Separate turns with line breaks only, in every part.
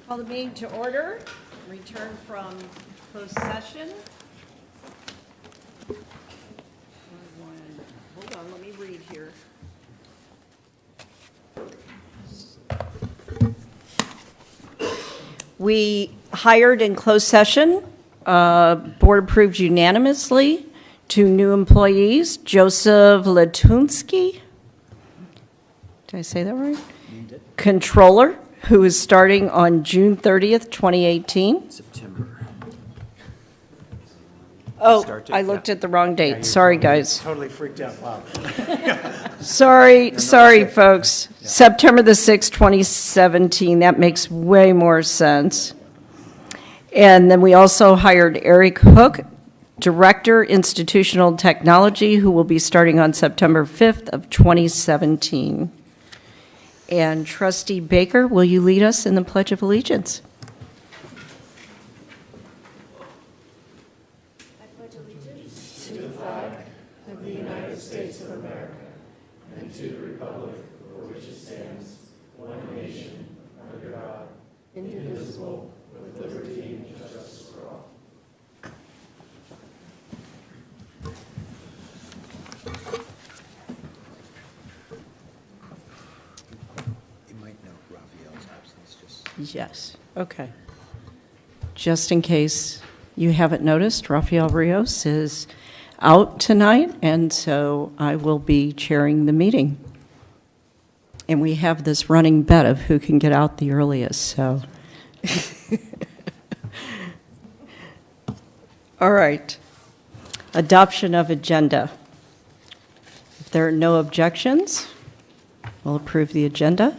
Call the meeting to order. Return from closed session. Hold on, let me read here. We hired in closed session, board approved unanimously, 2 new employees, Joseph Latunsky. Did I say that right? You did. Controller, who is starting on June 30th, 2018.
September.
Oh, I looked at the wrong date.
Yeah,
sorry, guys.
Totally freaked out. Wow.
Sorry, folks. Yeah. September the 6th, 2017. That makes way more sense. And then we also hired Eric Hook, Director, Institutional Technology, who will be starting on September 5th of 2017. And Trustee Baker, will you lead us in the Pledge of Allegiance?
I pledge allegiance to the flag of the United States of America and to the republic for which it stands, one nation, under God, indivisible, with liberty and justice for all.
Yes, okay. Just in case you haven't noticed, Rafael Rios is out tonight, and so I will be chairing the meeting. And we have this running bet of who can get out the earliest, so. All right. Adoption of agenda. If there are no objections, we'll approve the agenda.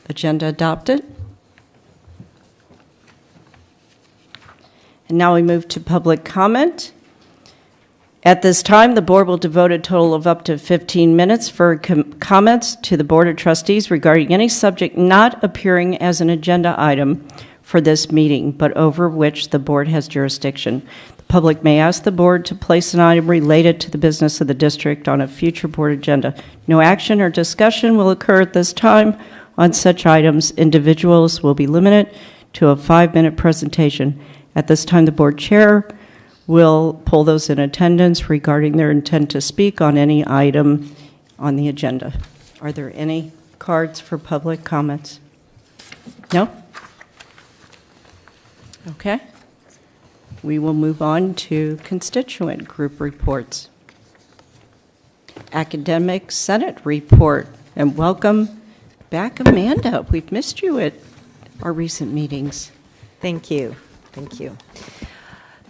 Agenda adopted. And now we move to public comment. At this time, the board will devote a total of up to 15 minutes for comments to the Board of Trustees regarding any subject not appearing as an agenda item for this meeting, but over which the board has jurisdiction. The public may ask the board to place an item related to the business of the district on a future board agenda. No action or discussion will occur at this time on such items. Individuals will be limited to a 5-minute presentation. At this time, the board chair will poll those in attendance regarding their intent to speak on any item on the agenda. Are there any cards for public comments? No? Okay. We will move on to constituent group reports. Academic Senate report, and welcome back, Amanda. We've missed you at our recent meetings.
Thank you. Thank you.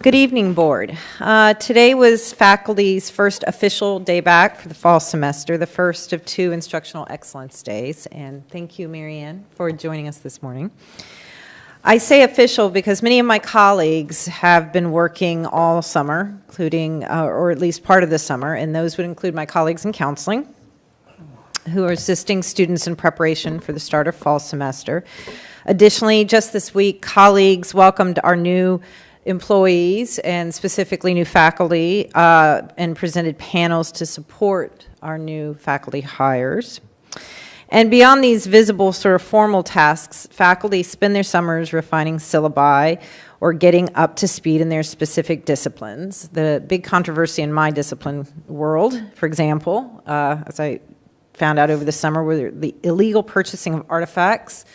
Good evening, board. Today was faculty's first official day back for the fall semester, the first of 2 instructional excellence days. And thank you, Marianne, for joining us this morning. I say official because many of my colleagues have been working all summer, including, or at least part of the summer, and those would include my colleagues in counseling, who are assisting students in preparation for the start of fall semester. Additionally, just this week, colleagues welcomed our new employees and specifically new faculty and presented panels to support our new faculty hires. And beyond these visible sort of formal tasks, faculty spend their summers refining syllabi or getting up to speed in their specific disciplines. The big controversy in my discipline world, for example, as I found out over the summer, were the illegal purchasing of artifacts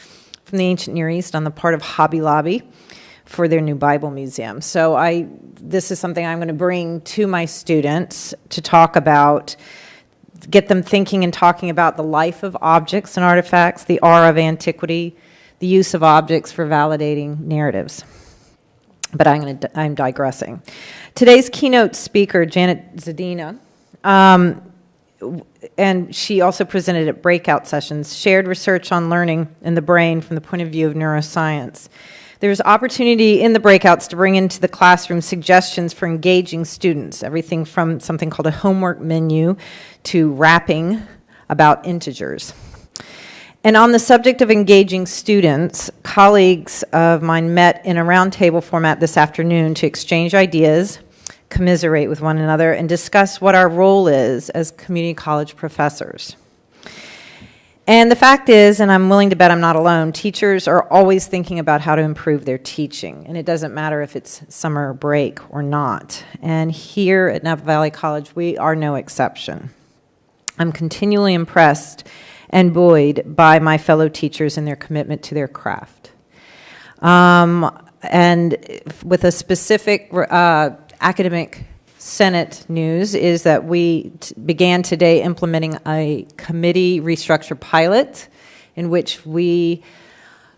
from the ancient Near East on the part of Hobby Lobby for their new Bible museum. So this is something I'm going to bring to my students to talk about, get them thinking and talking about the life of objects and artifacts, the aura of antiquity, the use of objects for validating narratives. But I'm digressing. Today's keynote speaker, Janet Zadina, and she also presented at breakout sessions, shared research on learning in the brain from the point of view of neuroscience. There's opportunity in the breakouts to bring into the classroom suggestions for engaging students, everything from something called a homework menu to rapping about integers. And on the subject of engaging students, colleagues of mine met in a roundtable format this afternoon to exchange ideas, commiserate with one another, and discuss what our role is as community college professors. And the fact is, and I'm willing to bet I'm not alone, teachers are always thinking about how to improve their teaching, and it doesn't matter if it's summer break or not. And here at Napa Valley College, we are no exception. I'm continually impressed and buoyed by my fellow teachers and their commitment to their craft. And with a specific academic Senate news is that we began today implementing a committee restructure pilot in which we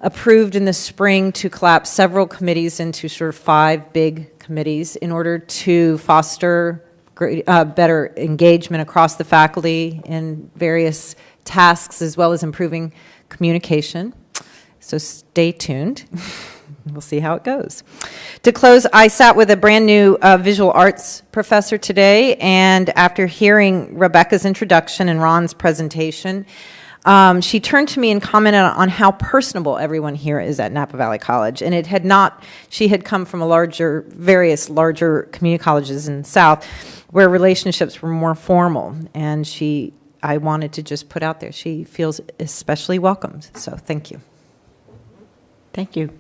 approved in the spring to collapse several committees into sort of 5 big committees in order to foster better engagement across the faculty in various tasks as well as improving communication. So stay tuned. We'll see how it goes. To close, I sat with a brand new visual arts professor today, and after hearing Rebecca's introduction and Ron's presentation, she turned to me and commented on how personable everyone here is at Napa Valley College. And she had come from various larger community colleges in the South where relationships were more formal. And I wanted to just put out there, she feels especially welcomed. So thank you.
Thank you.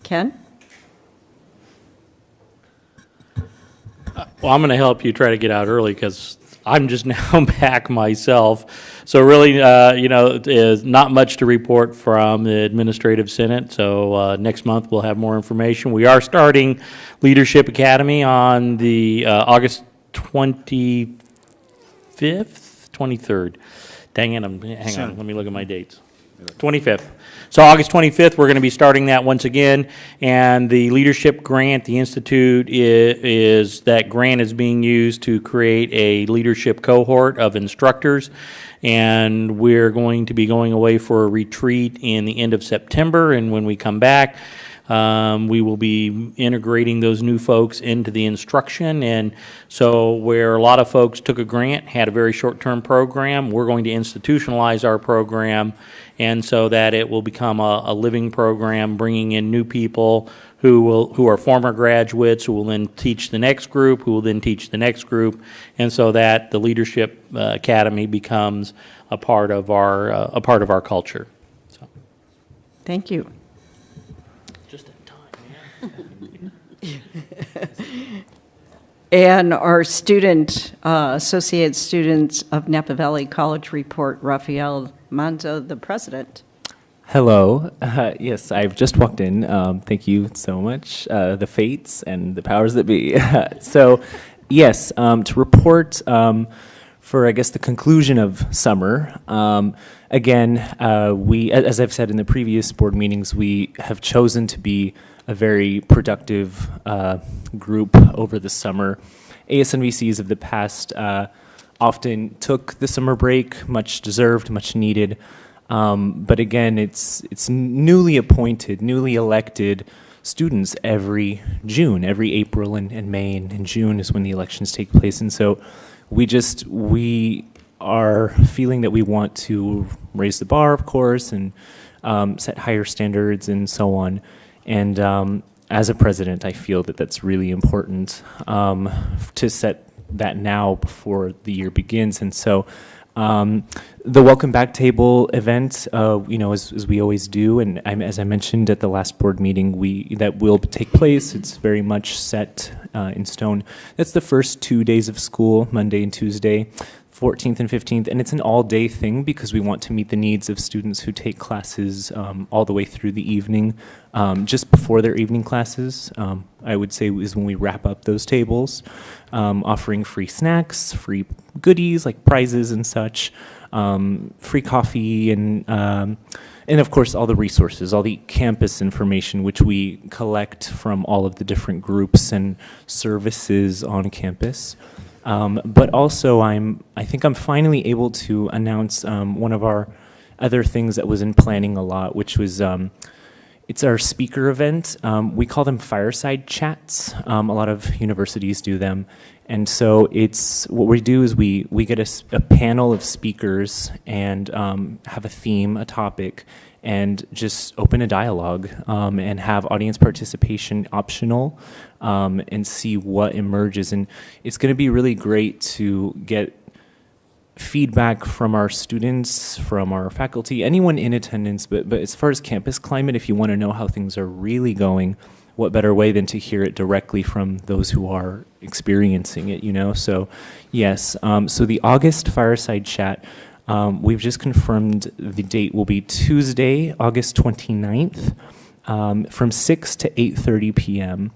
Ken?
Well, I'm going to help you try to get out early because I'm just now back myself. So really, there's not much to report from the Administrative Senate. So next month we'll have more information. We are starting Leadership Academy on the August 25th, 23rd. Dang it, hang on, let me look at my dates. 25th. So August 25th, we're going to be starting that once again, and the leadership grant, the Institute is that grant is being used to create a leadership cohort of instructors, and we're going to be going away for a retreat in the end of September, and when we come back, we will be integrating those new folks into the instruction, and so where a lot of folks took a grant, had a very short-term program, we're going to institutionalize our program, and so that it will become a living program, bringing in new people who are former graduates, who will then teach the next group, who will then teach the next group, and so that the Leadership Academy becomes a part of our culture. So.
Thank you.
Just in time, man.
And our Associate Students of Napa Valley College report, Rafael Manzo, the president.
Hello. Yes, I've just walked in. Thank you so much, the fates and the powers that be. So, yes, to report for, I guess, the conclusion of summer. Again, we, as I've said in the previous board meetings, we have chosen to be a very productive group over the summer. ASNVCs of the past often took the summer break, much deserved, much needed. But again, it's newly appointed, newly elected students every June, every April and May and June is when the elections take place. And so we are feeling that we want to raise the bar, of course, and set higher standards and so on. And as a president, I feel that that's really important to set that now before the year begins. And so the Welcome Back Table event, as we always do, and as I mentioned at the last board meeting, that will take place. It's very much set in stone. That's the first 2 days of school, Monday and Tuesday, 14th and 15th, and it's an all-day thing because we want to meet the needs of students who take classes all the way through the evening. Just before their evening classes, I would say, is when we wrap up those tables, offering free snacks, free goodies like prizes and such, free coffee, and of course all the resources, all the campus information which we collect from all of the different groups and services on campus. But also, I think I'm finally able to announce one of our other things that was in planning a lot, which was it's our speaker event. We call them fireside chats. A lot of universities do them, and so what we do is we get a panel of speakers and have a theme, a topic, and just open a dialogue and have audience participation optional and see what emerges. And it's going to be really great to get feedback from our students, from our faculty, anyone in attendance, but as far as campus climate, if you want to know how things are really going, what better way than to hear it directly from those who are experiencing it, you know? So, yes, so the August fireside chat, we've just confirmed the date will be Tuesday, August 29th, from 6 to 8:30 p.m.,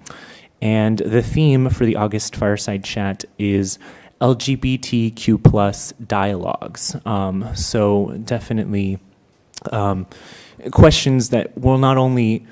and the theme for the August fireside chat is LGBTQ plus dialogues. So definitely questions that will not only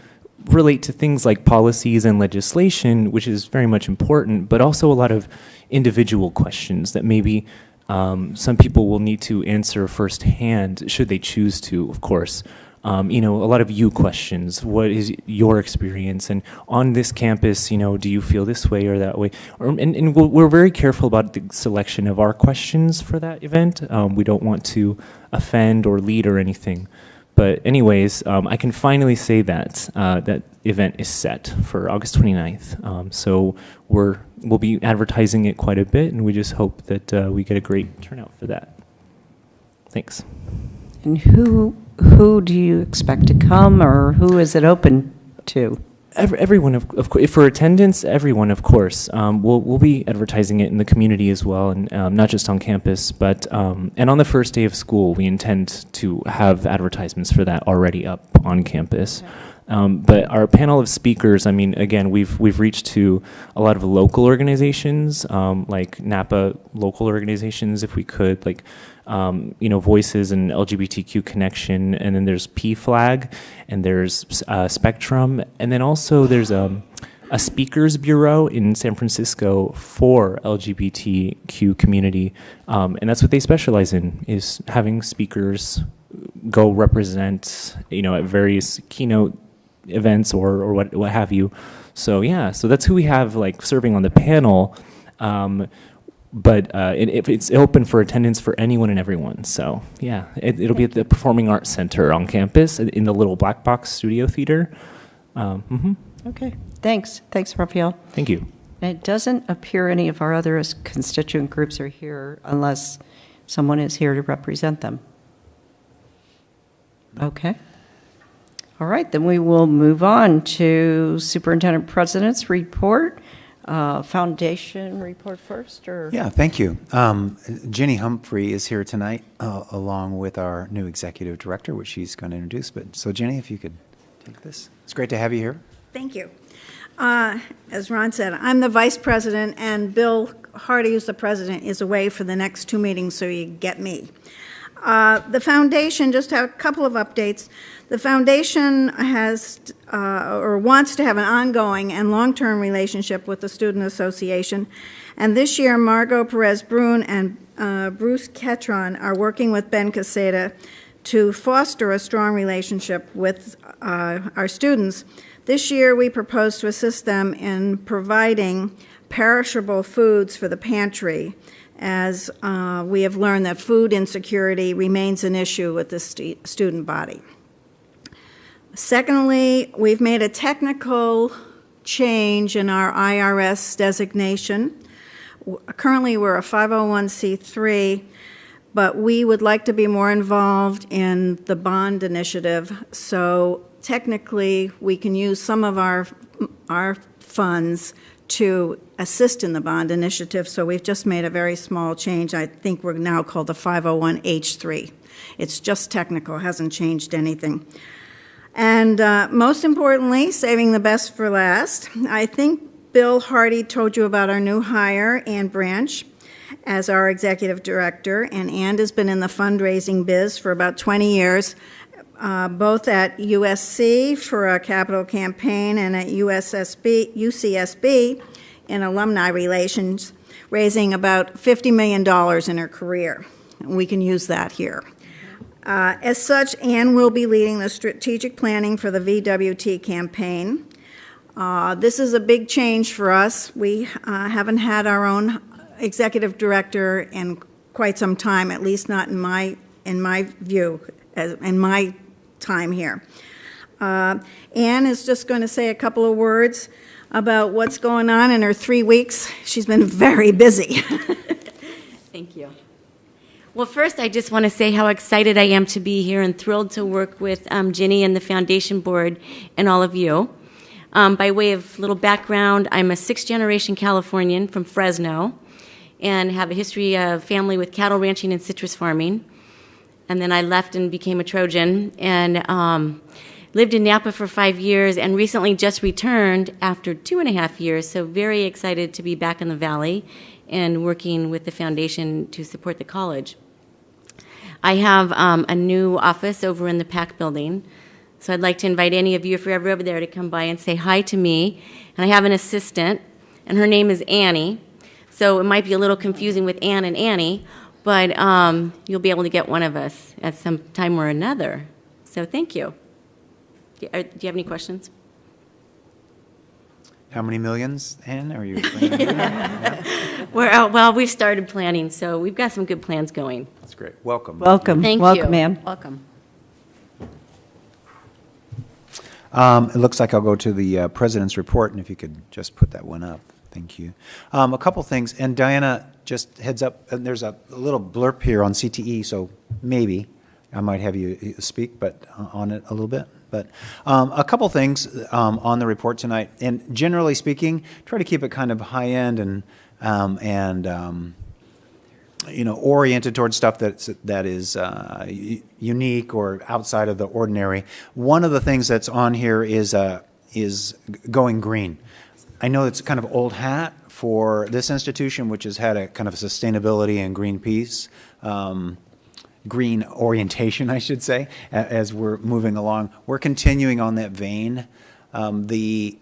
relate to things like policies and legislation, which is very much important, but also a lot of individual questions that maybe some people will need to answer firsthand, should they choose to, of course. You know, a lot of you questions. What is your experience? And on this campus, you know, do you feel this way or that way? And we're very careful about the selection of our questions for that event. We don't want to offend or lead or anything. But anyways, I can finally say that that event is set for August 29th. So we'll be advertising it quite a bit, and we just hope that we get a great turnout for that. Thanks.
And who do you expect to come, or who is it open to?
Everyone, of course, for attendance, everyone, of course. We'll be advertising it in the community as well, and not just on campus, but and on the first day of school, we intend to have advertisements for that already up on campus. But our panel of speakers, I mean, again, we've reached to a lot of local organizations, like Napa local organizations, if we could, like, you know, Voices and LGBTQ Connection, and then there's PFLAG, and there's Spectrum, and then also there's a speakers bureau in San Francisco for LGBTQ community, and that's what they specialize in, is having speakers go represent, you know, at various keynote events or what have you. So yeah, so that's who we have like serving on the panel. But it's open for attendance for anyone and everyone. So yeah, it'll be at the Performing Arts Center on campus in the little Black Box Studio Theater.
Okay, thanks, Raphael.
Thank you.
And it doesn't appear any of our other constituent groups are here unless someone is here to represent them. Okay. All right, then we will move on to Superintendent President's report. Foundation report first, or?
Yeah, thank you. Ginny Humphrey is here tonight, along with our new executive director, which she's going to introduce. But so, Ginny, if you could take this. It's great to have you here.
Thank you. As Ron said, I'm the vice president, and Bill Hardy, who's the president, is away for the next 2 meetings, so you get me. The foundation, just have a couple of updates. The foundation has or wants to have an ongoing and long-term relationship with the Student Association. And this year, Margot Perez-Brun and Bruce Ketron are working with Ben Caseta to foster a strong relationship with our students. This year, we propose to assist them in providing perishable foods for the pantry, as we have learned that food insecurity remains an issue with the student body. Secondly, we've made a technical change in our IRS designation. Currently, we're a 501c3, but we would like to be more involved in the bond initiative. So technically, we can use some of our funds to assist in the bond initiative. So we've just made a very small change. I think we're now called a 501h3. It's just technical, hasn't changed anything. And most importantly, saving the best for last, I think Bill Hardy told you about our new hire, Ann Branch, as our executive director. And Ann has been in the fundraising biz for about 20 years, both at USC for a capital campaign and at UCSB in alumni relations, raising about $50 million in her career. And we can use that here. As such, Ann will be leading the strategic planning for the VWT campaign. This is a big change for us. We haven't had our own executive director in quite some time, at least not in my view, in my time here. Ann is just going to say a couple of words about what's going on in her 3 weeks. She's been very busy.
Thank you.
Well, first, I just want to say how excited I am to be here and thrilled to work with Ginny and the Foundation Board and all of you. By way of little background, I'm a sixth-generation Californian from Fresno and have a history of family with cattle ranching and citrus farming. And then I left and became a Trojan and lived in Napa for 5 years and recently just returned after 2.5 years, so very excited to be back in the Valley and working with the foundation to support the college. I have a new office over in the PAC building, so I'd like to invite any of you, if you're ever over there, to come by and say hi to me. And I have an assistant, and her name is Annie, so it might be a little confusing with Ann and Annie, but you'll be able to get one of us at some time or another. So thank you. Do you have any questions?
How many millions, Ann, are you?
Well, we've started planning, so we've got some good plans going.
That's great. Welcome.
Welcome.
Thank you.
Welcome, ma'am.
Welcome.
It looks like I'll go to the president's report, and if you could just put that one up. Thank you. A couple things, and Diana, just heads up, there's a little blurb here on CTE, so maybe I might have you speak but on it a little bit. But a couple things on the report tonight, and generally speaking, try to keep it kind of high end and oriented towards stuff that is unique or outside of the ordinary. One of the things that's on here is going green. I know it's kind of old hat for this institution, which has had a kind of sustainability and green piece. Green orientation, I should say, as we're moving along. We're continuing on that vein. The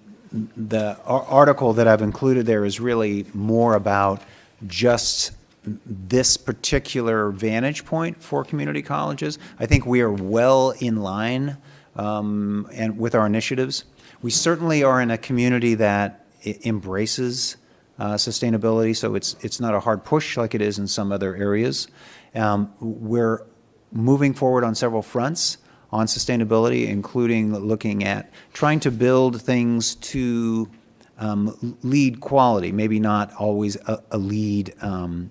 article that I've included there is really more about just this particular vantage point for community colleges. I think we are well in line and with our initiatives. We certainly are in a community that embraces sustainability, so it's not a hard push like it is in some other areas. We're moving forward on several fronts on sustainability, including looking at trying to build things to lead quality, maybe not always a lead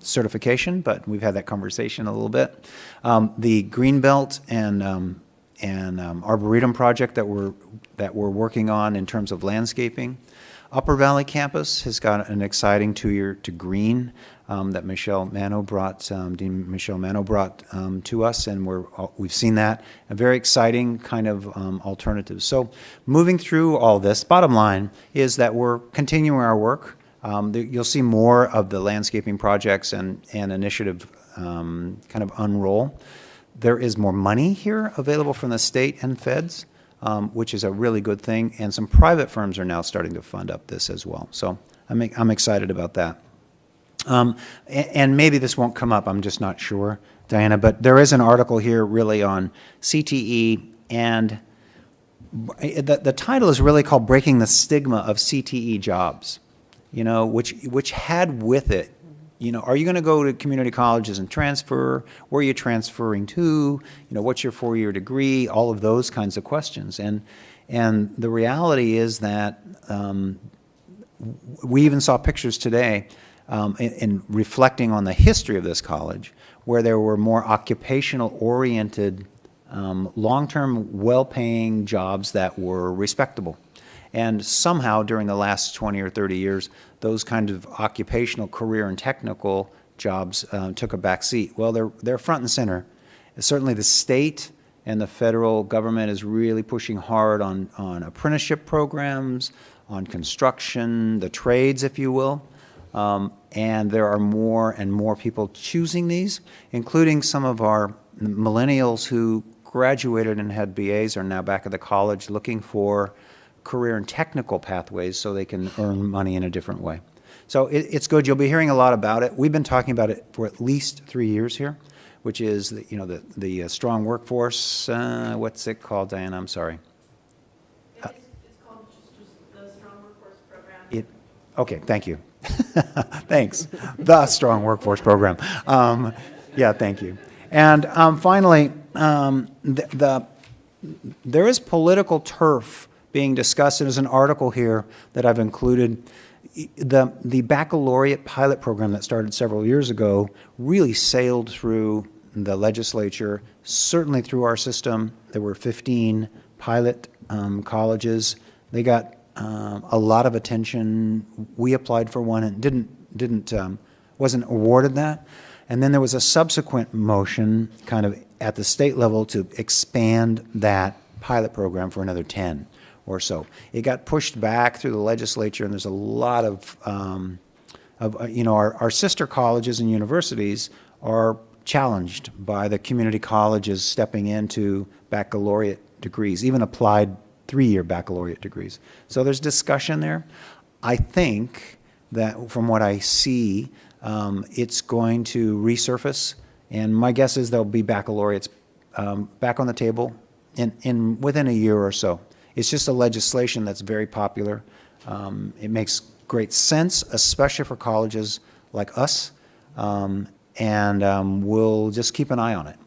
certification, but we've had that conversation a little bit. The Greenbelt and Arboretum project that we're working on in terms of landscaping. Upper Valley campus has got an exciting 2-year to green that Dean Michelle Mano brought to us, and we've seen that, a very exciting kind of alternative. So moving through all this, bottom line is that we're continuing our work. You'll see more of the landscaping projects and initiative kind of unroll. There is more money here available from the state and feds, which is a really good thing, and some private firms are now starting to fund up this as well. So I'm excited about that. And maybe this won't come up, I'm just not sure, Diana, but there is an article here really on CTE, and the title is really called Breaking the Stigma of CTE Jobs, which had with it, are you going to go to community colleges and transfer? Where are you transferring to? What's your 4-year degree? All of those kinds of questions. And the reality is that we even saw pictures today in reflecting on the history of this college, where there were more occupational-oriented, long-term, well-paying jobs that were respectable. And somehow, during the last 20 or 30 years, those kind of occupational, career, and technical jobs took a back seat. Well, they're front and center. Certainly the state and the federal government is really pushing hard on apprenticeship programs, on construction, the trades, if you will. And there are more and more people choosing these, including some of our millennials who graduated and had BAs are now back at the college looking for career and technical pathways so they can earn money in a different way. So it's good. You'll be hearing a lot about it. We've been talking about it for at least 3 years here, which is the strong workforce. What's it called, Diana? I'm sorry.
It's called just the Strong Workforce Program.
Okay, thank you. Thanks. The Strong Workforce Program. Yeah, thank you. And finally, there is political turf being discussed. There's an article here that I've included. the baccalaureate pilot program that started several years ago really sailed through the legislature, certainly through our system. There were 15 pilot colleges. They got a lot of attention. We applied for one and wasn't awarded that. And then there was a subsequent motion kind of at the state level to expand that pilot program for another 10 or so. It got pushed back through the legislature, and there's a lot of our sister colleges and universities are challenged by the community colleges stepping into baccalaureate degrees, even applied 3-year baccalaureate degrees. So there's discussion there. I think that from what I see, it's going to resurface, and my guess is there'll be baccalaureates back on the table within a year or so. It's just a legislation that's very popular. It makes great sense, especially for colleges like us, and we'll just keep an eye on it.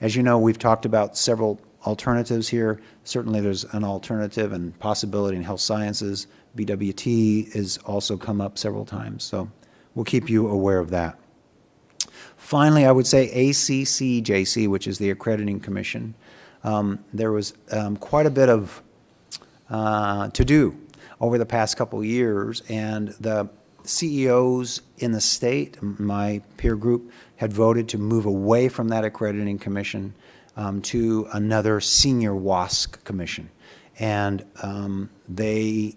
As you know, we've talked about several alternatives here. Certainly there's an alternative and possibility in health sciences. BWT has also come up several times, so we'll keep you aware of that. Finally, I would say ACCJC, which is the Accrediting Commission. There was quite a bit of to do over the past couple years, and the CEOs in the state, my peer group, had voted to move away from that accrediting commission to another senior WASC commission. And we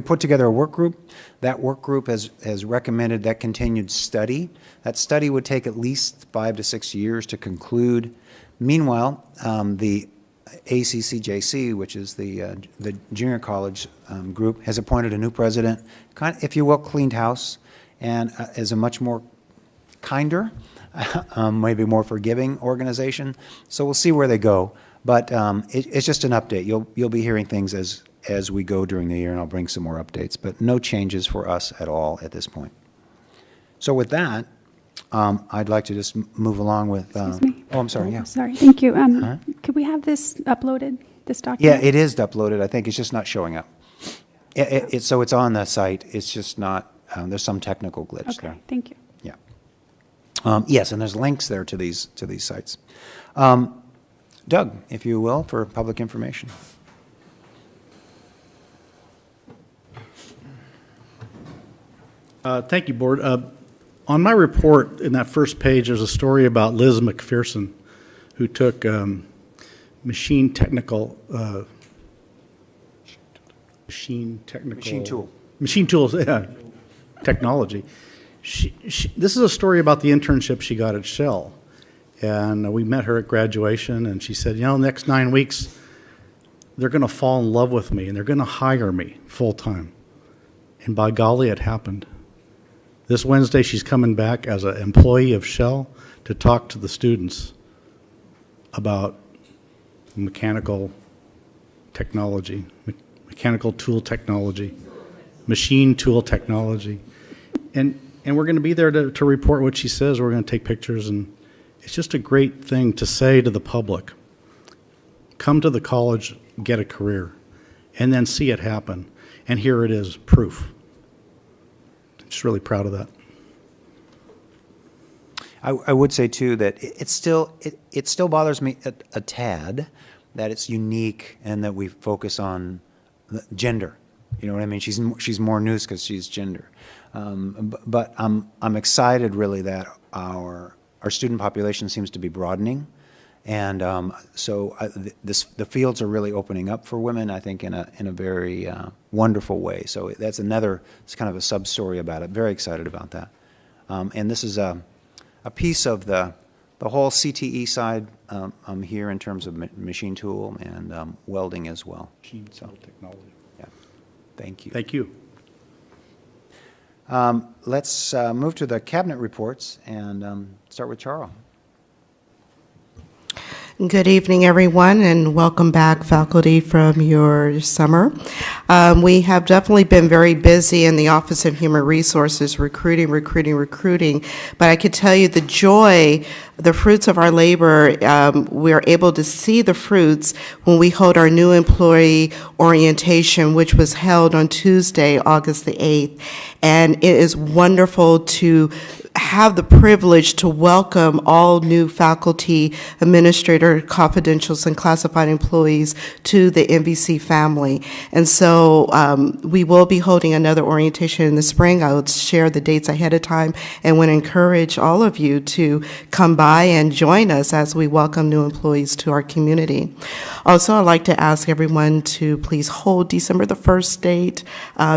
put together a work group. That work group has recommended that continued study. That study would take at least 5 to 6 years to conclude. Meanwhile, the ACCJC, which is the junior college group, has appointed a new president, kind of, if you will, cleaned house, and is a much more kinder, maybe more forgiving organization. So we'll see where they go. But it's just an update. You'll be hearing things as we go during the year, and I'll bring some more updates. But no changes for us at all at this point. So with that, I'd like to just move along with.
Excuse me.
Oh, I'm sorry. Yeah.
Sorry. Thank you. Could we have this uploaded, this
Yeah,
document?
it is uploaded. I think it's just not showing up. So it's on the site. It's just not. There's some technical glitch there.
Okay, thank you.
Yeah. Yes, and there's links there to these sites. Doug, if you will, for public information.
Thank you, Board. On my report, in that first page, there's a story about Liz McPherson, who took machine tools, yeah, technology. This is a story about the internship she got at Shell. And we met her at graduation, and she said, next 9 weeks, they're going to fall in love with me, and they're going to hire me full-time. And by golly, it happened. This Wednesday, she's coming back as an employee of Shell to talk to the students about mechanical technology, mechanical tool technology, machine tool technology. And we're going to be there to report what she says. We're going to take pictures, and it's just a great thing to say to the public. Come to the college, get a career, and then see it happen. And here it is, proof. I'm just really proud of that.
I would say too that it still bothers me a tad that it's unique and that we focus on gender. You know what I mean? She's more news because she's gender. But I'm excited really that our student population seems to be broadening, and the fields are really opening up for women, I think, in a very wonderful way. So that's it's kind of a sub story about it. Very excited about that, and this is a piece of the whole CTE side here in terms of machine tool and welding as well.
Machine tool technology.
Yeah, thank you.
Thank you.
Let's move to the cabinet reports and start with Charles.
Good evening, everyone, and welcome back, faculty, from your summer. We have definitely been very busy in the Office of Human Resources, recruiting, but I could tell you the joy, the fruits of our labor, we are able to see the fruits when we hold our new employee orientation, which was held on Tuesday, August the 8th, and it is wonderful to have the privilege to welcome all new faculty, administrator, confidentials, and classified employees to the MVC family. And so we will be holding another orientation in the spring. I will share the dates ahead of time and would encourage all of you to come by and join us as we welcome new employees to our community. Also, I'd like to ask everyone to please hold December the 1st date.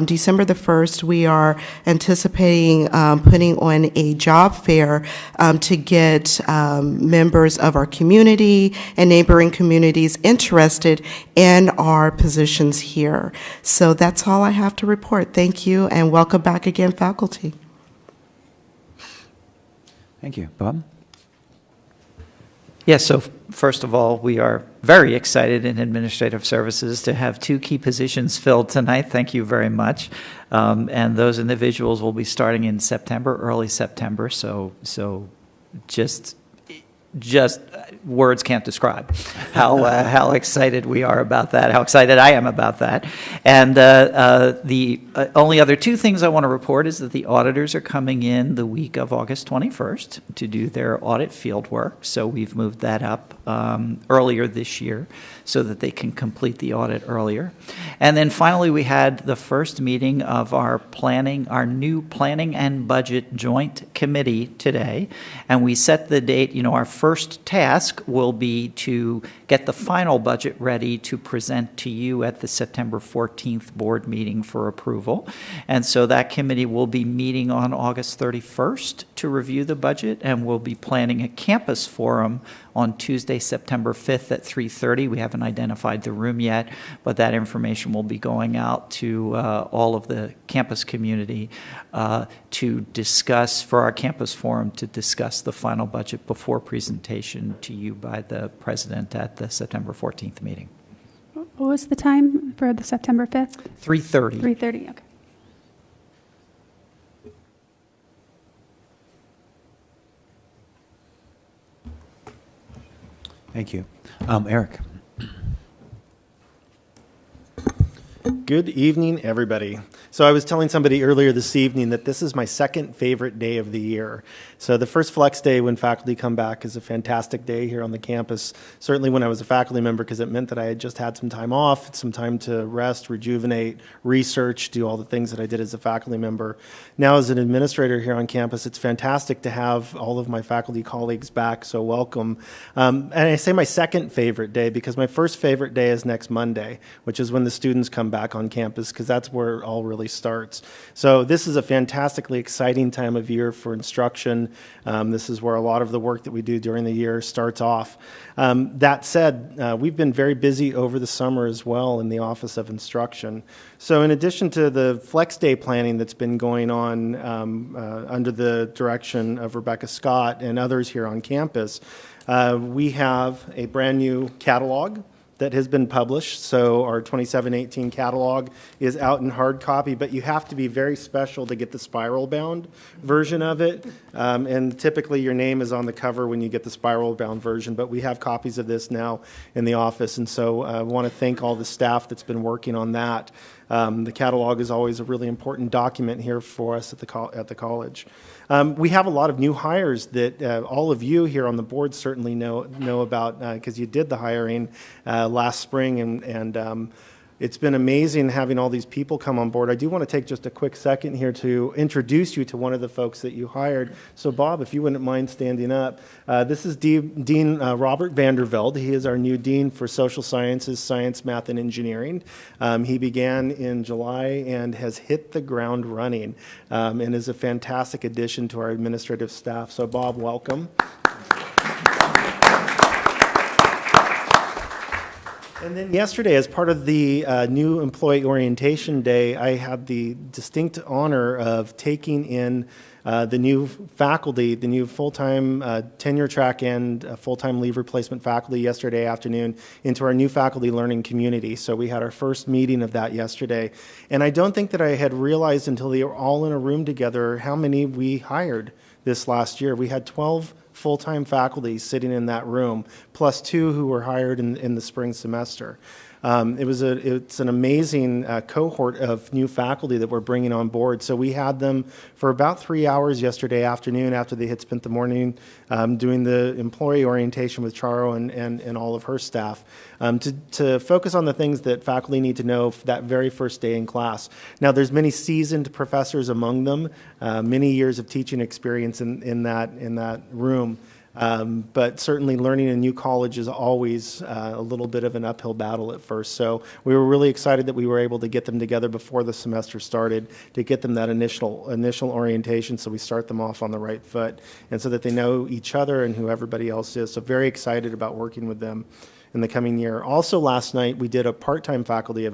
December the 1st, we are anticipating putting on a job fair to get members of our community and neighboring communities interested in our positions here. So that's all I have to report. Thank you, and welcome back again, faculty.
Thank you. Bob?
Yes, so first of all, we are very excited in Administrative Services to have 2 key positions filled tonight. Thank you very much. And those individuals will be starting in September, early September, so just words can't describe how excited we are about that, how excited I am about that. And the only other 2 things I want to report is that the auditors are coming in the week of August 21st to do their audit field work. So we've moved that up earlier this year so that they can complete the audit earlier. And then finally, we had the first meeting of our new planning and budget joint committee today. And we set the date, our first task will be to get the final budget ready to present to you at the September 14th board meeting for approval. And so that committee will be meeting on August 31st to review the budget, and we'll be planning a campus forum on Tuesday, September 5th at 3:30. We haven't identified the room yet, but that information will be going out to all of the campus community to discuss, for our campus forum, to discuss the final budget before presentation to you by the president at the September 14th meeting.
What was the time for the September 5th?
3:30.
3:30, okay.
Thank you. Eric?
Good evening, everybody. So I was telling somebody earlier this evening that this is my second favorite day of the year. So the first Flex Day when faculty come back is a fantastic day here on the campus, certainly when I was a faculty member, because it meant that I had just had some time off, some time to rest, rejuvenate, research, do all the things that I did as a faculty member. Now as an administrator here on campus, it's fantastic to have all of my faculty colleagues back, so welcome. And I say my second favorite day because my first favorite day is next Monday, which is when the students come back on campus, because that's where it all really starts. So this is a fantastically exciting time of year for instruction. This is where a lot of the work that we do during the year starts off. That said, we've been very busy over the summer as well in the Office of Instruction. So in addition to the Flex Day planning that's been going on under the direction of Rebecca Scott and others here on campus, we have a brand new catalog that has been published. So our 27-18 catalog is out in hard copy, but you have to be very special to get the spiral bound version of it. And typically your name is on the cover when you get the spiral bound version, but we have copies of this now in the office. And so I want to thank all the staff that's been working on that. The catalog is always a really important document here for us at the college. We have a lot of new hires that all of you here on the board certainly know about because you did the hiring last spring, and it's been amazing having all these people come on board. I do want to take just a quick second here to introduce you to one of the folks that you hired. So Bob, if you wouldn't mind standing up. This is Dean Robert Vandervelde. He is our new Dean for Social Sciences, Science, Math, and Engineering. He began in July and has hit the ground running and is a fantastic addition to our administrative staff. So Bob, welcome. And then yesterday, as part of the new employee orientation day, I had the distinct honor of taking in the new faculty, the new full-time tenure track and full-time leave replacement faculty yesterday afternoon into our new faculty learning community. So we had our first meeting of that yesterday. And I don't think that I had realized until they were all in a room together how many we hired this last year. We had 12 full-time faculty sitting in that room, plus 2 who were hired in the spring semester. It's an amazing cohort of new faculty that we're bringing on board. So we had them for about 3 hours yesterday afternoon after they had spent the morning doing the employee orientation with Charo and all of her staff to focus on the things that faculty need to know that very first day in class. Now, there's many seasoned professors among them, many years of teaching experience in that room. But certainly learning a new college is always a little bit of an uphill battle at first. So we were really excited that we were able to get them together before the semester started to get them that initial orientation so we start them off on the right foot and so that they know each other and who everybody else is. So very excited about working with them in the coming year. Also last night we did a part-time faculty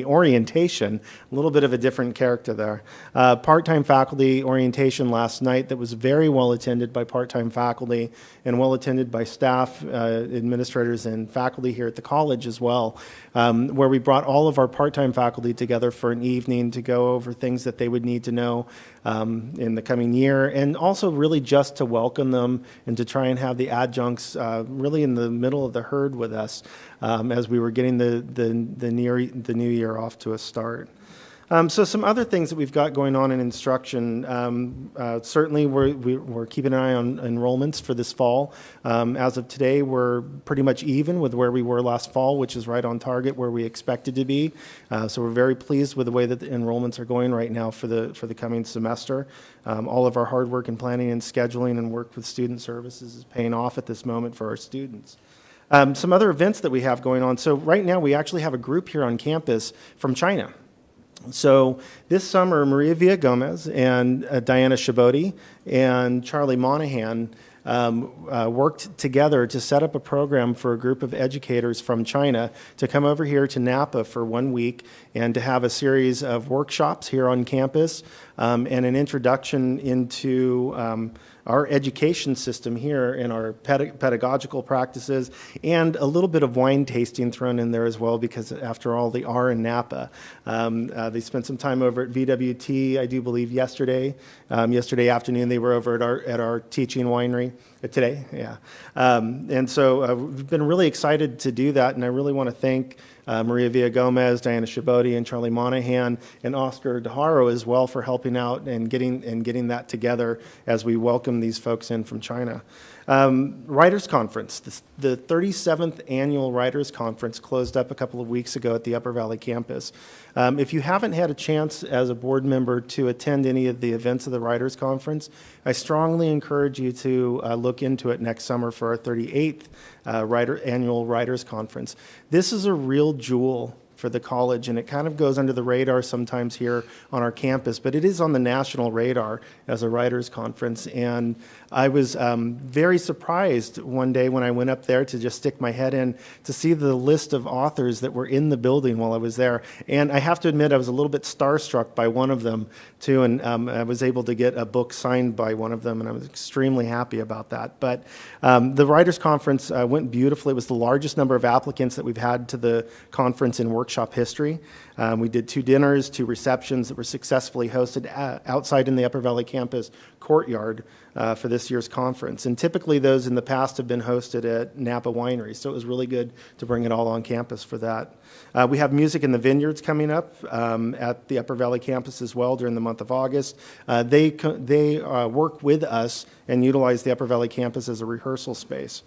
orientation, a little bit of a different character there. Part-time faculty orientation last night that was very well attended by part-time faculty and well attended by staff, administrators, and faculty here at the college as well, where we brought all of our part-time faculty together for an evening to go over things that they would need to know in the coming year, and also really just to welcome them and to try and have the adjuncts really in the middle of the herd with us as we were getting the new year off to a start. So some other things that we've got going on in instruction. Certainly, we're keeping an eye on enrollments for this fall. As of today, we're pretty much even with where we were last fall, which is right on target where we expected to be. So we're very pleased with the way that the enrollments are going right now for the coming semester. All of our hard work in planning and scheduling and work with student services is paying off at this moment for our students. Some other events that we have going on. So right now, we actually have a group here on campus from China. So this summer, Maria Villagomez and Diana Shabodi and Charlie Monahan worked together to set up a program for a group of educators from China to come over here to Napa for 1 week and to have a series of workshops here on campus and an introduction into our education system here and our pedagogical practices, and a little bit of wine tasting thrown in there as well, because after all, they are in Napa. They spent some time over at VWT, I do believe, yesterday. Yesterday afternoon, they were over at our teaching winery. Today, yeah. And so we've been really excited to do that, and I really want to thank Maria Villagomez, Diana Shabodi, and Charlie Monahan, and Oscar DeHaro as well for helping out and getting that together as we welcome these folks in from China. Writers Conference, the 37th annual Writers Conference closed up a couple of weeks ago at the Upper Valley campus. If you haven't had a chance as a board member to attend any of the events of the Writers Conference, I strongly encourage you to look into it next summer for our 38th annual Writers Conference. This is a real jewel for the college, and it kind of goes under the radar sometimes here on our campus, but it is on the national radar as a writers conference. And I was very surprised one day when I went up there to just stick my head in to see the list of authors that were in the building while I was there. And I have to admit, I was a little bit starstruck by one of them too, and I was able to get a book signed by one of them, and I was extremely happy about that. But the writers conference went beautifully. It was the largest number of applicants that we've had to the conference in workshop history. We did 2 dinners, 2 receptions that were successfully hosted outside in the Upper Valley campus courtyard for this year's conference. And typically those in the past have been hosted at Napa Winery, so it was really good to bring it all on campus for that. We have Music in the Vineyards coming up at the Upper Valley campus as well during the month of August. They work with us and utilize the Upper Valley campus as a rehearsal space.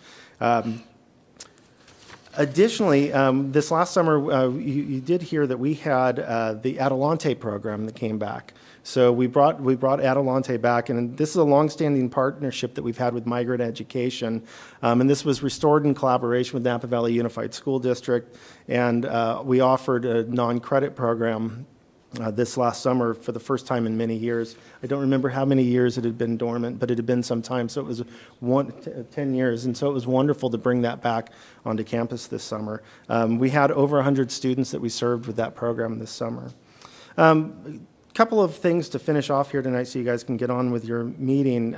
Additionally, this last summer, you did hear that we had the Adelante program that came back. So we brought Adelante back, and this is a longstanding partnership that we've had with Migrant Education, and this was restored in collaboration with Napa Valley Unified School District, and we offered a non-credit program this last summer for the first time in many years. I don't remember how many years it had been dormant, but it had been some time. So it was 10 years. And so it was wonderful to bring that back onto campus this summer. We had over 100 students that we served with that program this summer. Couple of things to finish off here tonight so you guys can get on with your meeting.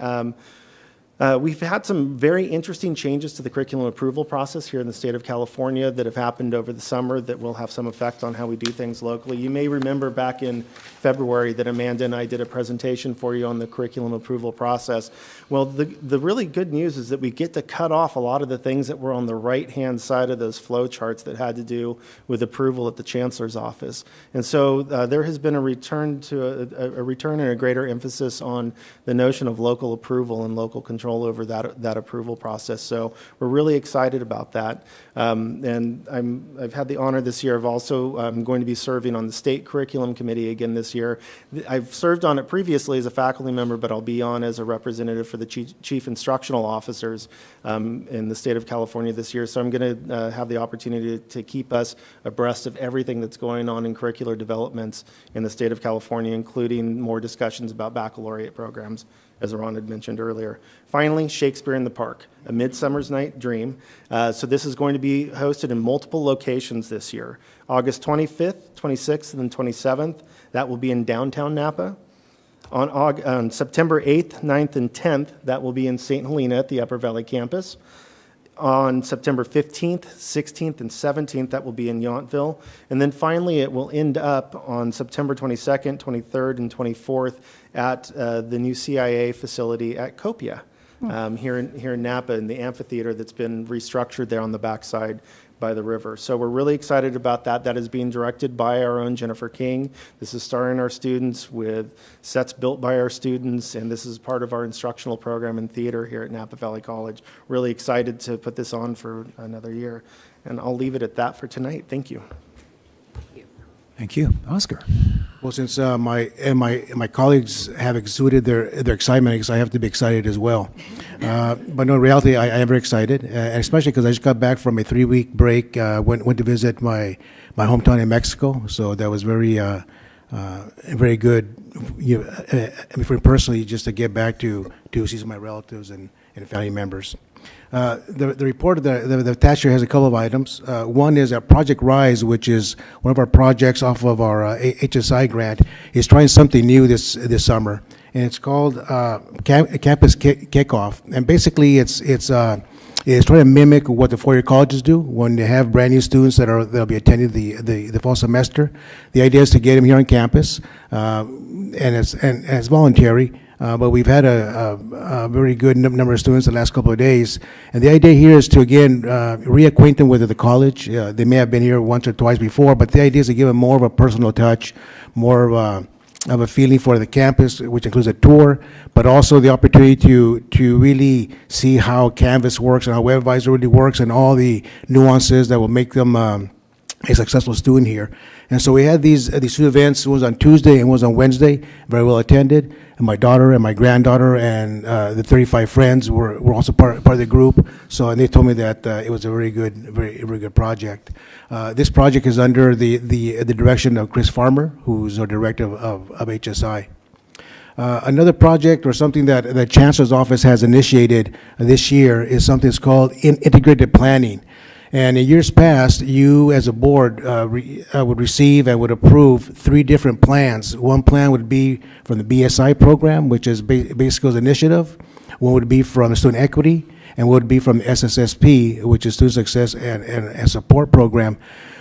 We've had some very interesting changes to the curriculum approval process here in the state of California that have happened over the summer that will have some effect on how we do things locally. You may remember back in February that Amanda and I did a presentation for you on the curriculum approval process. Well, the really good news is that we get to cut off a lot of the things that were on the right-hand side of those flow charts that had to do with approval at the chancellor's office. And so there has been a return to a return and a greater emphasis on the notion of local approval and local control over that approval process. So we're really excited about that. And I've had the honor this year of also going to be serving on the state curriculum committee again this year. I've served on it previously as a faculty member, but I'll be on as a representative for the chief instructional officers in the state of California this year. So I'm going to have the opportunity to keep us abreast of everything that's going on in curricular developments in the state of California, including more discussions about baccalaureate programs, as Ron had mentioned earlier. Finally, Shakespeare in the Park, A Midsummer's Night Dream. So this is going to be hosted in multiple locations this year. August 25th, 26th, and 27th, that will be in downtown Napa. On September 8th, 9th, and 10th, that will be in St. Helena at the Upper Valley campus. On September 15th, 16th, and 17th, that will be in Yountville. And then finally, it will end up on September 22nd, 23rd, and 24th at the new CIA facility at Copia here in Napa in the amphitheater that's been restructured there on the backside by the river. So we're really excited about that. That is being directed by our own Jennifer King. This is starring our students with sets built by our students, and this is part of our instructional program in theater here at Napa Valley College. Really excited to put this on for another year. And I'll leave it at that for tonight. Thank you.
Thank you. Oscar. Well, since my colleagues have exuded their excitement, because I have to be excited as well. But no, in reality, I am very excited, especially because I just got back from a 3-week break. Went to visit my hometown in Mexico, so that was very good. For personally, just to get back to see some of my relatives and family members. The report of the attached here has a couple of items. One is Project Rise, which is one of our projects off of our HSI grant, is trying something new this summer, and it's called Campus Kickoff. And basically, it's trying to mimic what the four-year colleges do when they have brand new students that'll be attending the fall semester. The idea is to get them here on campus, and it's voluntary. But we've had a very good number of students the last couple of days. And the idea here is to, again, reacquaint them with the college. They may have been here once or twice before, but the idea is to give them more of a personal touch, more of a feeling for the campus, which includes a tour, but also the opportunity to really see how Canvas works and how WebAdvisor really works and all the nuances that will make them a successful student here. And so we had these two events. One was on Tuesday and one was on Wednesday, very well attended. And my daughter and my granddaughter and the 35 friends were also part of the group. So, and they told me that it was a very good project. This project is under the direction of Chris Farmer, who's our director of HSI. Another project or something that the Chancellor's Office has initiated this year is something that's called integrated planning. And in years past, you as a board would receive and would approve 3 different plans. One plan would be from the BSI program, which is Basic Skills Initiative. One would be from Student Equity, and one would be from the SSSP, which is Student Success and Support Program.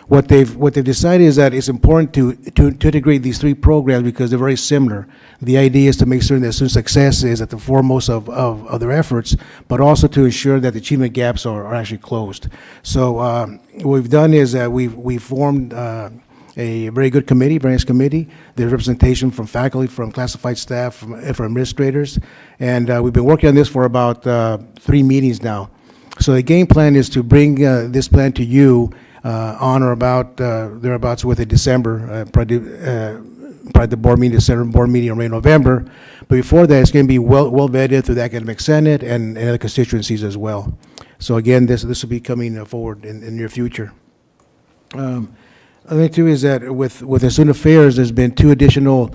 What they've decided is that it's important to integrate these 3 programs because they're very similar. The idea is to make certain that student success is at the foremost of their efforts, but also to ensure that the achievement gaps are actually closed. So what we've done is that we've formed a very good committee, very nice committee. There's representation from faculty, from classified staff, from administrators, and we've been working on this for about 3 meetings now. So the game plan is to bring this plan to you on or about thereabouts with December, probably the board meeting, December board meeting or November. But before that, it's going to be well vetted through the academic senate and other constituencies as well. So again, this will be coming forward in the near future. other thing too is that with the student affairs, there's been two additional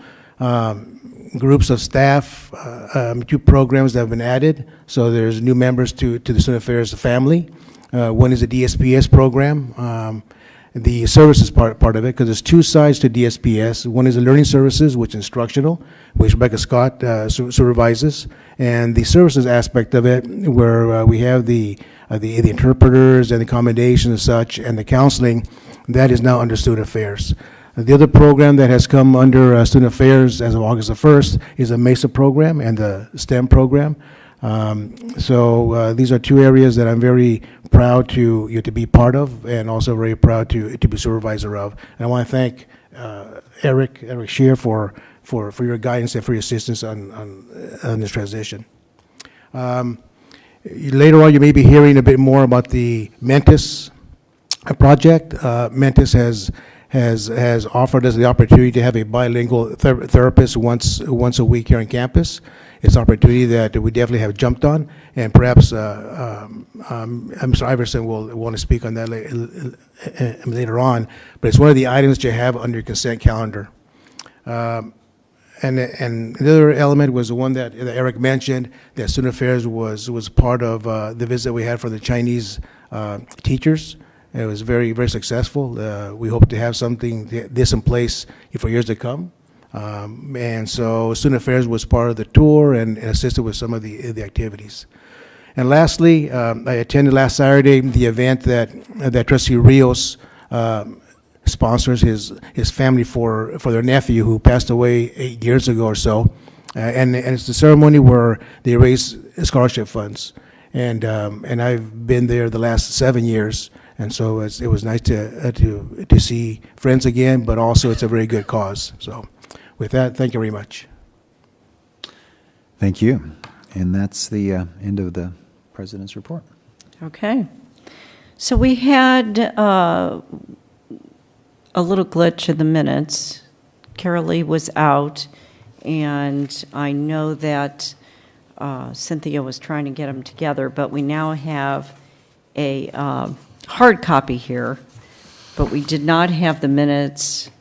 groups of staff, two programs that have been added. So there's new members to the student affairs family. One is a DSPS program, the services part of it, because there's two sides to DSPS. One is the learning services, which is instructional, which Rebecca Scott supervises, and the services aspect of it, where we have the interpreters and the accommodations and such, and the counseling, that is now under student affairs. The other program that has come under student affairs as of August the 1st is the MESA program and the STEM program. So these are two areas that I'm very proud to be part of, and also very proud to be supervisor of. And I want to thank Eric Scheer for your guidance and for your assistance on this transition. Later on, you may be hearing a bit more about the Mentis project. Mentis has offered us the opportunity to have a bilingual therapist once a week here on campus. It's an opportunity that we definitely have jumped on, and perhaps Mr. Iverson will want to speak on that later on. But it's one of the items that you have under your consent calendar. And the other element was the one that Eric mentioned, that student affairs was part of the visit we had for the Chinese teachers. It was very, very successful. We hope to have something this in place for years to come. And so student affairs was part of the tour and assisted with some of the activities. And lastly, I attended last Saturday the event that Trustee Rios sponsors his family for their nephew who passed away 8 years ago or so. And it's the ceremony where they raise scholarship funds. And I've been there the last 7 years. And so it was nice to see friends again, but also it's a very good cause. So with that, thank you very much.
Thank you. And that's the end of the President's report.
Okay. So we had a little glitch in the minutes. Carol Lee was out, and I know that Cynthia was trying to get them together, but we now have a hard copy here, but we did not have the minutes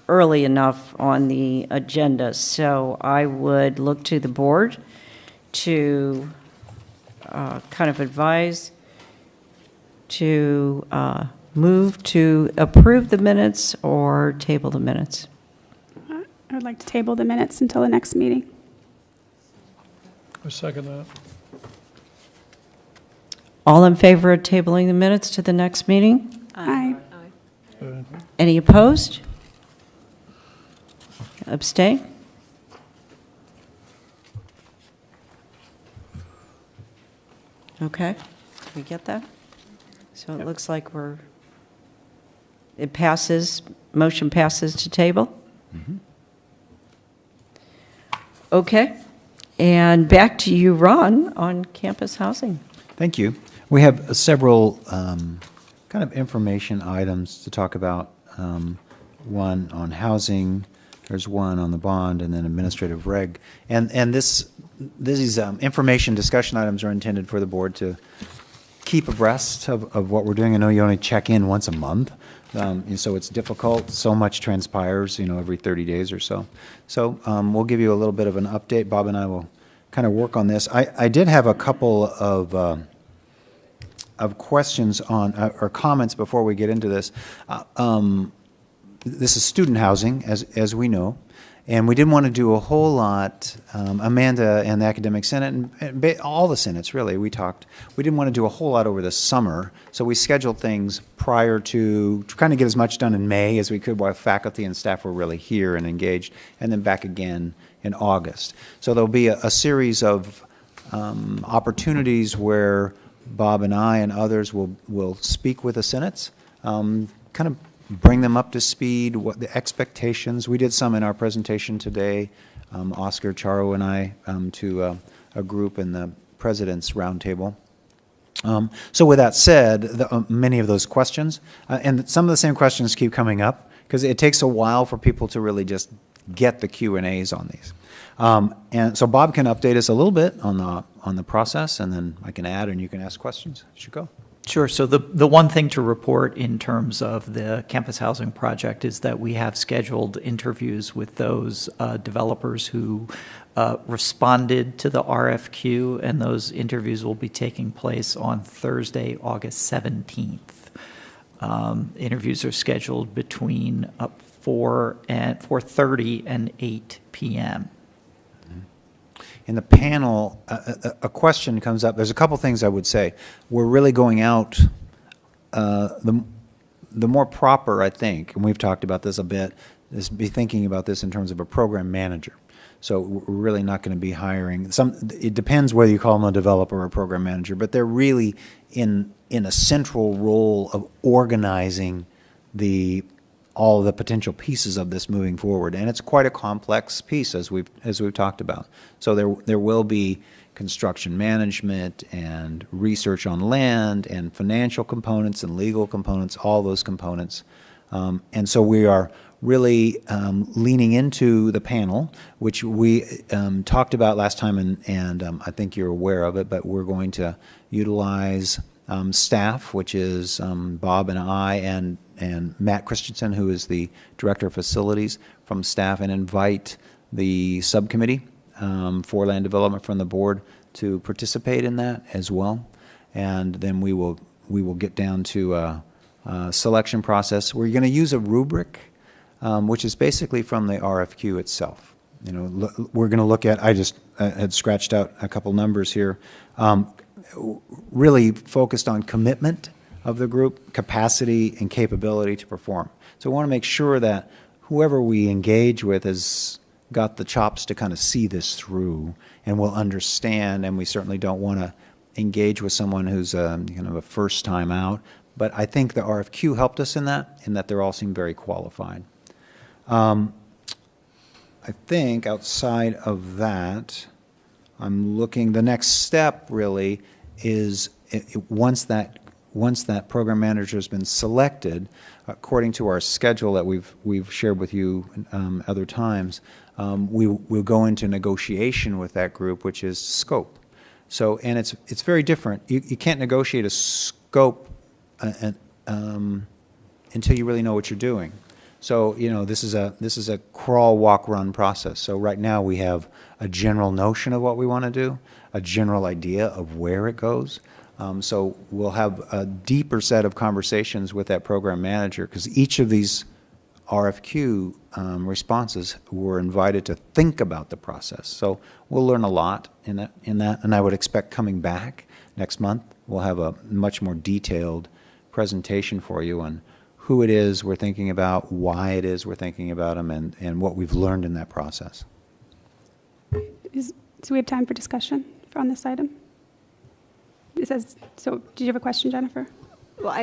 early enough on the agenda. So I would look to the board to kind of advise to move to approve the minutes or table the minutes.
I would like to table the minutes until the next meeting.
I second that.
All in favor of tabling the minutes to the next meeting?
Aye.
Any opposed? Abstain? Okay, we get that? So it looks like it passes, motion passes to table?
Mm-hmm.
Okay, and back to you, Ron, on campus housing.
Thank you. We have several kind of information items to talk about. One on housing, there's one on the bond, and then administrative reg. And these information discussion items are intended for the board to keep abreast of what we're doing. I know you only check in once a month, and so it's difficult. So much transpires, every 30 days or so. So we'll give you a little bit of an update. Bob and I will kind of work on this. I did have a couple of questions on or comments before we get into this. This is student housing, as we know, and we didn't want to do a whole lot. Amanda and the Academic Senate, and all the Senates really, we didn't want to do a whole lot over the summer, so we scheduled things prior to kind of get as much done in May as we could while faculty and staff were really here and engaged, and then back again in August. So there'll be a series of opportunities where Bob and I and others will speak with the Senates, kind of bring them up to speed, what the expectations. We did some in our presentation today, Oscar, Charo, and I, to a group in the President's Roundtable. So with that said, many of those questions, and some of the same questions keep coming up, because it takes a while for people to really just get the Q&As on these. And so Bob can update us a little bit on the process, and then I can add and you can ask questions as you go.
Sure. So the one thing to report in terms of the campus housing project is that we have scheduled interviews with those developers who responded to the RFQ, and those interviews will be taking place on Thursday, August 17th. Interviews are scheduled between 4:30 and 8 p.m.
In the panel, a question comes up. There's a couple things I would say. We're really going out, the more proper, I think, and we've talked about this a bit, is be thinking about this in terms of a program manager. So we're really not going to be hiring it depends whether you call them a developer or a program manager, but they're really in a central role of organizing all of the potential pieces of this moving forward, and it's quite a complex piece as we've talked about. So there will be construction management and research on land and financial components and legal components, all those components, and so we are really leaning into the panel, which we talked about last time, and I think you're aware of it, but we're going to utilize staff, which is Bob and I and Matt Christensen, who is the Director of Facilities from staff, and invite the subcommittee for land development from the board to participate in that as well. And then we will get down to a selection process. We're going to use a rubric, which is basically from the RFQ itself. We're going to look at, I had scratched out a couple numbers here, really focused on commitment of the group, capacity, and capability to perform. So we want to make sure that whoever we engage with has got the chops to kind of see this through and will understand, and we certainly don't want to engage with someone who's kind of a first time out. But I think the RFQ helped us in that they all seem very qualified. I think outside of that, I'm looking, the next step really is once that program manager has been selected, according to our schedule that we've shared with you other times, we'll go into negotiation with that group, which is scope. So, and it's very different. You can't negotiate a scope until you really know what you're doing. So, this is a crawl, walk, run process. So right now we have a general notion of what we want to do, a general idea of where it goes. So we'll have a deeper set of conversations with that program manager, because each of these RFQ responses were invited to think about the process. So we'll learn a lot in that, and I would expect coming back next month, we'll have a much more detailed presentation for you on who it is we're thinking about, why it is we're thinking about them, and what we've learned in that process.
So we have time for discussion on this item? It says, so did you have a question, Jennifer?
Well,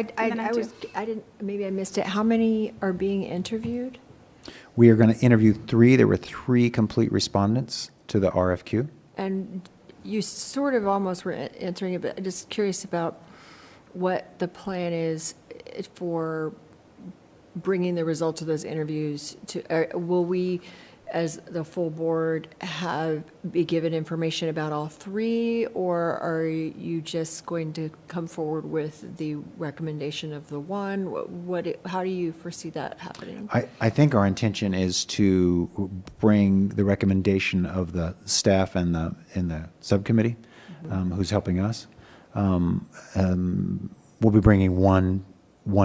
maybe I missed it. How many are being interviewed?
We are going to interview 3. There were 3 complete respondents to the RFQ.
And you sort of almost were answering it, but I'm just curious about what the plan is for bringing the results of those interviews to, will we, as the full board, be given information about all 3, or are you just going to come forward with the recommendation of the one? How do you foresee that happening?
I think our intention is to bring the recommendation of the staff and the subcommittee, who's helping us. We'll be bringing one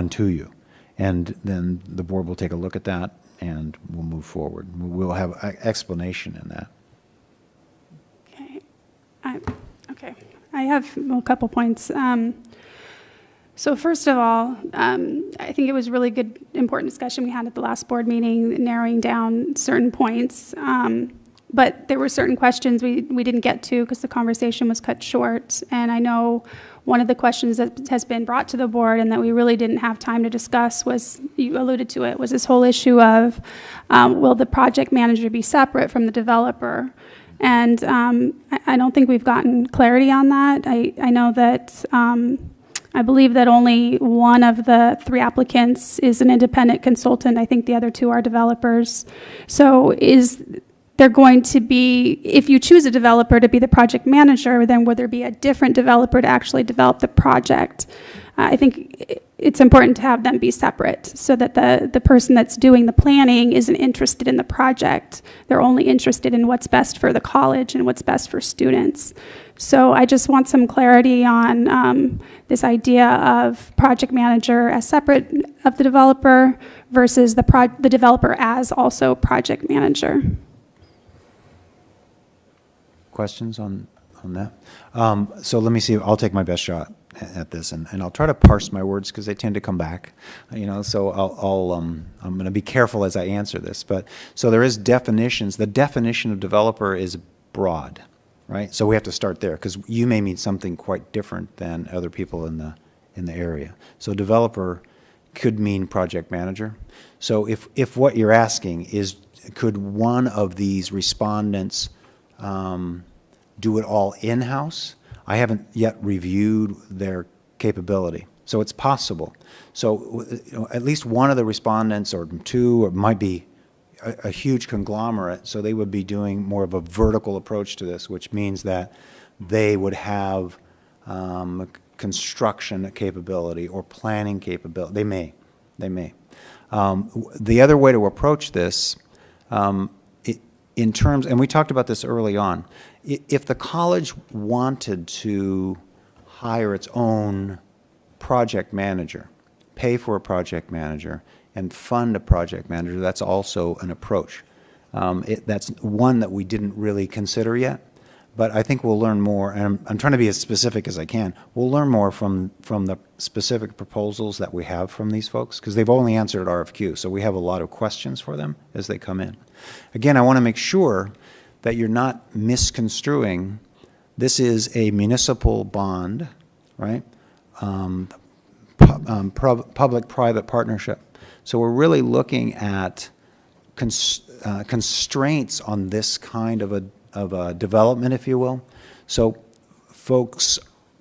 to you, and then the board will take a look at that, and we'll move forward. We'll have an explanation in that.
Okay. I have a couple points. So first of all, I think it was really good, important discussion we had at the last board meeting, narrowing down certain points. But there were certain questions we didn't get to because the conversation was cut short. And I know one of the questions that has been brought to the board and that we really didn't have time to discuss was, you alluded to it, was this whole issue of will the project manager be separate from the developer? And I don't think we've gotten clarity on that. I know that I believe that only one of the 3 applicants is an independent consultant. I think the other 2 are developers. So is there going to be, if you choose a developer to be the project manager, then would there be a different developer to actually develop the project? I think it's important to have them be separate so that the person that's doing the planning isn't interested in the project. They're only interested in what's best for the college and what's best for students. So I just want some clarity on this idea of project manager as separate of the developer versus the developer as also project manager.
Questions on that? So let me see. I'll take my best shot at this, and I'll try to parse my words because they tend to come back. So I'm going to be careful as I answer this. But so there is definitions. The definition of developer is broad, right? So we have to start there because you may mean something quite different than other people in the area. So developer could mean project manager. So if what you're asking is, could one of these respondents do it all in-house? I haven't yet reviewed their capability, so it's possible. So at least one of the respondents, or two, or might be a huge conglomerate, so they would be doing more of a vertical approach to this, which means that they would have construction capability or planning capability. They may. The other way to approach this, in terms, and we talked about this early on, if the college wanted to hire its own project manager, pay for a project manager, and fund a project manager, that's also an approach. That's one that we didn't really consider yet, but I think we'll learn more, and I'm trying to be as specific as I can. We'll learn more from the specific proposals that we have from these folks, because they've only answered RFQ, so we have a lot of questions for them as they come in. Again, I want to make sure that you're not misconstruing. This is a municipal bond, right? Public-private partnership. So we're really looking at constraints on this kind of a development, if you will. So folks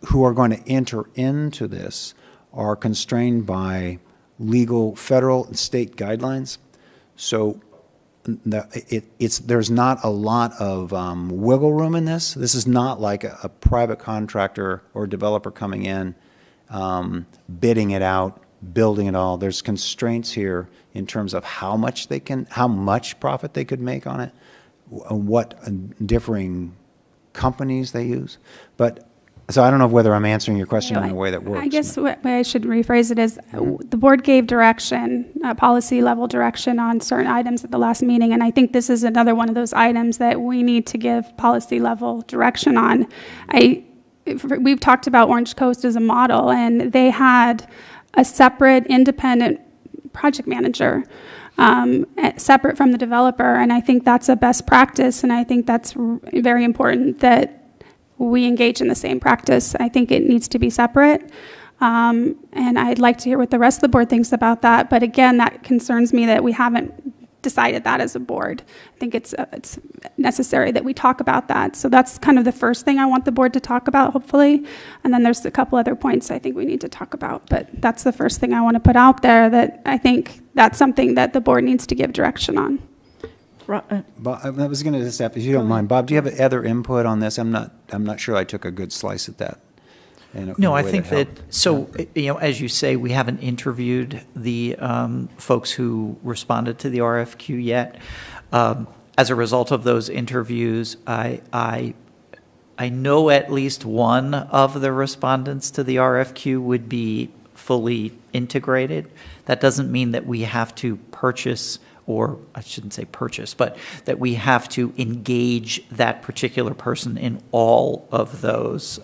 who are going to enter into this are constrained by legal, federal, and state guidelines. So there's not a lot of wiggle room in this. This is not like a private contractor or developer coming in, bidding it out, building it all. There's constraints here in terms of how much profit they could make on it, what differing companies they use. But so I don't know whether I'm answering your question in a way that works.
I guess what I should rephrase it is the board gave direction, policy level direction on certain items at the last meeting, and I think this is another one of those items that we need to give policy level direction on. We've talked about Orange Coast as a model, and they had a separate independent project manager, separate from the developer, and I think that's a best practice, and I think that's very important that we engage in the same practice. I think it needs to be separate, and I'd like to hear what the rest of the board thinks about that, but again, that concerns me that we haven't decided that as a board. I think it's necessary that we talk about that. So that's kind of the first thing I want the board to talk about, hopefully. And then there's a couple other points I think we need to talk about. But that's the first thing I want to put out there, that I think that's something that the board needs to give direction on.
Bob, I was going to just ask, if you don't mind, Bob, do you have other input on this? I'm not sure I took a good slice at that.
No, I think that, so, as you say, we haven't interviewed the folks who responded to the RFQ yet. As a result of those interviews, I know at least one of the respondents to the RFQ would be fully integrated. That doesn't mean that we have to purchase, or I shouldn't say purchase, but that we have to engage that particular person in all of those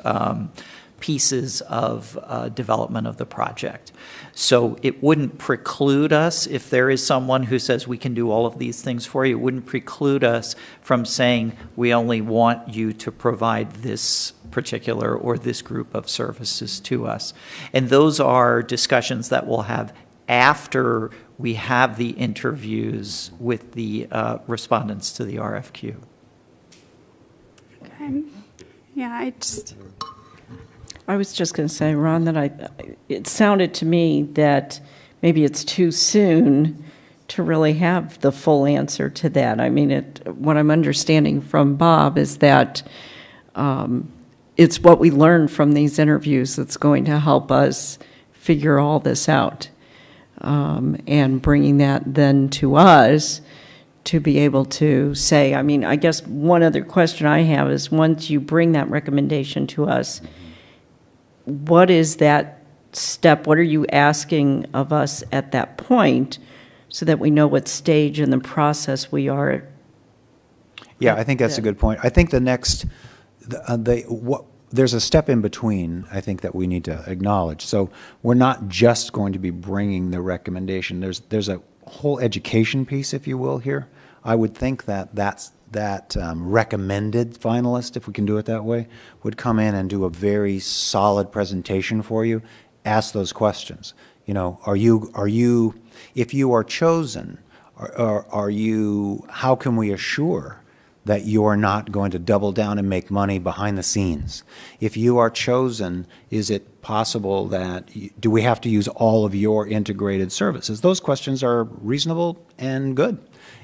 pieces of development of the project. So it wouldn't preclude us, if there is someone who says we can do all of these things for you, it wouldn't preclude us from saying we only want you to provide this particular or this group of services to us. And those are discussions that we'll have after we have the interviews with the respondents to the RFQ.
Okay. Yeah,
I was just going to say, Ron, that it sounded to me that maybe it's too soon to really have the full answer to that. I mean, what I'm understanding from Bob is that it's what we learn from these interviews that's going to help us figure all this out. And bringing that then to us to be able to say, I mean, I guess one other question I have is, once you bring that recommendation to us, what is that step? What are you asking of us at that point so that we know what stage in the process we are?
Yeah, I think that's a good point. I think the next, there's a step in between, I think, that we need to acknowledge. So we're not just going to be bringing the recommendation. There's a whole education piece, if you will, here. I would think that that recommended finalist, if we can do it that way, would come in and do a very solid presentation for you, ask those questions. You know, if you are chosen, are you, how can we assure that you are not going to double down and make money behind the scenes? If you are chosen, is it possible that, do we have to use all of your integrated services? Those questions are reasonable and good.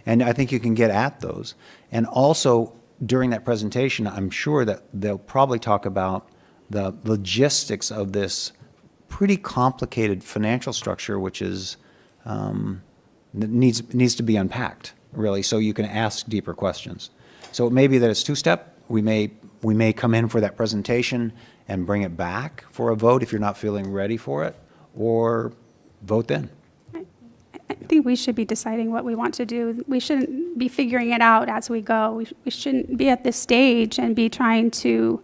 And I think you can get at those. And also, during that presentation, I'm sure that they'll probably talk about the logistics of this pretty complicated financial structure, which is needs to be unpacked, really, so you can ask deeper questions. So it may be that it's two-step. We may come in for that presentation and bring it back for a vote if you're not feeling ready for it, or vote then.
I think we should be deciding what we want to do. We shouldn't be figuring it out as we go. We shouldn't be at this stage and be trying to,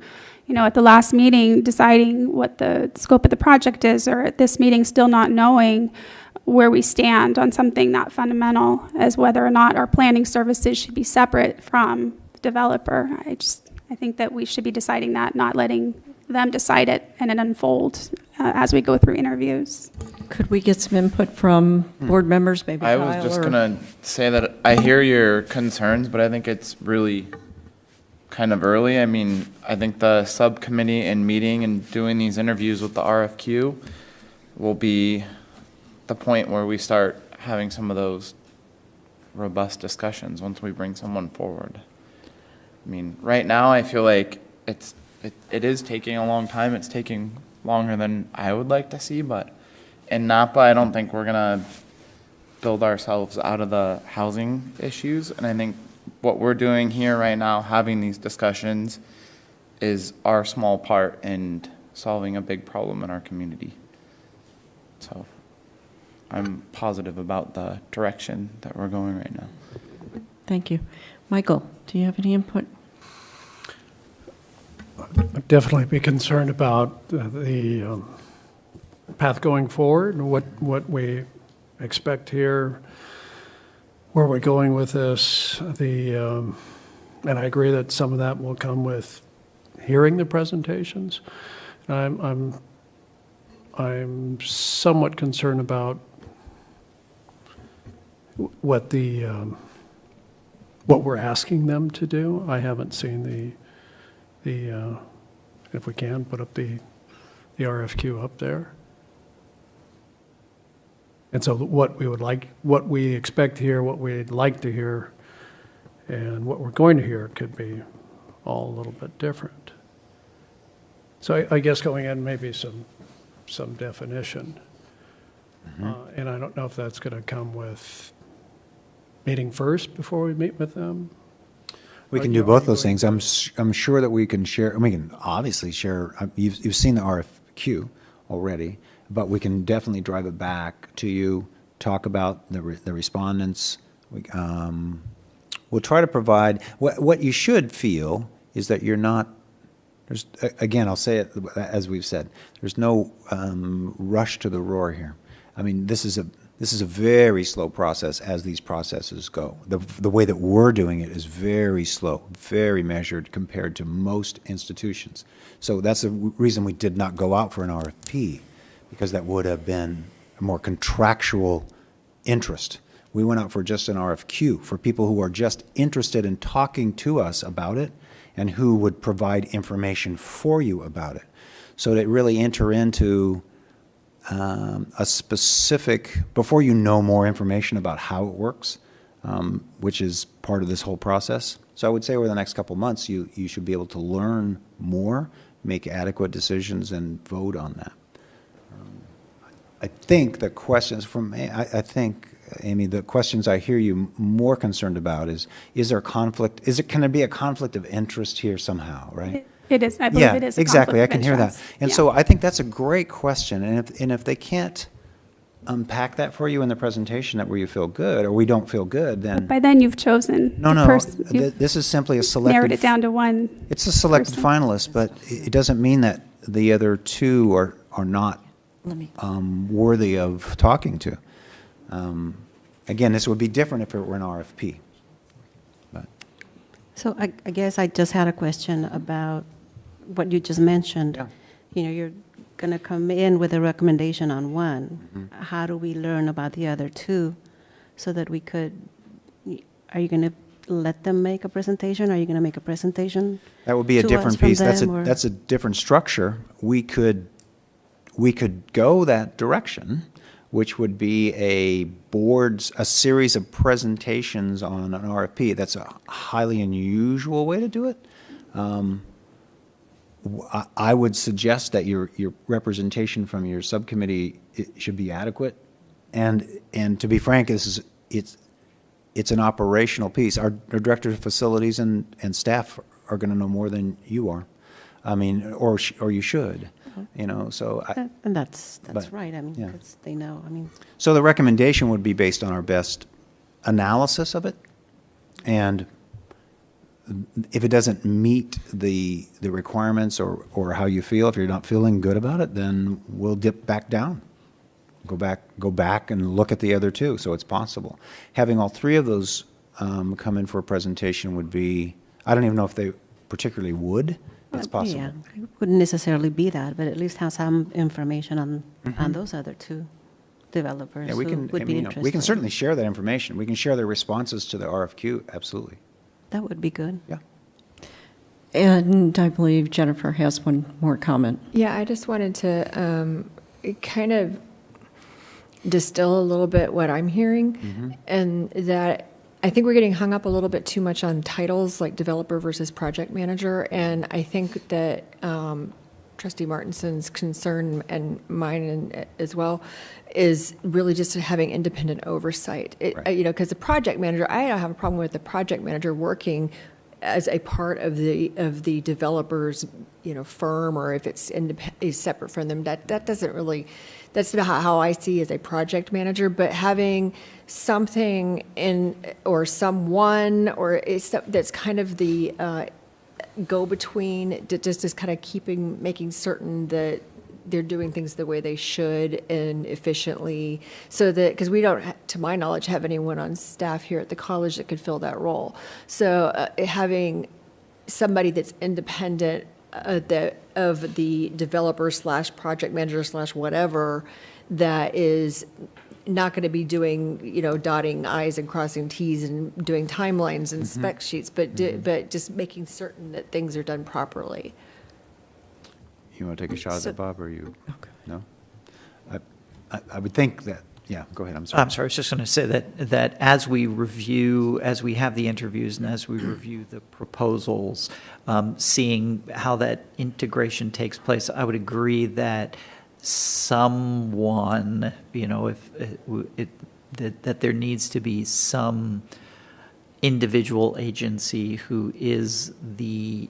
at the last meeting, deciding what the scope of the project is, or at this meeting still not knowing where we stand on something that fundamental as whether or not our planning services should be separate from the developer. I think that we should be deciding that, not letting them decide it and it unfold as we go through interviews.
Could we get some input from board members, maybe
I
Kyle?
was just going to say that I hear your concerns, but I think it's really kind of early. I mean, I think the subcommittee and meeting and doing these interviews with the RFQ will be the point where we start having some of those robust discussions once we bring someone forward. I mean, right now I feel like it is taking a long time. It's taking longer than I would like to see, but in Napa, I don't think we're going to build ourselves out of the housing issues. And I think what we're doing here right now, having these discussions, is our small part in solving a big problem in our community. So I'm positive about the direction that we're going right now.
Thank you. Michael, do you have any input?
I'd definitely be concerned about the path going forward and what we expect here, where we're going with this. And I agree that some of that will come with hearing the presentations. I'm somewhat concerned about what we're asking them to do. I haven't seen if we can put up the RFQ up there. And so what we expect here, what we'd like to hear, and what we're going to hear could be all a little bit different. So I guess going in, maybe some definition. And I don't know if that's going to come with meeting first before we meet with them.
We can do both those things. I'm sure that we can share. We can obviously share. You've seen the RFQ already, but we can definitely drive it back to you. Talk about the respondents. We'll try to provide what you should feel is that you're not. There's again, I'll say it as we've said. There's no rush to the roar here. I mean, this is a very slow process as these processes go. The way that we're doing it is very slow, very measured compared to most institutions. So that's the reason we did not go out for an RFP, because that would have been a more contractual interest. We went out for just an RFQ for people who are just interested in talking to us about it and who would provide information for you about it. So to really enter into a specific, before you know more information about how it works, which is part of this whole process. So I would say over the next couple months, you should be able to learn more, make adequate decisions, and vote on that. think the questions from, I think, Amy, the questions I hear you more concerned about is there conflict, can there be a conflict of interest here somehow, right?
It is, I believe it is a
exactly, I
conflict
can
of
hear that.
interest.
And
Yeah.
so I think that's a great question, and if they can't unpack that for you in the presentation that where you feel good, or we don't feel good, then,
By then, you've chosen.
no,
the
no,
person. You've
this is simply a selected.
narrowed it down to one.
It's a selected
person.
finalist, but it doesn't mean that the other two are not worthy of talking to. Again, this would be different if it were an RFP. But
So I guess I just had a question about what you just mentioned.
Yeah.
You know, you're going to come in with a recommendation on one.
Mm-hmm.
How do we learn about the other two so that we could, are you going to let them make a presentation? Are you going to make a presentation?
that would be a
to us
different
from
piece.
them, or-
That's a different structure. We could go that direction, which would be a series of presentations on an RFP. That's a highly unusual way to do it. I would suggest that your representation from your subcommittee should be adequate. And to be frank, it's an operational piece. Our director of facilities and staff are going to know more than you are. I mean, or you should, you know, so.
And that's
but,
right. I mean,
yeah.
because they know. I mean,
So the recommendation would be based on our best analysis of it. And if it doesn't meet the requirements or how you feel, if you're not feeling good about it, then we'll dip back down. Go back and look at the other two, so it's possible. Having all three of those come in for a presentation would be, I don't even know if they particularly would. It's possible.
yeah, it wouldn't necessarily be that, but at least have some information on those other two developers
Yeah, we
who
can,
would
I
be
mean,
interested.
we can certainly share that information. We can share their responses to the RFQ, absolutely.
That would be good.
Yeah.
And I believe Jennifer has one more comment.
Yeah, I just wanted to kind of distill a little bit what I'm hearing, and that I think we're getting hung up a little bit too much on titles like developer versus project manager, and I think that Trustee Martinson's concern and mine as well is really just having independent oversight.
Right.
You know, because the project manager, I don't have a problem with the project manager working as a part of the developer's, you know, firm, or if it's is separate from them. That doesn't really, that's not how I see as a project manager. But having something in, or someone, or that's kind of the go-between, just is kind of making certain that they're doing things the way they should and efficiently, so that, because we don't, to my knowledge, have anyone on staff here at the college that could fill that role. So having somebody that's independent of the developer / project manager / whatever, that is not going to be doing, you know, dotting I's and crossing T's and doing timelines and spec sheets, but just making certain that things are done properly.
You want to take a shot at that, Bob, or you? Okay. No? I would think that, yeah, go ahead, I'm sorry.
I'm sorry, I was just going to say that as we have the interviews and as we review the proposals, seeing how that integration takes place, I would agree that someone, you know, that there needs to be some individual agency who is the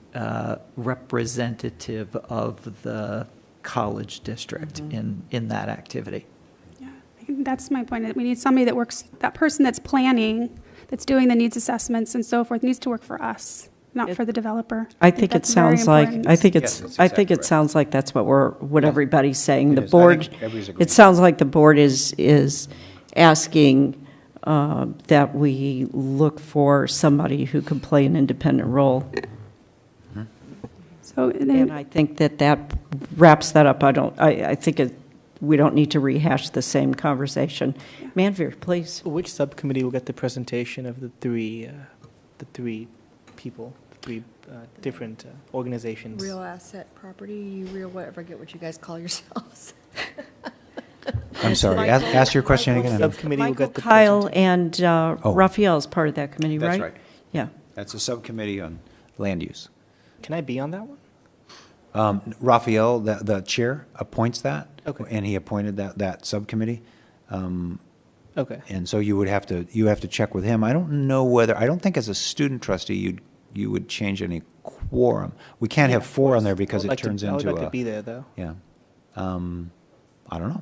representative of the college district in that activity.
Yeah, I think that's my point. We need somebody that works, that person that's planning, that's doing the needs assessments and so forth, needs to work for us, not for the developer.
I think it
that's very
sounds like,
important.
I think
Yes,
it's,
that's
I think
exactly
it
right.
sounds like that's what everybody's saying.
It
The
is. I
board,
think everybody's agreeing.
it sounds like the board is asking that we look for somebody who can play an independent role.
So
And
then,
I think that wraps that up. I think we don't need to rehash the same conversation. Manveer, please.
Which subcommittee will get the presentation of the three people, the three different organizations?
Real asset property, real whatever, I forget what you guys call yourselves.
I'm sorry, ask your question again.
Subcommittee will
Michael,
get the
Kyle,
presentation.
and Raphael is part of that committee, right?
That's right.
Yeah.
That's a subcommittee on land use.
Can I be on that one?
Raphael, the chair, appoints that.
Okay.
And he appointed that subcommittee.
Okay.
And so you have to check with him. I don't think as a student trustee you would change any quorum. We can't have 4 on there because it turns into
I would like to be there, though.
Yeah. I don't know.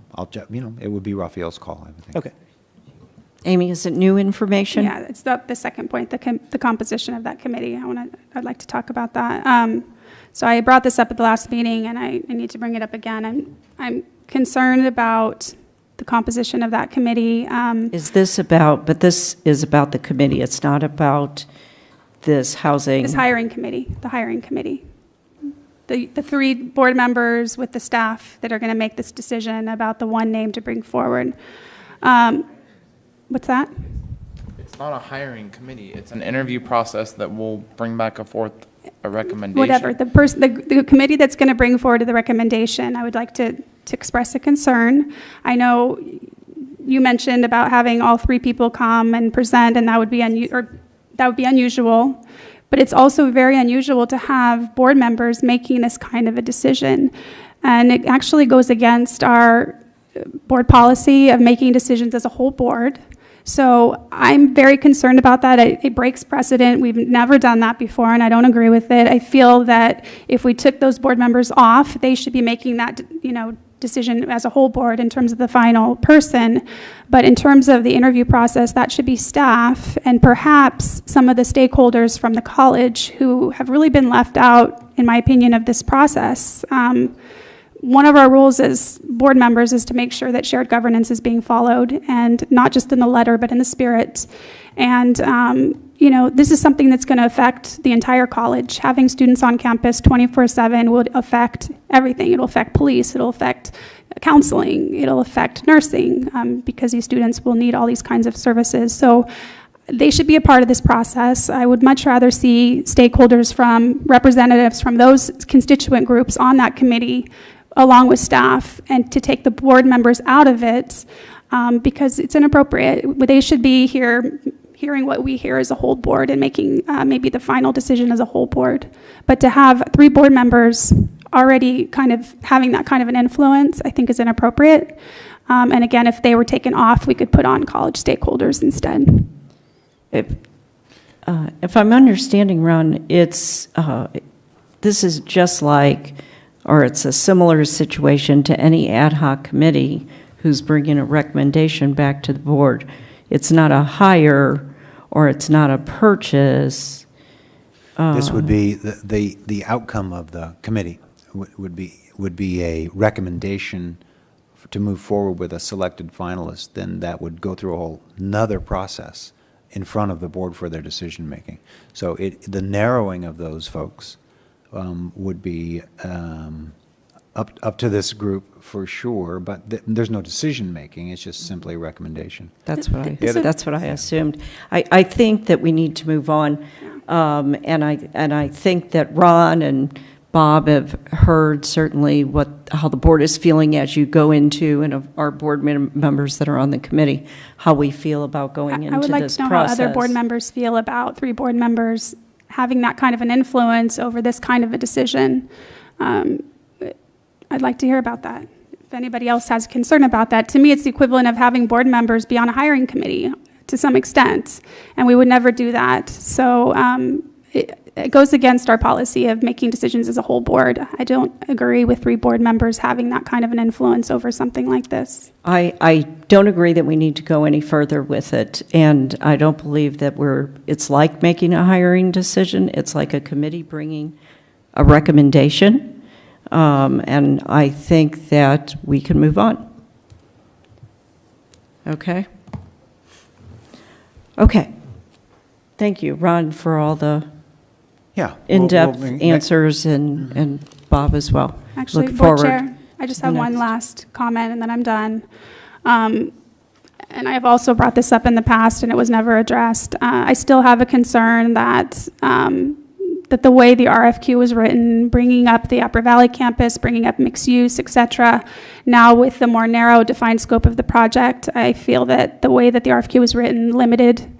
It would be Raphael's call, I would think.
Okay.
Amy, is it new information?
Yeah, it's the second point, the composition of that committee. I'd like to talk about that. So I brought this up at the last meeting, and I need to bring it up again. I'm concerned about the composition of that committee.
But this is about the committee. It's not about this housing.
This hiring committee, the hiring committee. The 3 board members with the staff that are going to make this decision about the one name to bring forward. What's that?
It's not a hiring committee. It's an interview process that will bring back a recommendation.
Whatever. The committee that's going to bring forward the recommendation, I would like to express a concern. I know you mentioned about having all 3 people come and present, and that would be unusual. But it's also very unusual to have board members making this kind of a decision. And it actually goes against our board policy of making decisions as a whole board. So I'm very concerned about that. It breaks precedent. We've never done that before, and I don't agree with it. I feel that if we took those board members off, they should be making that, decision as a whole board in terms of the final person. But in terms of the interview process, that should be staff and perhaps some of the stakeholders from the college who have really been left out, in my opinion, of this process. One of our rules as board members is to make sure that shared governance is being followed, and not just in the letter, but in the spirit. And, this is something that's going to affect the entire college. Having students on campus 24/7 would affect everything. It'll affect police, it'll affect counseling, it'll affect nursing, because these students will need all these kinds of services. So they should be a part of this process. I would much rather see stakeholders representatives from those constituent groups on that committee along with staff, and to take the board members out of it, because it's inappropriate. They should be here hearing what we hear as a whole board and making maybe the final decision as a whole board. But to have 3 board members already kind of having that kind of an influence, I think is inappropriate. And again, if they were taken off, we could put on college stakeholders instead.
If I'm understanding, Ron, this is just like, or it's a similar situation to any ad hoc committee who's bringing a recommendation back to the board. It's not a hire or it's not a purchase.
This would be the outcome of the committee would be a recommendation to move forward with a selected finalist. Then that would go through a whole nother process in front of the board for their decision making. So the narrowing of those folks would be up to this group for sure, but there's no decision making. It's just simply a recommendation.
That's what I assumed. I think that we need to move on, and I think that Ron and Bob have heard certainly how the board is feeling as you go into, and our board members that are on the committee, how we feel about going into this process.
I would like to know how other board members feel about 3 board members having that kind of an influence over this kind of a decision. I'd like to hear about that. If anybody else has concern about that, to me it's the equivalent of having board members be on a hiring committee to some extent, and we would never do that. So it goes against our policy of making decisions as a whole board. I don't agree with 3 board members having that kind of an influence over something like this.
I don't agree that we need to go any further with it, and I don't believe that it's like making a hiring decision. It's like a committee bringing a recommendation, and I think that we can move on. Okay? Okay. Thank you, Ron, for all the in-depth answers, and Bob as well.
Actually,
Look
Board
forward.
Chair, I just have one last comment and then I'm done. And I have also brought this up in the past and it was never addressed. I still have a concern that the way the RFQ was written, bringing up the Upper Valley campus, bringing up mixed use, et cetera, now with the more narrow defined scope of the project, I feel that the way that the RFQ was written limited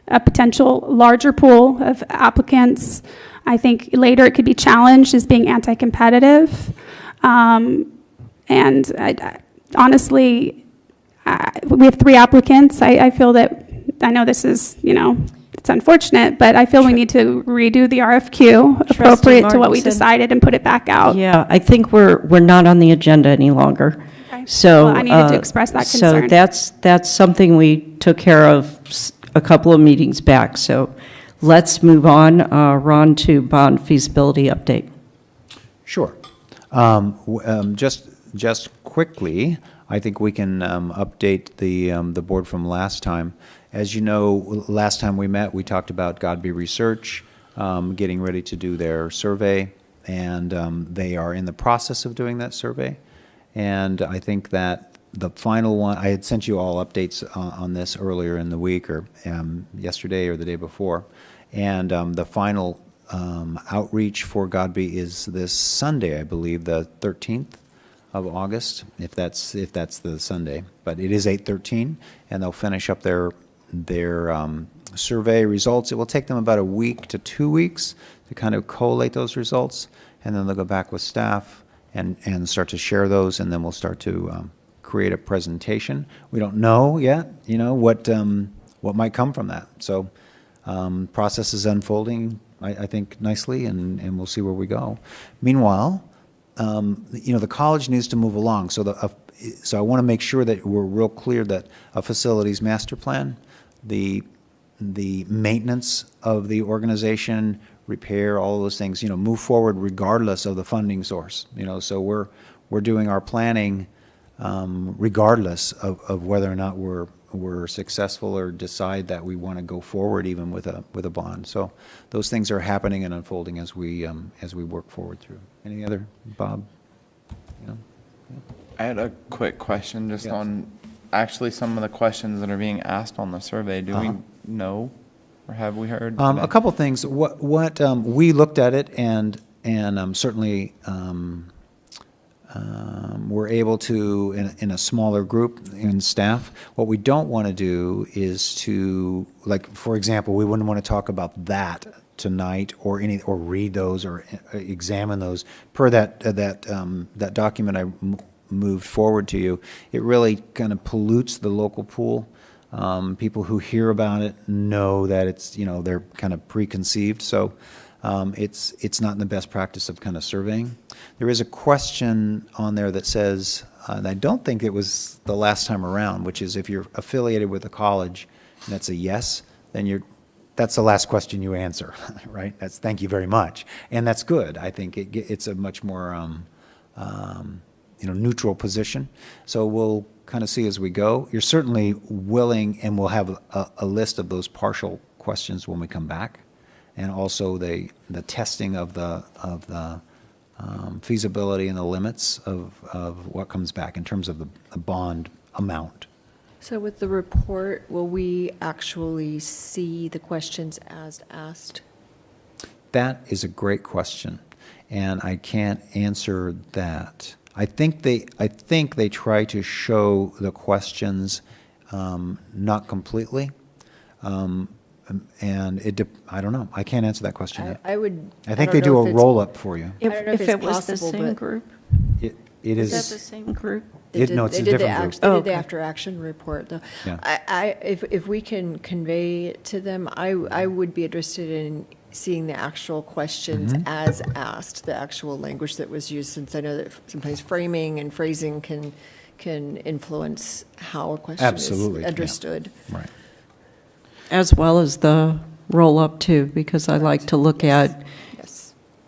a potential larger pool of applicants. I think later it could be challenged as being anti-competitive. And honestly, we have 3 applicants. I feel that, I know this is, it's unfortunate, but I feel we need to redo the RFQ appropriate to what we
Martinson.
decided and put it back out.
Yeah, I think we're not on the agenda any longer.
Okay.
So.
Well, I needed to express that concern.
So that's something we took care of a couple of meetings back. So let's move on, Ron, to bond feasibility update.
Sure. Just quickly, I think we can update the board from last time. As you know, last time we met, we talked about Godby Research getting ready to do their survey, and they are in the process of doing that survey. And I think that the final one, I had sent you all updates on this earlier in the week, or yesterday or the day before, and the final outreach for Godby is this Sunday, I believe, the 13th of August, if that's the Sunday. But it is 8/13, and they'll finish up their survey results. It will take them about a week to 2 weeks to kind of collate those results, and then they'll go back with staff and start to share those, and then we'll start to create a presentation. We don't know yet, what might come from that. So process is unfolding, I think, nicely, and we'll see where we go. Meanwhile, the college needs to move along. So I want to make sure that we're real clear that a facilities master plan, the maintenance of the organization, repair, all of those things, move forward regardless of the funding source. So we're doing our planning regardless of whether or not we're successful or decide that we want to go forward even with a bond. So those things are happening and unfolding as we work forward through. Any other, Bob?
I had a quick question just on actually some of the questions that are being asked on the survey. Do we know, or have we heard?
A couple things. What we looked at it and certainly we're able to, in a smaller group in staff, what we don't want to do is to, like, for example, we wouldn't want to talk about that tonight or read those or examine those. Per that document I moved forward to you, it really kind of pollutes the local pool. People who hear about it know that it's, they're kind of preconceived. So it's not in the best practice of kind of surveying. There is a question on there that says, and I don't think it was the last time around, which is if you're affiliated with a college and that's a yes, then that's the last question you answer, right? That's thank you very much. And that's good. I think it's a much more neutral position. So we'll kind of see as we go. You're certainly willing, and we'll have a list of those partial questions when we come back, and also the testing of the feasibility and the limits of what comes back in terms of the bond amount.
So with the report, will we actually see the questions as asked?
That is a great question, and I can't answer that. I think they try to show the questions, not completely, and I don't know. I can't answer that question yet. I think they do a roll up for you.
If it was the same group?
It is.
Is that the same group?
No, it's a different group.
They did the after-action report, though.
Yeah.
If we can convey it to them, I would be interested in seeing the actual questions as asked, the actual language that was used, since I know that sometimes framing and phrasing can influence how a question is understood.
Yeah. Right.
As well as the roll-up, too, because I like to look at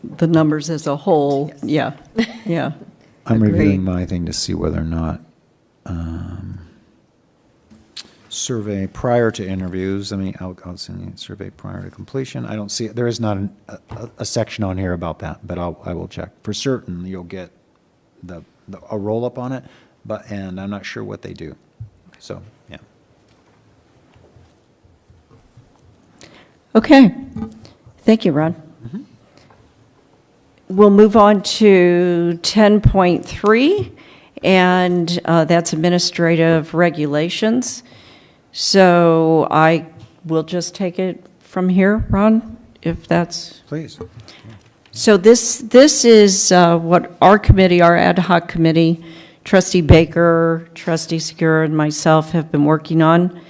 the numbers as a whole. Yes. Yeah.
I'm reviewing my thing to see whether or not survey prior to interviews. I'll send you survey prior to completion. I don't see it. There is not a section on here about that, but I will check. For certain, you'll get a roll-up on it, and I'm not sure what they do. So, yeah.
Okay. Thank you, Ron. We'll move on to 10.3, and that's administrative regulations. So I will just take it from here, Ron, if that's...
Please.
So this is what our committee, our ad hoc committee, Trustee Baker, Trustee Segura, and myself have been working on.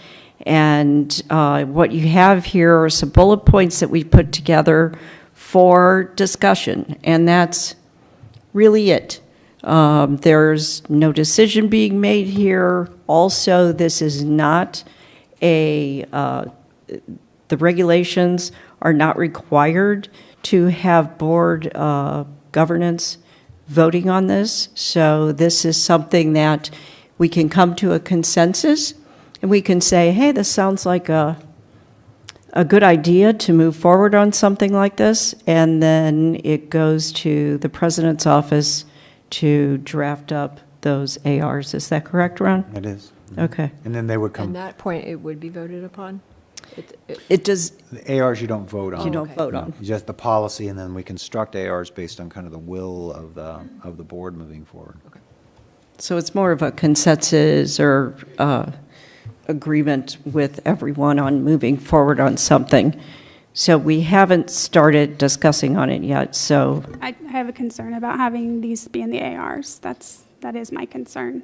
And what you have here are some bullet points that we put together for discussion, and that's really it. There's no decision being made here. Also, this is not the regulations are not required to have board governance voting on this. So this is something that we can come to a consensus, and we can say, hey, this sounds like a good idea to move forward on something like this, and then it goes to the president's office to draft up those ARs. Is that correct, Ron?
It is.
Okay.
And then they would come.
At that point, it would be voted upon?
It does.
The ARs you don't vote on.
You don't vote on.
You just the policy, and then we construct ARs based on kind of the will of the board moving forward. Okay.
So it's more of a consensus or agreement with everyone on moving forward on something. So we haven't started discussing on it yet, so.
I have a concern about having these be in the ARs. That is my concern.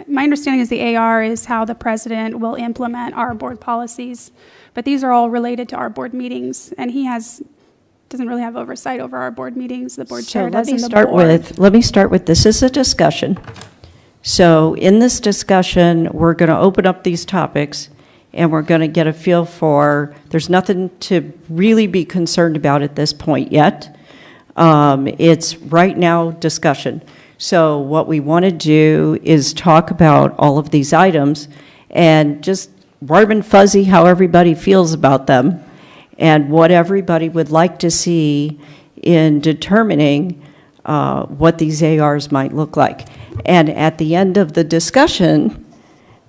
My understanding is the AR is how the president will implement our board policies, but these are all related to our board meetings, and he doesn't really have oversight over our board meetings. The board chair does, and the board.
Let me start with, this is a discussion. So in this discussion, we're going to open up these topics, and we're going to get a feel for, there's nothing to really be concerned about at this point yet. It's right now discussion. So what we want to do is talk about all of these items and just warm and fuzzy how everybody feels about them and what everybody would like to see in determining what these ARs might look like. And at the end of the discussion,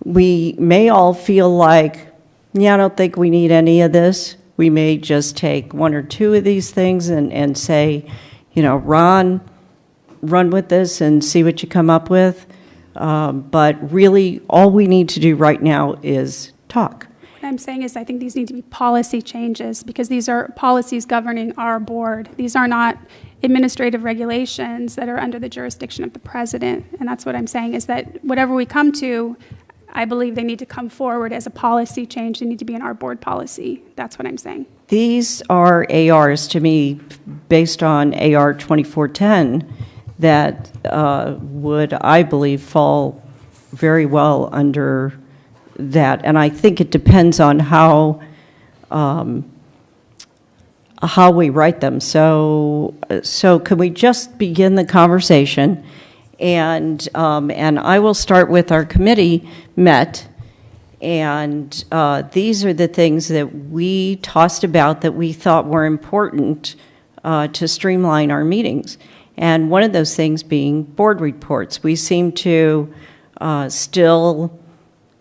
we may all feel like, yeah, I don't think we need any of this. We may just take one or two of these things and say, you know, Ron, run with this and see what you come up with. But really, all we need to do right now is talk.
What I'm saying is I think these need to be policy changes because these are policies governing our board. These are not administrative regulations that are under the jurisdiction of the president. And that's what I'm saying is that whatever we come to, I believe they need to come forward as a policy change. They need to be in our board policy. That's what I'm saying.
These are ARs to me based on AR 2410 that would, I believe, fall very well under that. And I think it depends on how we write them. So can we just begin the conversation? And I will start with our committee met. And these are the things that we tossed about that we thought were important to streamline our meetings. And one of those things being board reports. We seem to still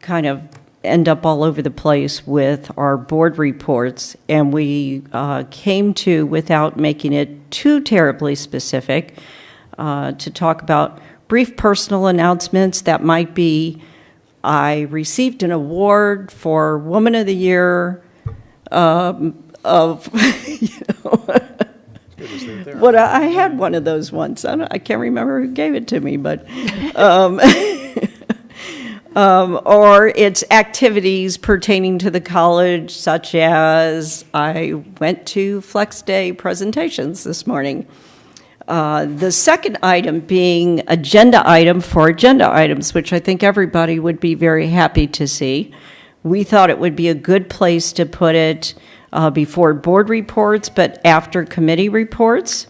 kind of end up all over the place with our board reports, and we came to, without making it too terribly specific, to talk about brief personal announcements that might be, I received an award for Woman of the Year of, you know, what I had one of those once. I can't remember who gave it to me, but or it's activities pertaining to the college, such as I went to Flex Day presentations this morning. The second item being agenda item for agenda items, which I think everybody would be very happy to see. We thought it would be a good place to put it before board reports, but after committee reports.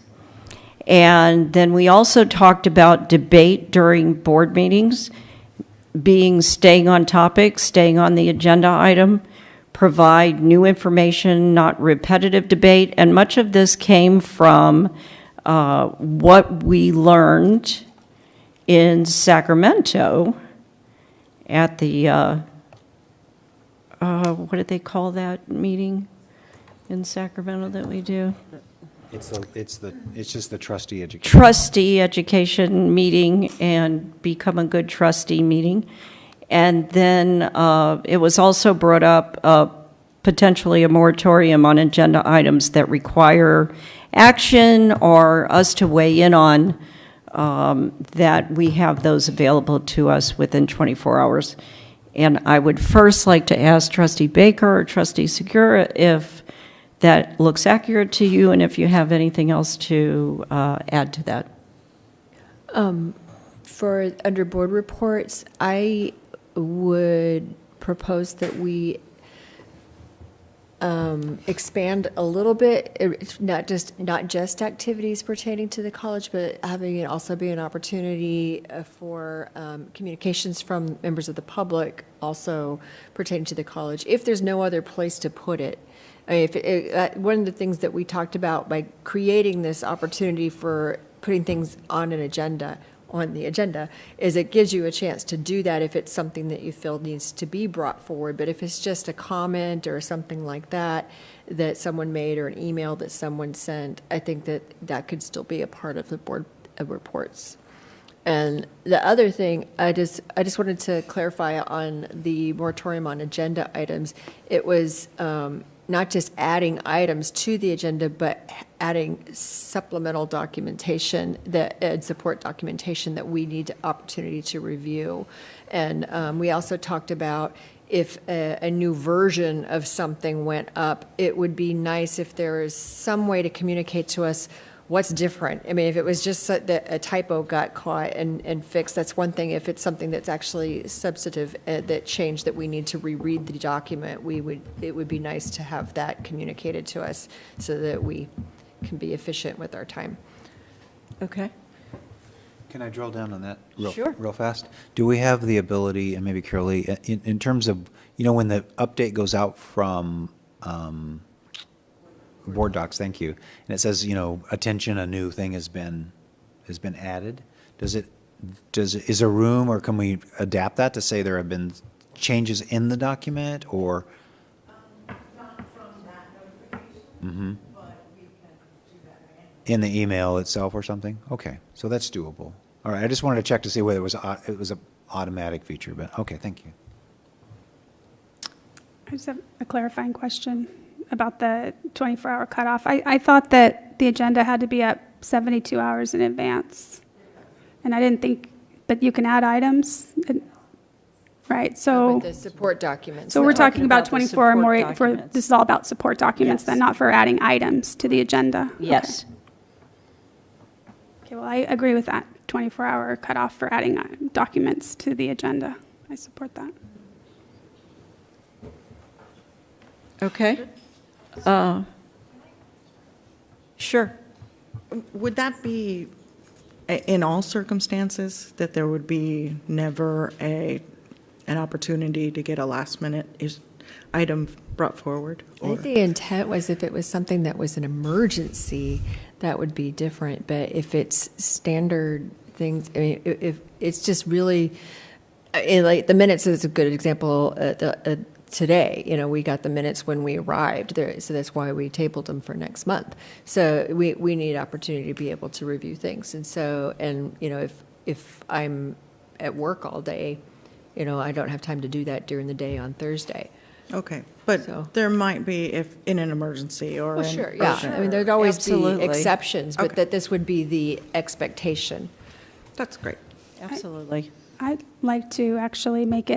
And then we also talked about debate during board meetings, being staying on topic, staying on the agenda item, provide new information, not repetitive debate. And much of this came from what we learned in Sacramento at the, what did they call that meeting in Sacramento that we do?
It's just the trustee education.
Trustee education meeting and become a good trustee meeting. And then it was also brought up potentially a moratorium on agenda items that require action or us to weigh in on that we have those available to us within 24 hours. And I would first like to ask Trustee Baker or Trustee Segura if that looks accurate to you, and if you have anything else to add to that.
For under board reports, I would propose that we expand a little bit, not just activities pertaining to the college, but having it also be an opportunity for communications from members of the public also pertaining to the college, if there's no other place to put it. I mean, one of the things that we talked about by creating this opportunity for putting things on the agenda is it gives you a chance to do that if it's something that you feel needs to be brought forward. But if it's just a comment or something like that someone made or an email that someone sent, I think that could still be a part of the board of reports. And the other thing, I just wanted to clarify on the moratorium on agenda items. It was not just adding items to the agenda, but adding supplemental documentation and support documentation that we need opportunity to review. And we also talked about if a new version of something went up, it would be nice if there is some way to communicate to us what's different. I mean, if it was just that a typo got caught and fixed, that's one thing. If it's something that's actually substantive that changed that we need to reread the document, it would be nice to have that communicated to us so that we can be efficient with our time.
Okay.
Can I drill down on that
Sure.
real fast? Do we have the ability, and maybe Curly, in terms of, when the update goes out from board docs, thank you, and it says, attention, a new thing has been added. Is there room, or can we adapt that to say there have been changes in the document, or?
Not from that notification,
Mm-hmm.
but we can do that again.
In the email itself or something? Okay, so that's doable. All right, I just wanted to check to see whether it was an automatic feature, but okay, thank you.
I just have a clarifying question about the 24-hour cutoff. I thought that the agenda had to be up 72 hours in advance, and I didn't think, but you can add items, right? So
With the support documents.
So we're talking about
the
24
support
more,
documents.
this is all about support documents,
Yes.
then, not for adding items to the agenda?
Yes.
Okay, well, I agree with that, 24-hour cutoff for adding documents to the agenda. I support that.
Okay. Sure.
Would that be in all circumstances, that there would be never an opportunity to get a last-minute item brought forward?
I think the intent was if it was something that was an emergency, that would be different. But if it's standard things, I mean, if it's just really, like the minutes is a good example. Today, we got the minutes when we arrived there, so that's why we tabled them for next month. So we need opportunity to be able to review things, and so if I'm at work all day, I don't have time to do that during the day on Thursday.
Okay, but there might be if in an emergency or
Well, sure, yeah.
Sure.
I mean, there'd always
Absolutely.
be exceptions, but
Okay.
that this would be the expectation.
That's great.
Absolutely.
I'd like to actually make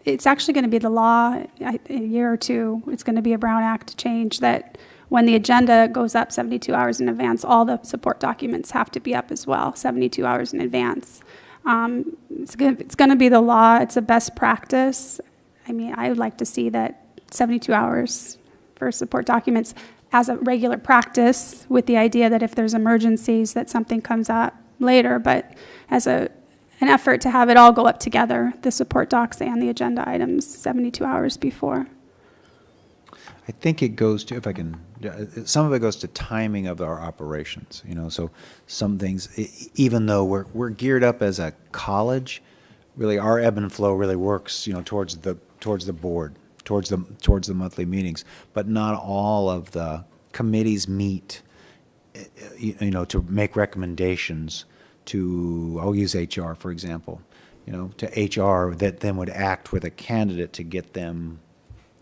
it's actually going to be the law in a year or two. It's going to be a Brown Act change that when the agenda goes up 72 hours in advance, all the support documents have to be up as well, 72 hours in advance. It's going to be the law. It's a best practice. I mean, I would like to see that 72 hours for support documents as a regular practice, with the idea that if there's emergencies, that something comes up later, but as an effort to have it all go up together, the support docs and the agenda items, 72 hours before.
I think it goes to, if I can, some of it goes to timing of our operations, so some things, even though we're geared up as a college, really our ebb and flow really works, towards the board, towards the monthly meetings, but not all of the committees meet, to make recommendations to, I'll use HR, for example, to HR that then would act with a candidate to get them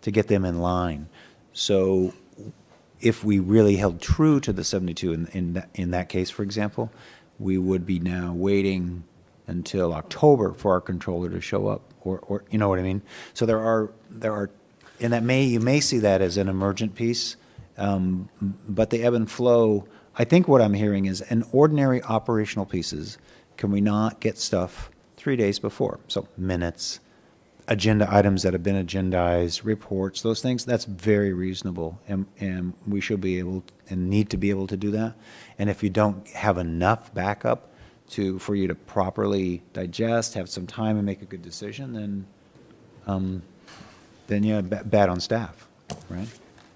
in line. So if we really held true to the 72 in that case, for example, we would be now waiting until October for our controller to show up, or you know what I mean? So there are, and you may see that as an emergent piece, but the ebb and flow, I think what I'm hearing is in ordinary operational pieces, can we not get stuff 3 days before? So minutes, agenda items that have been agendized, reports, those things, that's very reasonable, and we should be able and need to be able to do that. And if you don't have enough backup for you to properly digest, have some time and make a good decision, then yeah, bad on staff, right?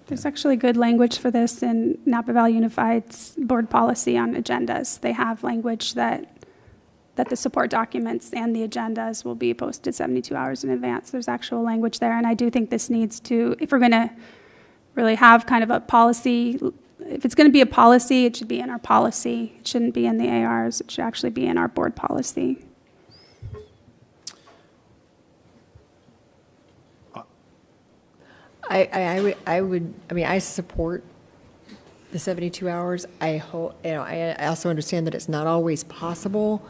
There's actually good language for this in Napa Valley Unified's board policy on agendas. They have language that the support documents and the agendas will be posted 72 hours in advance. There's actual language there, and I do think this needs to, if we're going to really have kind of a policy, if it's going to be a policy, it should be in our policy. It shouldn't be in the ARs. It should actually be in our board policy.
I support the 72 hours. I hope, I also understand that it's not always possible,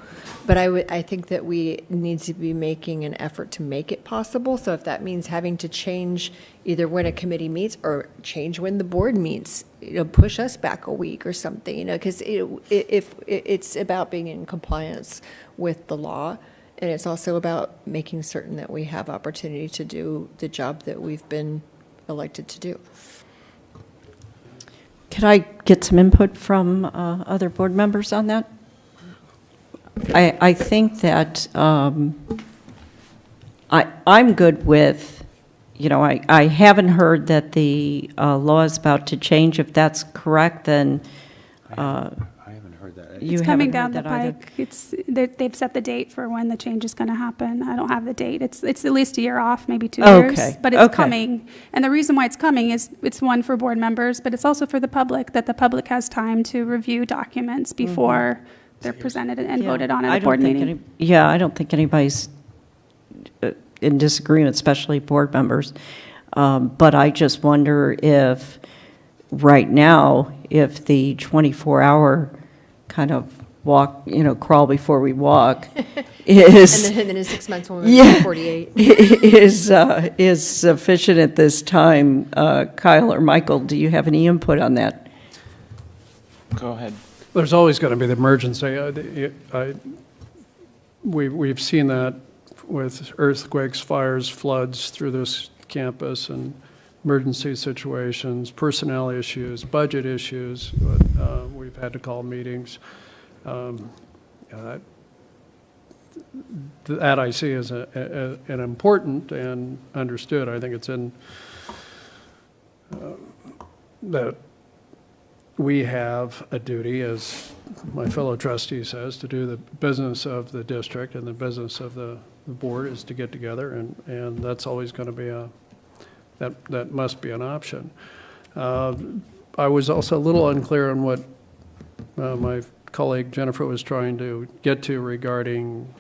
but I think that we need to be making an effort to make it possible. So if that means having to change either when a committee meets or change when the board meets, push us back a week or something, because if it's about being in compliance with the law, and it's also about making certain that we have opportunity to do the job that we've been elected to do.
Could I get some input from other board members on that? I think that I'm good with, I haven't heard that the law is about to change. If that's correct, then
I haven't heard that.
It's coming down the pike. They've set the date for when the change is going to happen. I don't have the date. It's at least a year off, maybe 2 years. But it's coming. And the reason why it's coming is it's one for board members, but it's also for the public, that the public has time to review documents before they're presented and voted on at a board meeting.
I don't think anybody's in disagreement, especially board members. But I just wonder if right now, if the 24-hour kind of walk, crawl before we walk is...
and then in 6 months when we're 48.
is sufficient at this time. Kyle or Michael, do you have any input on that?
Go ahead.
There's always going to be the emergency. We've seen that with earthquakes, fires, floods through this campus, and emergency situations, personnel issues, budget issues. We've had to call meetings. That I see as an important and understood. I think it's in that we have a duty, as my fellow trustee says, to do the business of the district, and the business of the board is to get together, and that's always going to be that must be an option. I was also a little unclear on what my colleague Jennifer was trying to get to regarding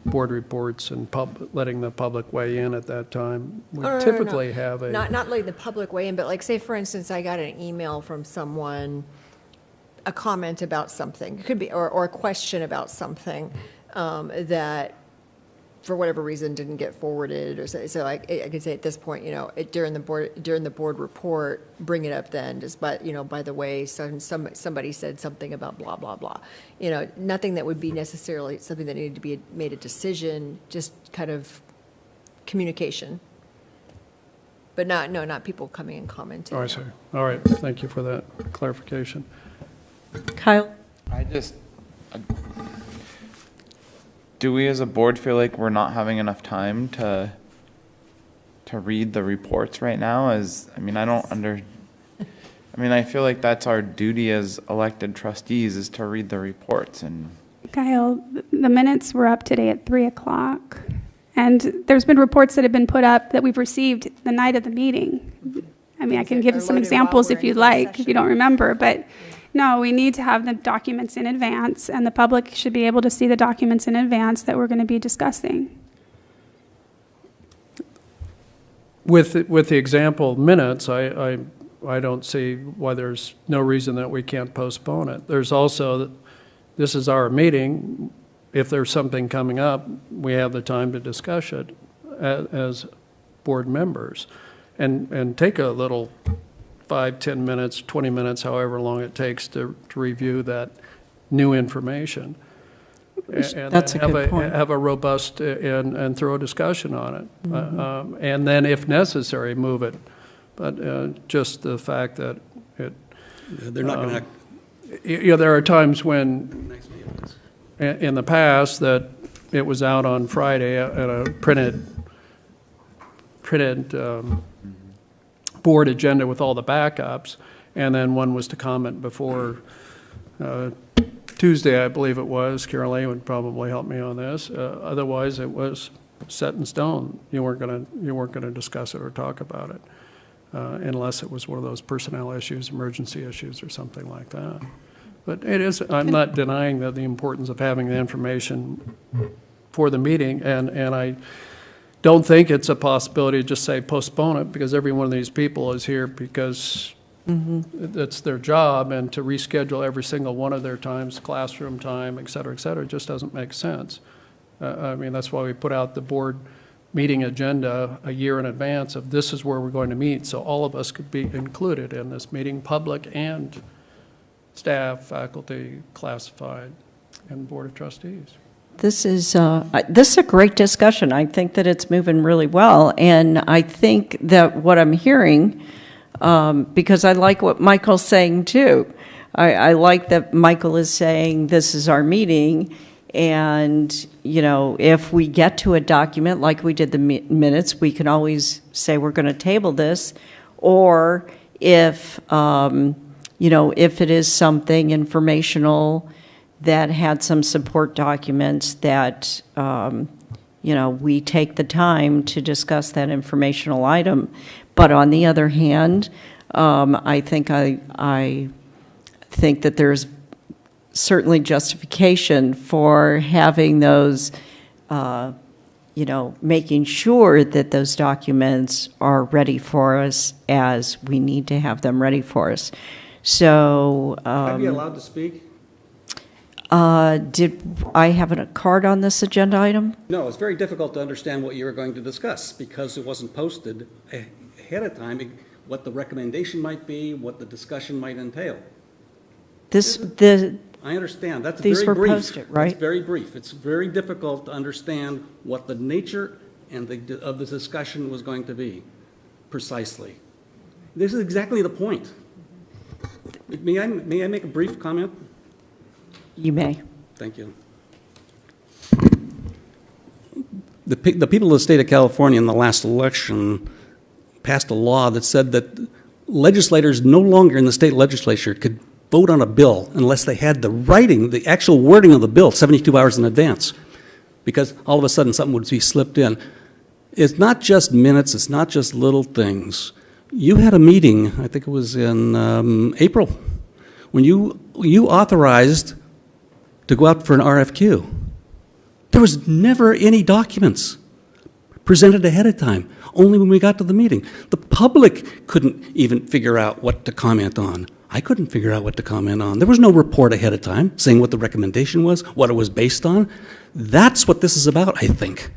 board reports and letting the public weigh in at that time. We typically have a...
Not letting the public weigh in, but like, say, for instance, I got an email from someone, a comment about something. It could be, or a question about something that, for whatever reason, didn't get forwarded, or so I could say at this point, during the board report, bring it up then. Just by the way, somebody said something about blah blah blah. Nothing that would be necessarily something that needed to be made a decision. Just kind of communication, but not people coming and commenting.
Oh, I see. All right, thank you for that clarification.
Kyle?
Do we as a board feel like we're not having enough time to read the reports right now? I feel like that's our duty as elected trustees, is to read the reports. And
Kyle, the minutes were up today at 3:00, and there's been reports that have been put up that we've received the night of the meeting. I can give some examples if you'd like, if you don't remember, but no, we need to have the documents in advance, and the public should be able to see the documents in advance that we're going to be discussing.
With the example minutes, I don't see why there's no reason that we can't postpone it. There's also this is our meeting. If there's something coming up, we have the time to discuss it as board members and take a little 5, 10 minutes, 20 minutes, however long it takes to review that new information. And
That's
then
a good point.
have a robust and thorough discussion on it. And then if necessary, move it. But just the fact that it.
They're not going
to. There are times when, in the past, that it was out on Friday at a printed board agenda with all the backups, and then one was to comment before Tuesday, I believe it was. Carol A. would probably help me on this. Otherwise, it was set in stone. You weren't gonna discuss it or talk about it, unless it was one of those personnel issues, emergency issues, or something like that. But it is. I'm not denying the importance of having the information for the meeting, and I don't think it's a possibility to just say postpone it, because every one of these people is here because it's their job, and to reschedule every single one of their times, classroom time, et cetera, just doesn't make sense. I mean, that's why we put out the board meeting agenda a year in advance of this is where we're going to meet, so all of us could be included in this meeting, public and staff, faculty, classified, and Board of Trustees.
This is a great discussion. I think that it's moving really well, and I think that what I'm hearing, because I like what Michael's saying too. I like that Michael is saying this is our meeting, and if we get to a document like we did the minutes, we can always say we're going to table this, or if if it is something informational that had some support documents that, we take the time to discuss that informational item. But on the other hand, I think that there's certainly justification for having those, making sure that those documents are ready for us as we need to have them ready for us. So.
I'd be allowed to speak?
Did I have a card on this agenda item?
No, it's very difficult to understand what you were going to discuss because it wasn't posted ahead of time, what the recommendation might be, what the discussion might entail. I understand. That's
these
very
were
brief.
Posted, right?
It's very brief. It's very difficult to understand what the nature and of the discussion was going to be precisely. This is exactly the point. May I make a brief comment?
You may.
Thank you. The people of the state of California in the last election passed a law that said that legislators no longer in the state legislature could vote on a bill unless they had the actual wording of the bill 72 hours in advance, because all of a sudden something would be slipped in. It's not just minutes, it's not just little things. You had a meeting, I think it was in April, when you authorized to go out for an RFQ. There was never any documents presented ahead of time, only when we got to the meeting. The public couldn't even figure out what to comment on. I couldn't figure out what to comment on. There was no report ahead of time saying what the recommendation was, what it was based on. That's what this is about, I think.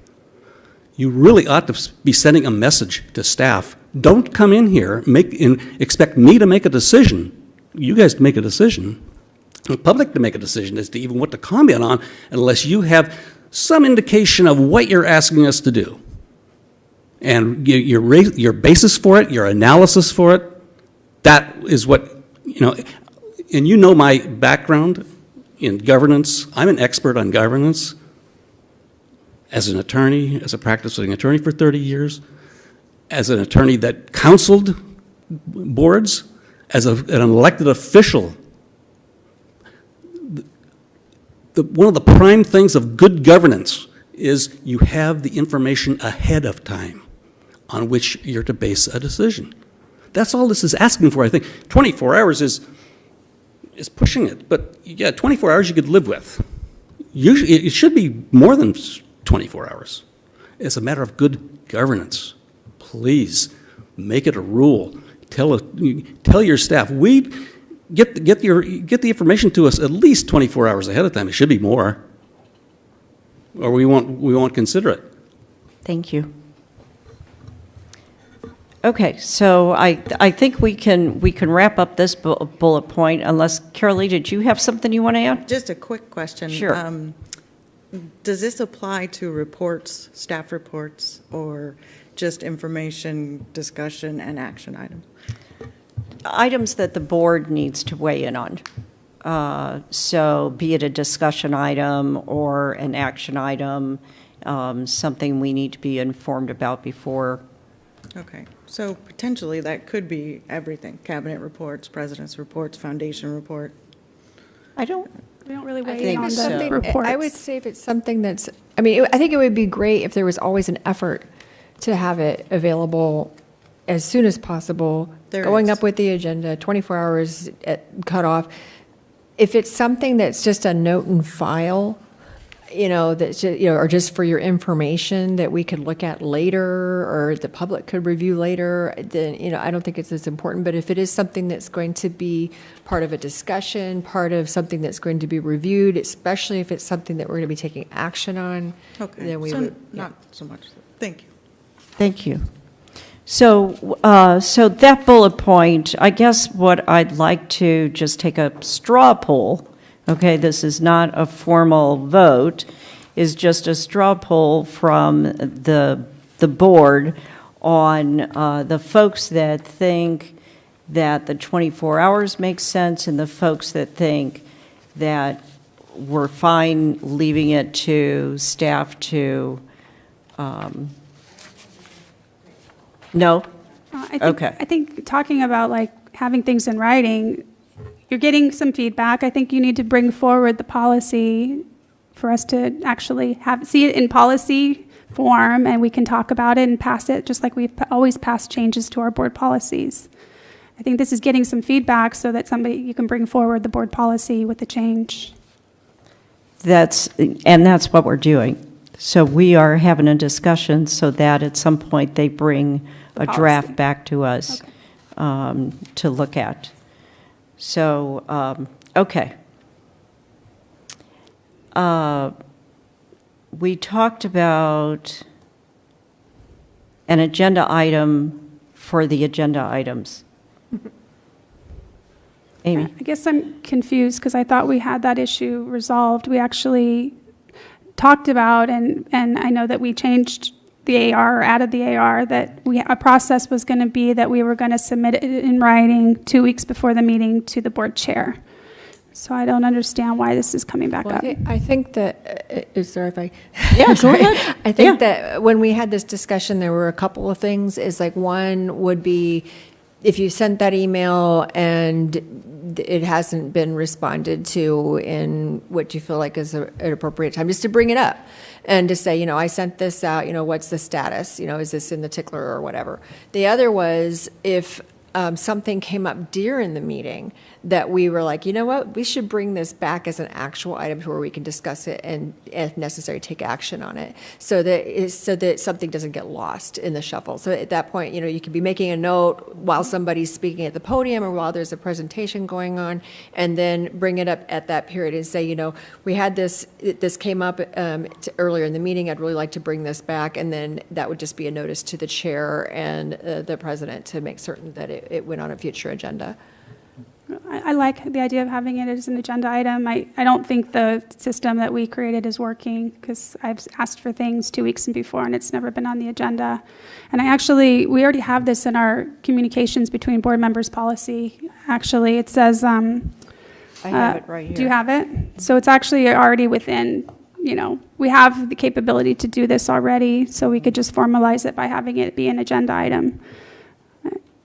You really ought to be sending a message to staff. Don't come in here and expect me to make a decision. You guys to make a decision. The public to make a decision as to even what to comment on unless you have some indication of what you're asking us to do. And your basis for it, your analysis for it, that is what, and my background in governance. I'm an expert on governance as an attorney, as a practicing attorney for 30 years, as an attorney that counseled boards, as an elected official. One of the prime things of good governance is you have the information ahead of time on which you're to base a decision. That's all this is asking for, I think. 24 hours is pushing it, but yeah, 24 hours you could live with. Usually, it should be more than 24 hours. It's a matter of good governance. Please make it a rule. Tell your staff. get the information to us at least 24 hours ahead of time. It should be more, or we won't consider it.
Thank you. Okay, so I think we can wrap up this bullet point, unless, Carolee, did you have something you want to add?
Just a quick question.
Sure.
Does this apply to reports, staff reports, or just information, discussion, and action items?
Items that the board needs to weigh in on. So be it a discussion item or an action item, something we need to be informed about before.
Okay, so potentially that could be everything, cabinet reports, president's reports, foundation report.
We don't really
I
weigh in
think
on
it's
the
something,
reports.
I would say if it's something that's, I mean, I think it would be great if there was always an effort to have it available as soon as possible,
There
going
is.
up with the agenda, 24 hours at cutoff. If it's something that's just a note and file, that's just, or just for your information that we could look at later or the public could review later, then, I don't think it's as important. But if it is something that's going to be part of a discussion, part of something that's going to be reviewed, especially if it's something that we're going to be taking action on,
Okay,
then we
so
would.
not so much. Thank you.
Thank you. So, so that bullet point, I guess what I'd like to just take a straw poll, okay, this is not a formal vote, is just a straw poll from the board on the folks that think that the 24 hours makes sense and the folks that think that we're fine leaving it to staff to, no? Okay.
I think talking about like having things in writing, you're getting some feedback. I think you need to bring forward the policy for us to actually see it in policy form, and we can talk about it and pass it just like we've always passed changes to our board policies. I think this is getting some feedback so that you can bring forward the board policy with the change.
That's what we're doing. So we are having a discussion so that at some point they bring a draft back to us to look at. So, okay. We talked about an agenda item for the agenda items. Amy?
I guess I'm confused because I thought we had that issue resolved. We actually talked about, and I know that we changed the AR or added the AR, that a process was going to be that we were going to submit it in writing 2 weeks before the meeting to the board chair. So I don't understand why this is coming back up.
I think that, sorry if I.
Yeah, go ahead.
I think that when we had this discussion, there were a couple of things. Is like one would be if you sent that email and it hasn't been responded to in what you feel like is an appropriate time, just to bring it up and to say, I sent this out, what's the status? Is this in the tickler or whatever? The other was if something came up during the meeting that we were like, what, we should bring this back as an actual item to where we can discuss it and, if necessary, take action on it so that something doesn't get lost in the shuffle. So at that point, you could be making a note while somebody's speaking at the podium or while there's a presentation going on, and then bring it up at that period and say, we had this came up earlier in the meeting, I'd really like to bring this back, and then that would just be a notice to the chair and the president to make certain that it went on a future agenda.
I like the idea of having it as an agenda item. I don't think the system that we created is working because I've asked for things 2 weeks before and it's never been on the agenda. And we already have this in our communications between board members policy. Actually, it says,
I have it right here.
Do you have it? So it's actually already within, we have the capability to do this already, so we could just formalize it by having it be an agenda item.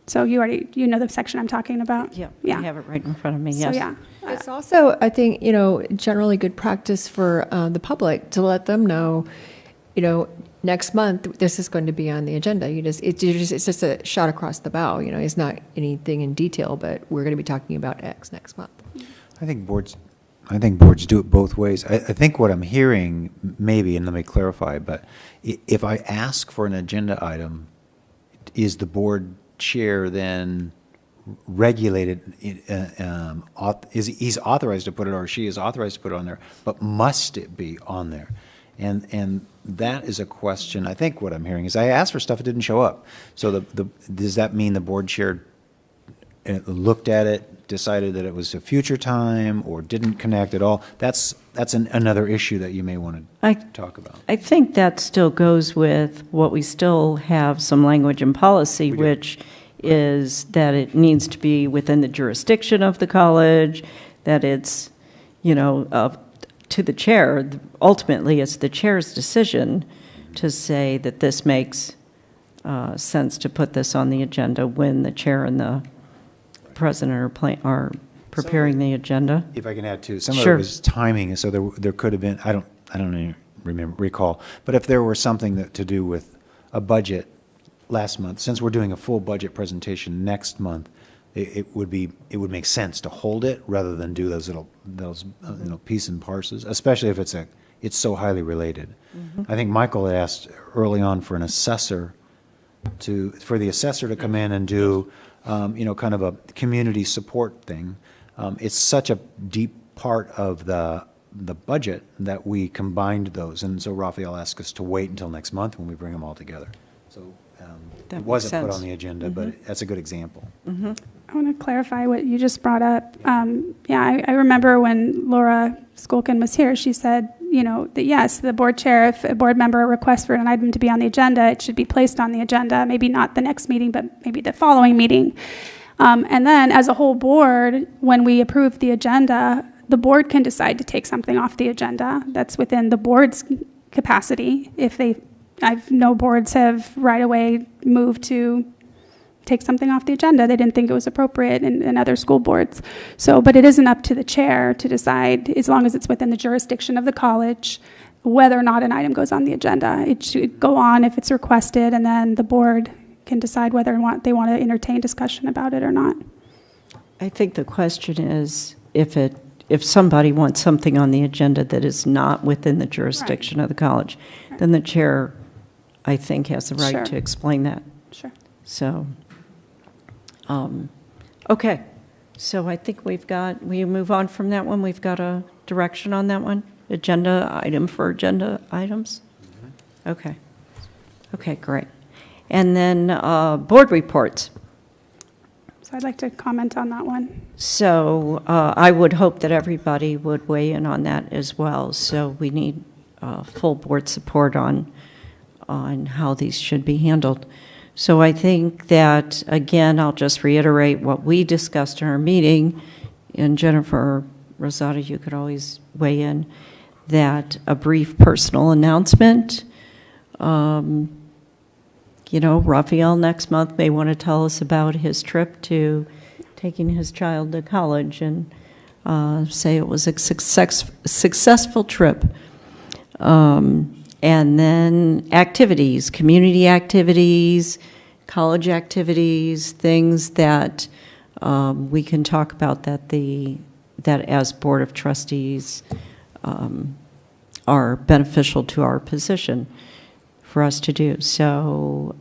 So you know the section I'm talking about?
Yeah, I have it right in front of me,
So,
yes.
yeah.
It's also, I think, generally good practice for the public to let them know, next month, this is going to be on the agenda. It's just a shot across the bow, it's not anything in detail, but we're going to be talking about X next month.
I think boards do it both ways. I think what I'm hearing, maybe, and let me clarify, but if I ask for an agenda item, is the board chair then regulated, he's authorized to put it, or she is authorized to put it on there, but must it be on there? And that is a question. I think what I'm hearing is I asked for stuff, it didn't show up. So does that mean the board chair looked at it, decided that it was a future time, or didn't connect at all? That's another issue that you may want to talk about.
I think that still goes with what we still have some language in policy, which is that it needs to be within the jurisdiction of the college, that it's, to the chair. Ultimately, it's the chair's decision to say that this makes sense to put this on the agenda when the chair and the president are preparing the agenda.
If I can add too, some of
Sure.
it was timing, so there could have been, I don't even recall, but if there were something to do with a budget last month, since we're doing a full budget presentation next month, it would make sense to hold it rather than do those piece and parses, especially if it's so highly related.
Mm-hmm.
I think Michael had asked early on for an assessor for the assessor to come in and do kind of a community support thing. It's such a deep part of the budget that we combined those, and so Raphael asked us to wait until next month when we bring them all together. So
That
it wasn't
makes
put
sense.
on the agenda, but that's a good example.
Mm-hmm.
I want to clarify what you just brought up. I remember when Laura Skolkin was here, she said, that yes, the board chair, if a board member requests for an item to be on the agenda, it should be placed on the agenda, maybe not the next meeting, but maybe the following meeting. And then as a whole board, when we approve the agenda, the board can decide to take something off the agenda. That's within the board's capacity. I've no boards have right away moved to take something off the agenda. They didn't think it was appropriate in other school boards. But it isn't up to the chair to decide, as long as it's within the jurisdiction of the college, whether or not an item goes on the agenda. It should go on if it's requested, and then the board can decide whether or not they want to entertain discussion about it or not.
I think the question is if somebody wants something on the agenda that is not within the jurisdiction of the college, then the chair, I think, has the right
Sure.
to explain that.
Sure.
So, okay. So I think we move on from that one. We've got a direction on that one? Agenda item for agenda items? Okay. Okay, great. And then board reports.
So I'd like to comment on that one.
So I would hope that everybody would weigh in on that as well. So we need full board support on how these should be handled. So I think that, again, I'll just reiterate what we discussed in our meeting, and Jennifer Rosado, you could always weigh in, that a brief personal announcement. Raphael next month may want to tell us about his trip to taking his child to college and say it was a successful trip. And then activities, community activities, college activities, things that we can talk about that as Board of Trustees are beneficial to our position for us to do. So,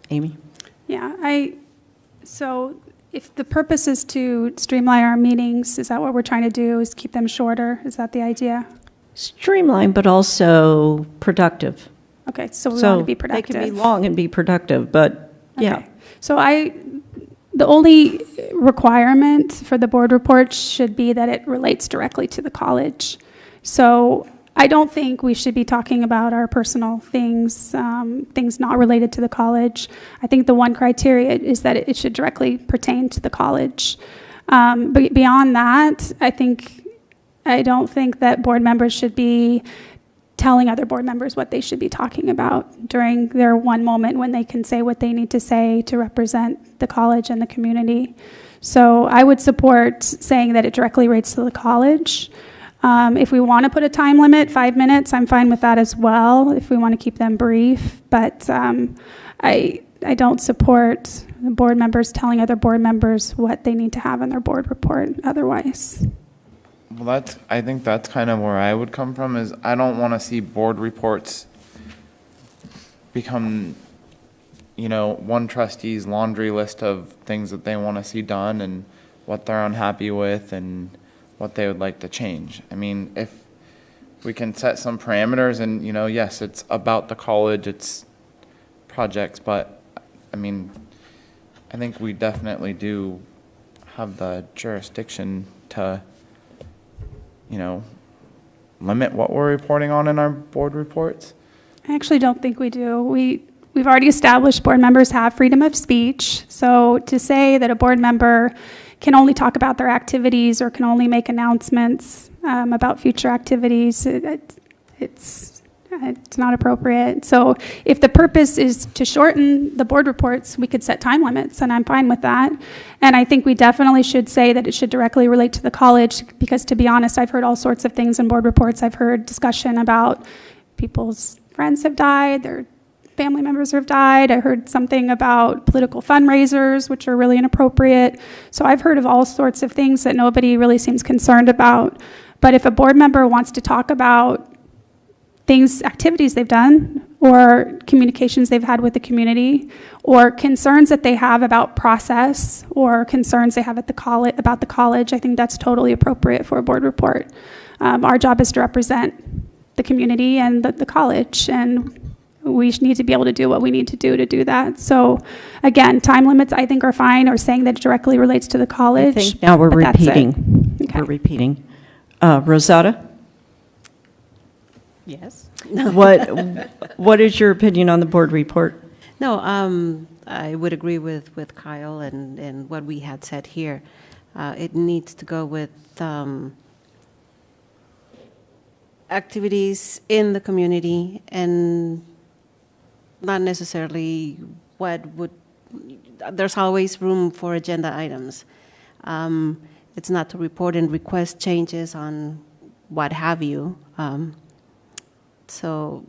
Amy?
Yeah, so if the purpose is to streamline our meetings, is that what we're trying to do, is keep them shorter? Is that the idea?
Streamlined, but also productive.
Okay, so we want to be productive.
They can be long and be productive, but yeah.
So the only requirement for the board report should be that it relates directly to the college. So I don't think we should be talking about our personal things, things not related to the college. I think the one criteria is that it should directly pertain to the college. But beyond that, I don't think that board members should be telling other board members what they should be talking about during their one moment when they can say what they need to say to represent the college and the community. So I would support saying that it directly relates to the college. If we want to put a time limit, 5 minutes, I'm fine with that as well, if we want to keep them brief. But I don't support the board members telling other board members what they need to have in their board report otherwise.
Well, I think that's kind of where I would come from, is I don't want to see board reports become, one trustee's laundry list of things that they want to see done and what they're unhappy with and what they would like to change. I mean, if we can set some parameters and, yes, it's about the college, it's projects, but I mean, I think we definitely do have the jurisdiction to, limit what we're reporting on in our board reports.
I actually don't think we do. We've already established board members have freedom of speech. So to say that a board member can only talk about their activities or can only make announcements about future activities, it's not appropriate. So if the purpose is to shorten the board reports, we could set time limits, and I'm fine with that. And I think we definitely should say that it should directly relate to the college, because to be honest, I've heard all sorts of things in board reports. I've heard discussion about people's friends have died, their family members have died. I heard something about political fundraisers, which are really inappropriate. So I've heard of all sorts of things that nobody really seems concerned about. But if a board member wants to talk about activities they've done, or communications they've had with the community, or concerns that they have about process, or concerns they have at the college about the college, I think that's totally appropriate for a board report. Our job is to represent the community and the college, and we need to be able to do what we need to do that. So again, time limits I think are fine, or saying that it directly relates to the college.
I think now we're
but that's it.
repeating.
Okay.
We're repeating. Rosada?
Yes.
What is your opinion on the board report?
No, I would agree with Kyle and what we had said here. It needs to go with activities in the community and not necessarily there's always room for agenda items. It's not to report and request changes on what have you. So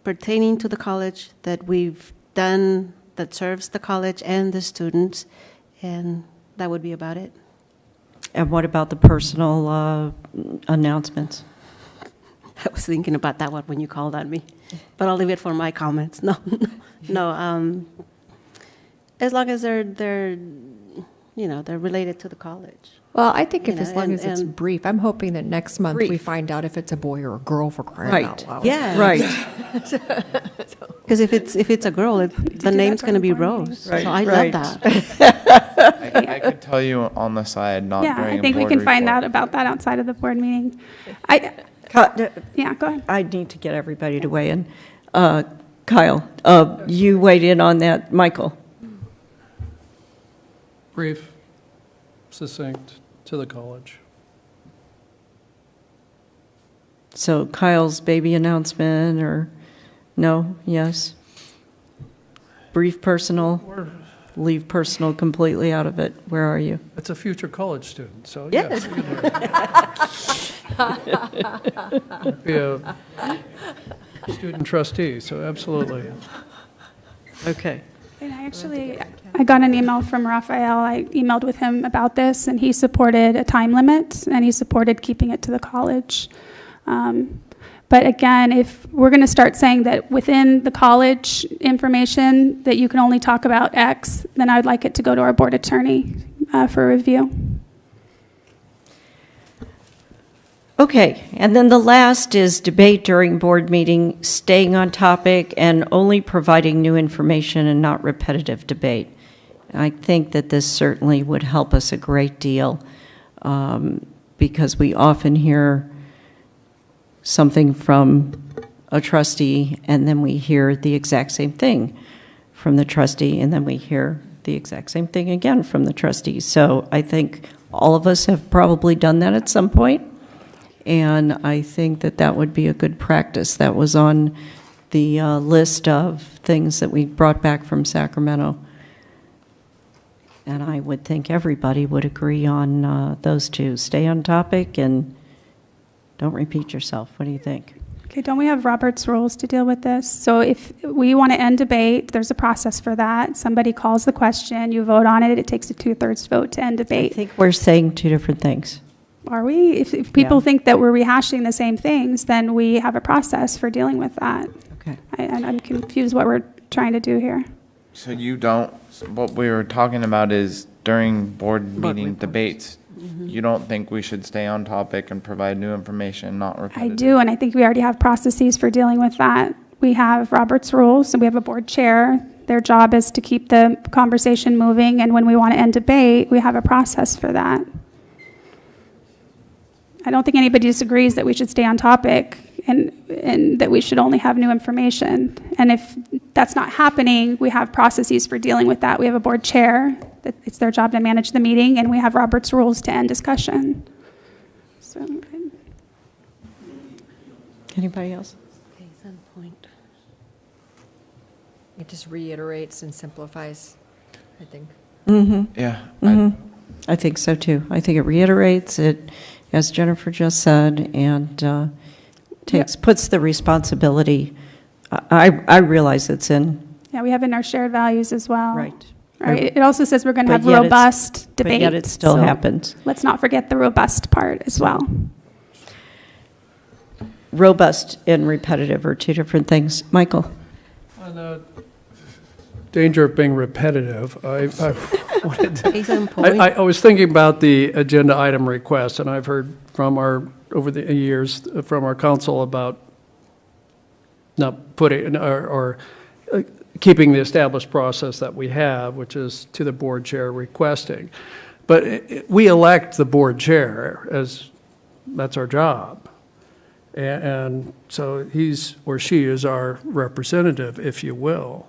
pertaining to the college that we've done that serves the college and the students, and that would be about it.
And what about the personal announcements?
I was thinking about that one when you called on me, but I'll leave it for my comments. No. As long as they're related to the college.
Well, I think as long as it's brief. I'm hoping that next month we find out if it's a boy or a girl, for crying out loud.
Yeah.
Right.
Because if it's a girl, the name's going to be Rose.
Right.
So I
Right.
love that.
I could tell you on the side, not
Yeah,
during
I think
a
we
board
can find
report.
out about that outside of the board meeting. Yeah, go ahead.
I need to get everybody to weigh in. Kyle, you weighed in on that. Michael?
Brief, succinct, to the college.
So Kyle's baby announcement, or no? Yes? Brief, personal? Leave personal completely out of it. Where are you?
It's a future college student, so
Yes.
Be a student trustee, so absolutely.
Okay.
And I got an email from Raphael. I emailed with him about this, and he supported a time limit, and he supported keeping it to the college. But again, if we're going to start saying that within the college information that you can only talk about X, then I'd like it to go to our board attorney for review.
Okay, and then the last is debate during board meeting, staying on topic and only providing new information and not repetitive debate. I think that this certainly would help us a great deal because we often hear something from a trustee and then we hear the exact same thing from the trustee and then we hear the exact same thing again from the trustee. So I think all of us have probably done that at some point. And I think that that would be a good practice. That was on the list of things that we brought back from Sacramento. And I would think everybody would agree on those two. Stay on topic and don't repeat yourself. What do you think?
Okay, don't we have Robert's rules to deal with this? So if we want to end debate, there's a process for that. Somebody calls the question, you vote on it, it takes a 2/3 vote to end debate.
I think we're saying two different things.
Are we? If people think that we're rehashing the same things, then we have a process for dealing with that.
Okay.
I'm confused what we're trying to do here.
So you don't, what we were talking about is during board meeting debates, you don't think we should stay on topic and provide new information, not
I
repetitive?
do, and I think we already have processes for dealing with that. We have Robert's rules, and we have a board chair. Their job is to keep the conversation moving, and when we want to end debate, we have a process for that. I don't think anybody disagrees that we should stay on topic and that we should only have new information. And if that's not happening, we have processes for dealing with that. We have a board chair, that it's their job to manage the meeting, and we have Robert's rules to end discussion. So,
Anybody else?
It just reiterates and simplifies, I think.
Yeah.
I think so too. I think it reiterates it, as Jennifer just said, and puts the responsibility. I realize it's in.
yeah, we have in our shared values as well.
Right.
Right. It also says we're going to
But
have
yet
robust debate.
But yet it still
so
happens.
Let's not forget the robust part as well.
Robust and repetitive are two different things. Michael?
On the danger of being repetitive, I was thinking about the agenda item request, and I've heard from over the years from our council about not putting or keeping the established process that we have, which is to the board chair requesting. But we elect the board chair, as that's our job. And so he's or she is our representative, if you will.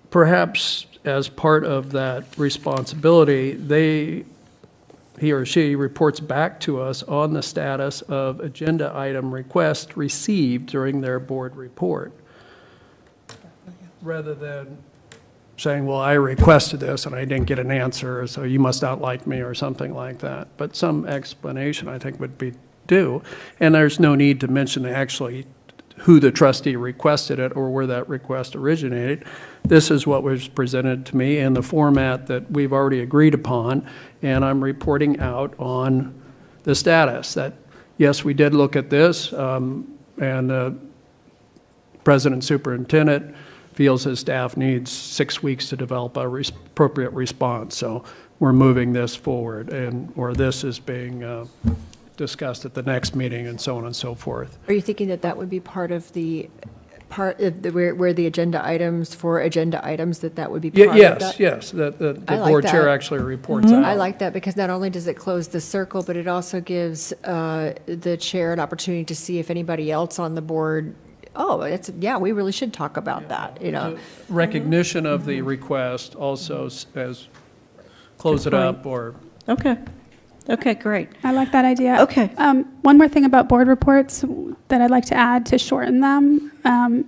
Perhaps as part of that responsibility, he or she reports back to us on the status of agenda item request received during their board report, rather than saying, well, I requested this and I didn't get an answer, so you must not like me or something like that. But some explanation, I think, would be due. And there's no need to mention actually who the trustee requested it or where that request originated. This is what was presented to me in the format that we've already agreed upon, and I'm reporting out on the status that, yes, we did look at this, and President Superintendent feels his staff needs 6 weeks to develop a appropriate response. So we're moving this forward, or this is being discussed at the next meeting, and so on and so forth.
Are you thinking that would be part of the where the agenda items for agenda items, that would be part of that?
Yes, that the
I like
board chair
that.
actually reports out.
I like that because not only does it close the circle, but it also gives the chair an opportunity to see if anybody else on the board, we really should talk about that, you know.
Recognition of the request also as close it up or.
Okay, great.
I like that idea.
Okay.
One more thing about board reports that I'd like to add to shorten them.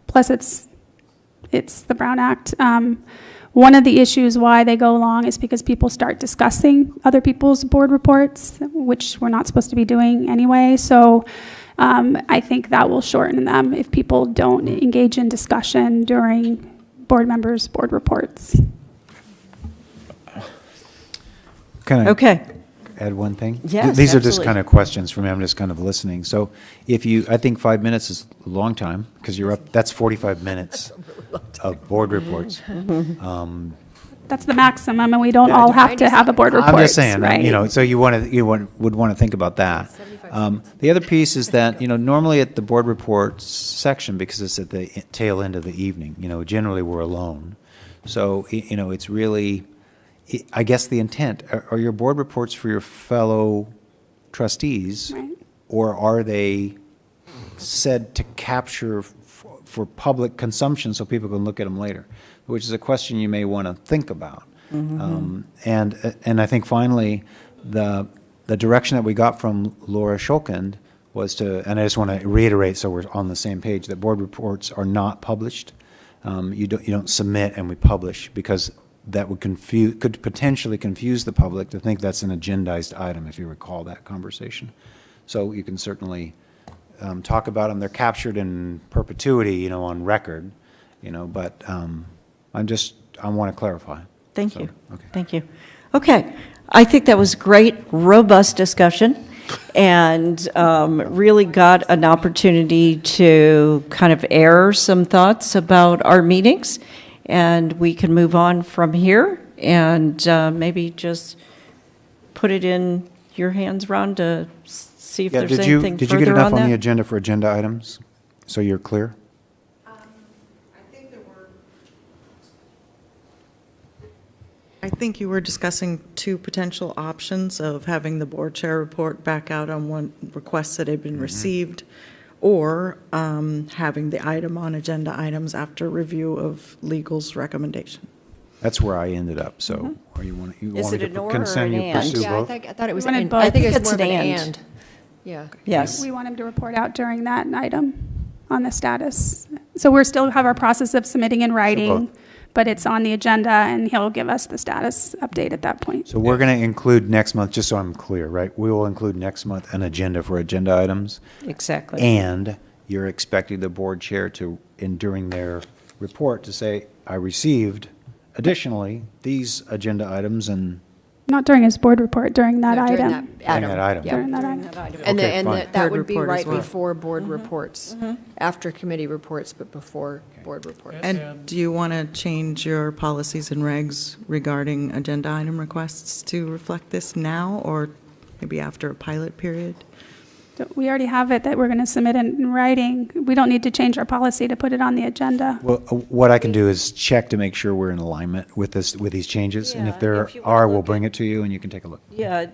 Plus, it's the Brown Act. One of the issues why they go long is because people start discussing other people's board reports, which we're not supposed to be doing anyway. So I think that will shorten them if people don't engage in discussion during board members' board reports.
Can I add one thing?
Yes,
These are just
absolutely.
kind of questions for me. I'm just kind of listening. So I think 5 minutes is a long time because you're up, that's 45 minutes of board reports.
That's the maximum, and we don't all have to have a board report.
I'm just saying,
right?
so would want to think about that. The other piece is that, normally at the board reports section, because it's at the tail end of the evening, generally we're alone. So, it's really, I guess the intent, are your board reports for your fellow trustees,
Right.
or are they said to capture for public consumption so people can look at them later? Which is a question you may want to think about. And I think finally, the direction that we got from Laura Shulkind was to, and I just want to reiterate so we're on the same page, that board reports are not published. You don't submit and we publish, because that could potentially confuse the public to think that's an agendized item, if you recall that conversation. So you can certainly talk about them. They're captured in perpetuity, on record, but I want to clarify.
Thank you. Okay. Thank you. Okay. I think that was great, robust discussion. and really got an opportunity to kind of air some thoughts about our meetings. And we can move on from here and maybe just put it in your hands, Ron, to see if
Yeah,
there's
did you,
anything
did you
further
get
on
enough on the
that.
agenda for agenda items? So you're clear?
I think you were discussing two potential options of having the board chair report back out on one requests that had been received, or having the item on agenda items after review of legal's recommendation.
That's where I ended up, so, or you want,
Is
me
it an
to
or
consent
or
you
an and?
pursue
Yeah,
both?
I thought it was,
We wanted
an-
both.
I think it's
It's
more of
an
an
and.
and. Yeah.
Yes.
We want him to report out during that item on the status. So we're still have our process of submitting in writing, but it's on the agenda, and he'll give us the status update at that point.
So we're going to include next month, just so I'm clear, right? We will include next month an agenda for agenda items.
Exactly.
And you're expecting the board chair to, during their report, to say, I received additionally these agenda items and.
Not during his board report, during that
No, during
item.
that
During that item.
During that
During
item.
that item. And
Okay, fine.
that
Board
would be
report as
right
well.
before board reports, after committee reports, but before board reports.
And do you want to change your policies and regs regarding agenda item requests to reflect this now, or maybe after a pilot period?
So we already have it that we're going to submit in writing. We don't need to change our policy to put it on the agenda.
Well, what I can do is check to make sure we're in alignment with this, with these changes. And if
Yeah,
there
if you wanna
are,
look
we'll bring it to you and you can take a look.
Yeah,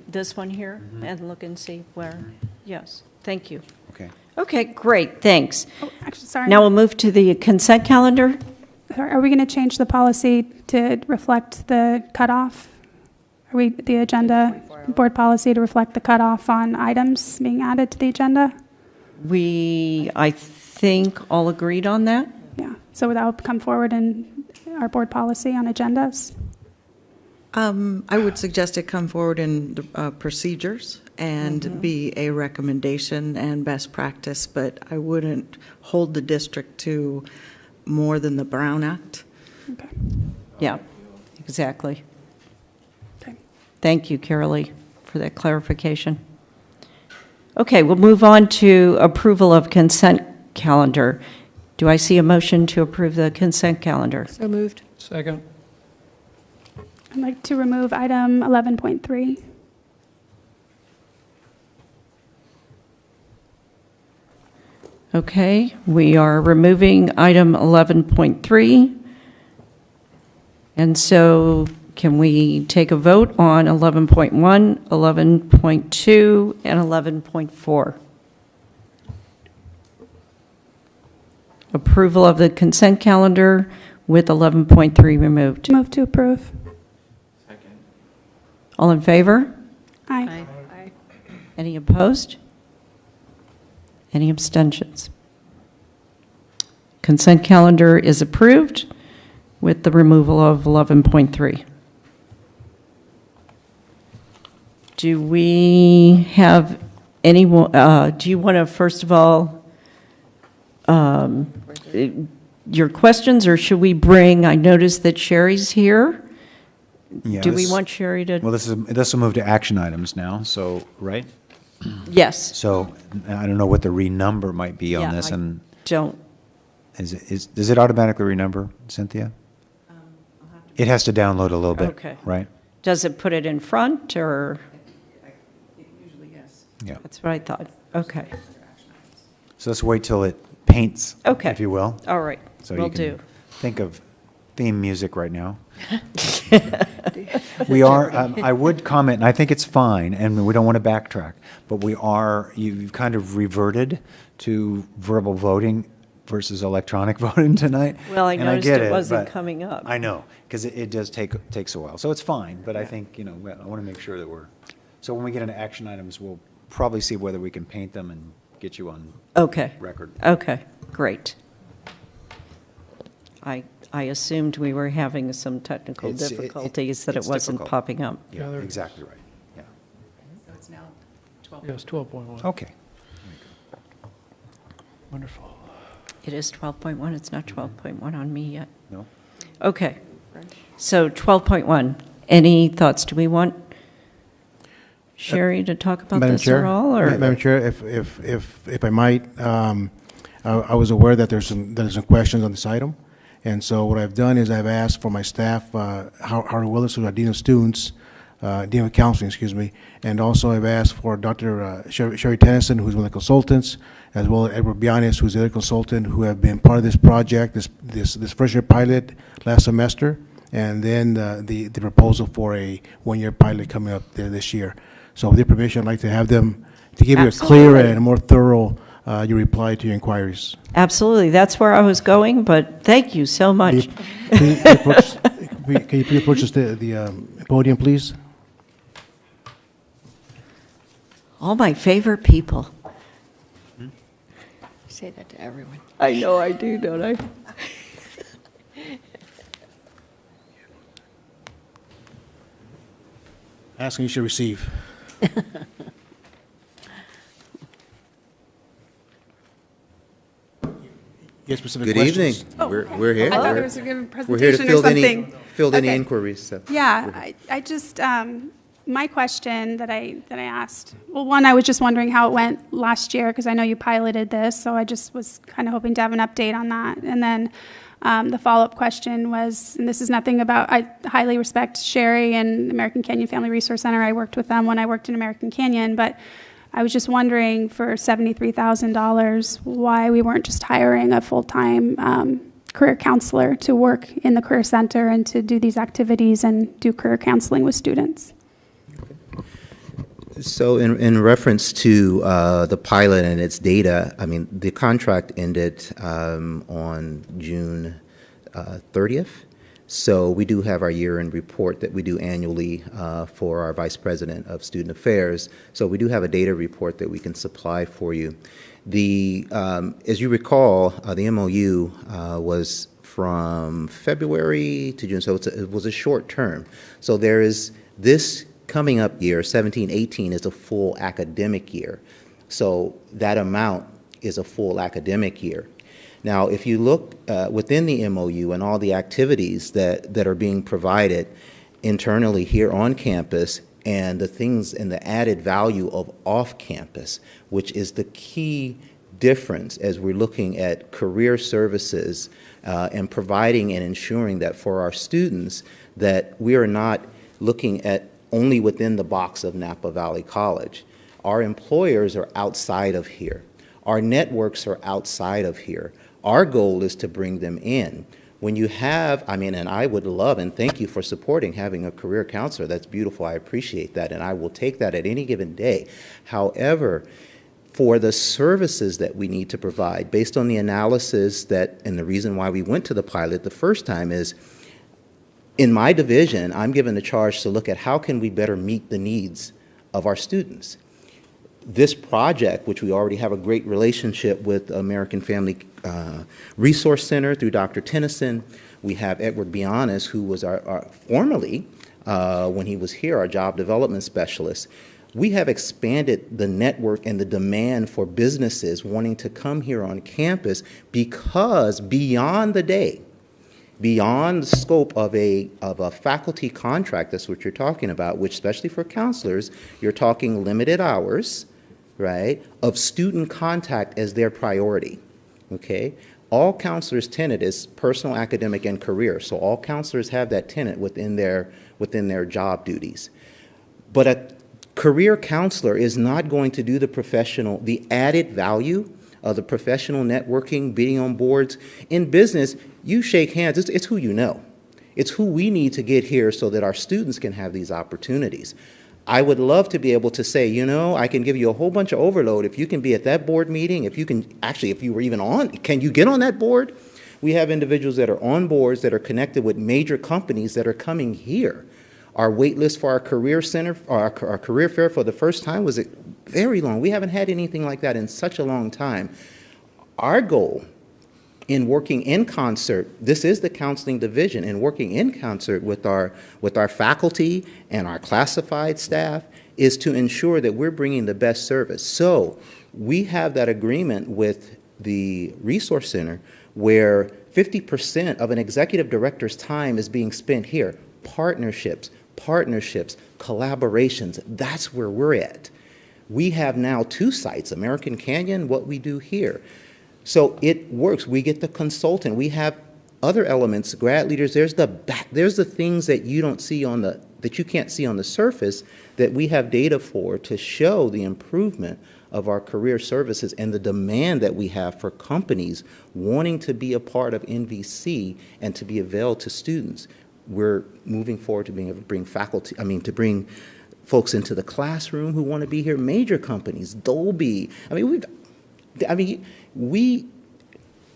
this one here, and look and see where, yes, thank you.
Okay.
Okay, great, thanks.
Oh, actually, sorry.
Now we'll move to the consent calendar.
Are we going to change the policy to reflect the cutoff? Are we, the agenda, board policy to reflect the cutoff on items being added to the agenda?
I think, all agreed on that?
Yeah, so that will come forward in our board policy on agendas?
I would suggest it come forward in procedures and be a recommendation and best practice, but I wouldn't hold the district to more than the Brown Act.
Okay.
Yeah, exactly.
Okay.
Thank you, Carolee, for that clarification. Okay, we'll move on to approval of consent calendar. Do I see a motion to approve the consent calendar?
So moved.
Second.
I'd like to remove item 11.3.
Okay, we are removing item 11.3. And so can we take a vote on 11.1, 11.2, and 11.4? Approval of the consent calendar with 11.3 removed.
Move to approve.
All in favor?
Aye.
Any opposed? Any abstentions? Consent calendar is approved with the removal of 11.3. Do we have anyone, do you want to, first of all, your questions, or should we bring, I noticed that Sherry's here.
Yeah,
Do we
this-
want Sherry to?
Well, this will move to action items now, so, right?
Yes.
So I don't know what the renumber might be on
Yeah,
this,
I
and
don't.
does it automatically renumber, Cynthia? It has to download a little bit,
Okay.
right?
Does it put it in front, or?
Usually, yes.
Yeah.
That's what I thought. Okay.
So let's wait till it paints,
Okay.
if you will.
All right.
So
Will
you can
do.
think of theme music right now. We are, I would comment, and I think it's fine, and we don't want to backtrack, but you've kind of reverted to verbal voting versus electronic voting tonight.
Well, I
And
noticed
get
it wasn't
but
coming up.
I know, because it does takes a while. So it's fine, but I think, I want to make sure that so when we get into action items, we'll probably see whether we can paint them and get you on
Okay.
record.
Okay, great. I assumed we were having some technical difficulties, that it
it's
wasn't
difficult.
popping up.
Yeah, exactly right, yeah.
So it's now 12.
Yes, 12.1.
Okay.
Wonderful.
It is 12.1, it's not 12.1 on me yet.
No?
Okay, so 12.1, any thoughts? Do we want? Sherry to talk about
Madam
this
Chair,
at all? Or?
Madam Chair, if I might, I was aware that there's some questions on this item, and so what I've done is I've asked for my staff, Howard Willis, who's our Dean of Students, Dean of Counseling, excuse me, and also I've asked for Dr. Sherry Tennyson, who's one of the consultants, as well as Edward Bianis, who's the other consultant, who have been part of this project, this first year pilot last semester, and then the proposal for a one-year pilot coming up there this year. So with your permission, I'd like to have them to give you a clear and a more thorough your reply to your inquiries.
Absolutely. That's where I was going, but thank you so much.
Can you please approach the podium, please?
All my favorite people.
Say that to everyone.
I know I do, don't I?
Asking you should receive. Yes, specific
Good
questions?
evening.
Oh,
We're here.
I thought there was a good
We're here to
presentation or something.
field any
Okay.
inquiries. So.
Yeah, I just, my question that I asked, well, one, I was just wondering how it went last year, because I know you piloted this, so I just was kind of hoping to have an update on that. And then the follow-up question was, and this is nothing about, I highly respect Sherry and American Canyon Family Resource Center. I worked with them when I worked in American Canyon, but I was just wondering for $73,000 why we weren't just hiring a full-time career counselor to work in the career center and to do these activities and do career counseling with students.
So in reference to the pilot and its data, I mean, the contract ended on June 30th. So we do have our year-end report that we do annually for our Vice President of Student Affairs. So we do have a data report that we can supply for you. As you recall, the MOU was from February to June, so it was a short term. So there is this coming up year, 17-18, is a full academic year. So that amount is a full academic year. Now, if you look within the MOU and all the activities that are being provided internally here on campus and the things and the added value of off campus, which is the key difference as we're looking at career services and providing and ensuring that for our students that we are not looking at only within the box of Napa Valley College. Our employers are outside of here. Our networks are outside of here. Our goal is to bring them in. When you have, I mean, and I would love, and thank you for supporting having a career counselor. That's beautiful. I appreciate that, and I will take that at any given day. However, for the services that we need to provide, based on the analysis that, and the reason why we went to the pilot the first time is, in my division, I'm given the charge to look at how can we better meet the needs of our students. This project, which we already have a great relationship with American Family Resource Center through Dr. Tennyson, we have Edward Bianis, who was formerly, when he was here, our job development specialist. We have expanded the network and the demand for businesses wanting to come here on campus because beyond the day, beyond the scope of a faculty contract, that's what you're talking about, which especially for counselors, you're talking limited hours, right, of student contact as their priority, okay? All counselors' tenet is personal, academic, and career, so all counselors have that tenet within their job duties. But a career counselor is not going to do the added value of the professional networking, being on boards. In business, you shake hands. It's who you know. It's who we need to get here so that our students can have these opportunities. I would love to be able to say, you know, I can give you a whole bunch of overload if you can be at that board meeting, if you were even on, can you get on that board? We have individuals that are on boards that are connected with major companies that are coming here. Our wait list for our career center, our career fair for the first time was very long. We haven't had anything like that in such a long time. Our goal in working in concert, this is the counseling division, in working in concert with our faculty and our classified staff, is to ensure that we're bringing the best service. So we have that agreement with the Resource Center where 50% of an executive director's time is being spent here. Partnerships, partnerships, collaborations. That's where we're at. We have now 2 sites, American Canyon, what we do here. So it works. We get the consultant. We have other elements, grad leaders. There's the things that you don't see that you can't see on the surface that we have data for to show the improvement of our career services and the demand that we have for companies wanting to be a part of NVC and to be available to students. We're moving forward to being able to bring to bring folks into the classroom who want to be here. Major companies, Dolby.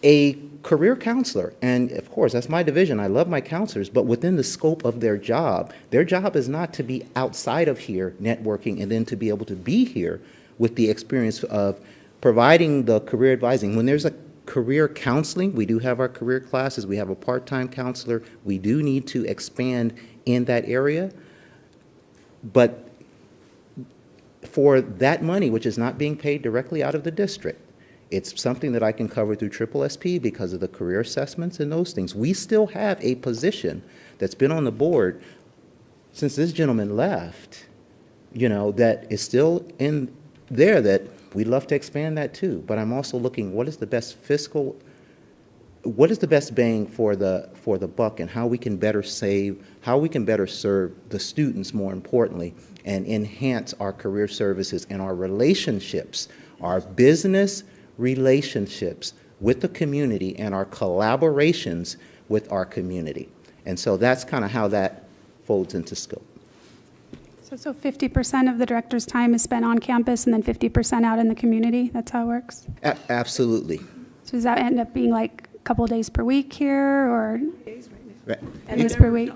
A career counselor, and of course, that's my division. I love my counselors, but within the scope of their job is not to be outside of here networking and then to be able to be here with the experience of providing the career advising. When there's a career counseling, we do have our career classes, we have a part-time counselor. We do need to expand in that area, but for that money, which is not being paid directly out of the district, it's something that I can cover through SSSP because of the career assessments and those things. We still have a position that's been on the board since this gentleman left, that is still in there that we'd love to expand that too. But I'm also looking, what is the best bang for the buck, and how we can better serve the students, more importantly, and enhance our career services and our relationships, our business relationships with the community and our collaborations with our community. And so that's kind of how that folds into scope.
So 50% of the director's time is spent on campus and then 50% out in the community? That's how it works?
Absolutely.
So does that end up being like a couple of days per week here, or days
Right.
per week?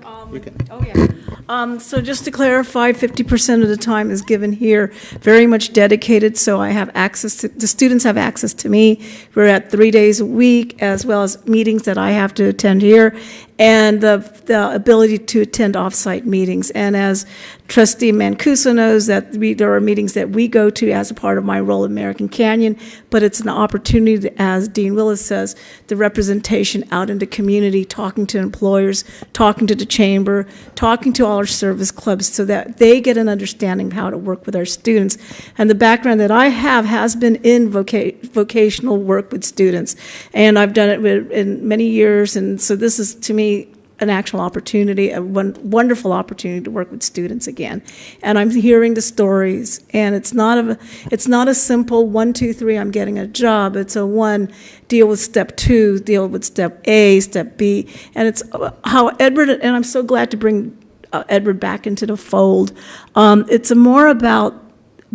So just to clarify, 50% of the time is given here, very much dedicated, so I have access to, the students have access to me. We're at 3 days a week, as well as meetings that I have to attend here, and the ability to attend off-site meetings. And as Trustee Mancuso knows, that there are meetings that we go to as a part of my role at American Canyon, but it's an opportunity, as Dean Willis says, the representation out in the community, talking to employers, talking to the chamber, talking to all our service clubs, so that they get an understanding of how to work with our students. And the background that I have has been in vocational work with students, and I've done it in many years, and so this is, to me, an actual opportunity, a wonderful opportunity to work with students again. And I'm hearing the stories, and it's not a simple 1, 2, 3, I'm getting a job. It's a 1, deal with step 2, deal with step A, step B, and it's how Edward, and I'm so glad to bring Edward back into the fold. It's more about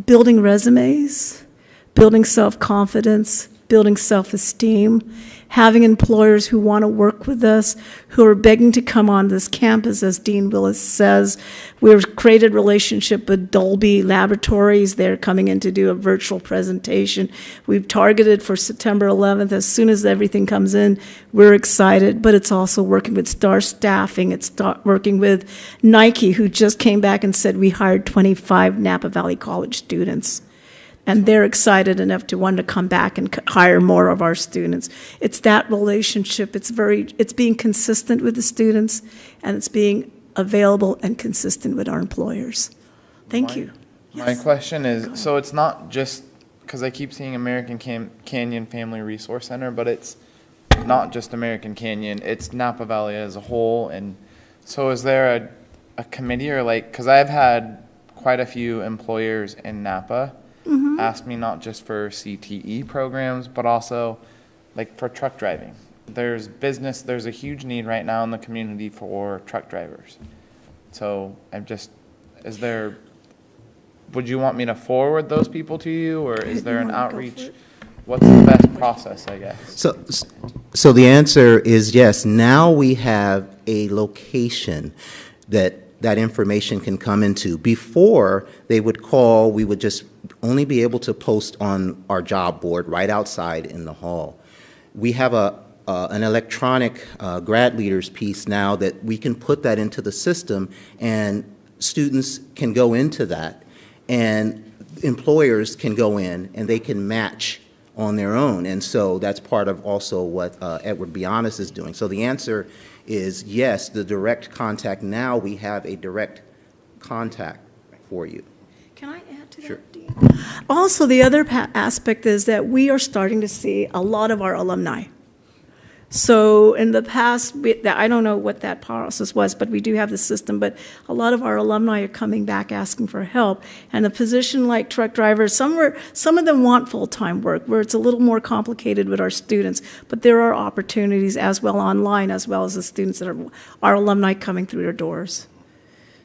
building resumes, building self-confidence, building self-esteem, having employers who want to work with us, who are begging to come on this campus, as Dean Willis says. We've created a relationship with Dolby Laboratories. They're coming in to do a virtual presentation. We've targeted for September 11th. As soon as everything comes in, we're excited, but it's also working with Star Staffing. It's working with Nike, who just came back and said we hired 25 Napa Valley College students. And they're excited enough to want to come back and hire more of our students. It's that relationship. It's being consistent with the students, and it's being available and consistent with our employers. Thank you.
My question is, so it's not just, because I keep seeing American Canyon Family Resource Center, but it's not just American Canyon, it's Napa Valley as a whole. And so is there a committee, or because I've had quite a few employers in Napa ask me not just for CTE programs, but also for truck driving. There's a huge need right now in the community for truck drivers. So would you want me to forward those people to you, or is there an outreach? What's the best process, I guess?
So the answer is yes. Now we have a location that information can come into. Before they would call, we would just only be able to post on our job board right outside in the hall. We have an electronic grad leaders piece now that we can put that into the system, and students can go into that, and employers can go in and they can match on their own. And so that's part of also what Edward Bionis is doing. So the answer is yes, the direct contact. Now we have a direct contact for you.
Can I add to that?
Sure.
Dean? Also, the other aspect is that we are starting to see a lot of our alumni. So in the past, I don't know what that process was, but we do have the system, but a lot of our alumni are coming back asking for help. And a position like truck drivers, some of them want full-time work, where it's a little more complicated with our students, but there are opportunities as well online, as well as the students that are our alumni coming through their doors.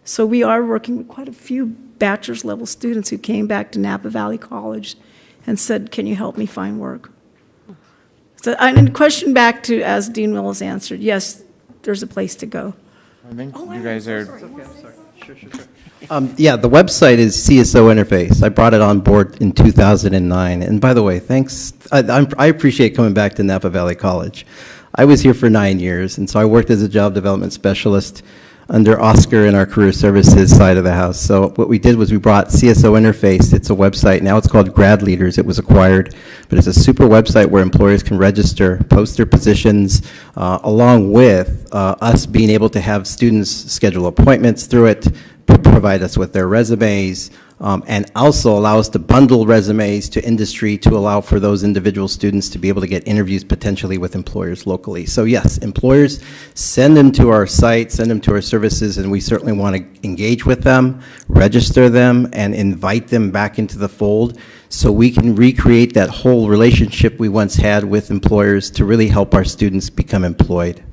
So we are working with quite a few bachelor's level students who came back to Napa Valley College and said, can you help me find work? So, and question back to, as Dean Willis answered, yes, there's a place to go.
I think you guys are.
Yeah, the website is CSO Interface. I brought it on board in 2009. And by the way, thanks. I appreciate coming back to Napa Valley College. I was here for 9 years, and so I worked as a job development specialist under Oscar in our career services side of the house. So what we did was we brought CSO Interface. It's a website. Now it's called Grad Leaders. It was acquired. But it's a super website where employers can register, post their positions, along with us being able to have students schedule appointments through it, provide us with their resumes, and also allow us to bundle resumes to industry to allow for those individual students to be able to get interviews potentially with employers locally. So yes, employers, send them to our site, send them to our services, and we certainly want to engage with them, register them, and invite them back into the fold so we can recreate that whole relationship we once had with employers to really help our students become employed.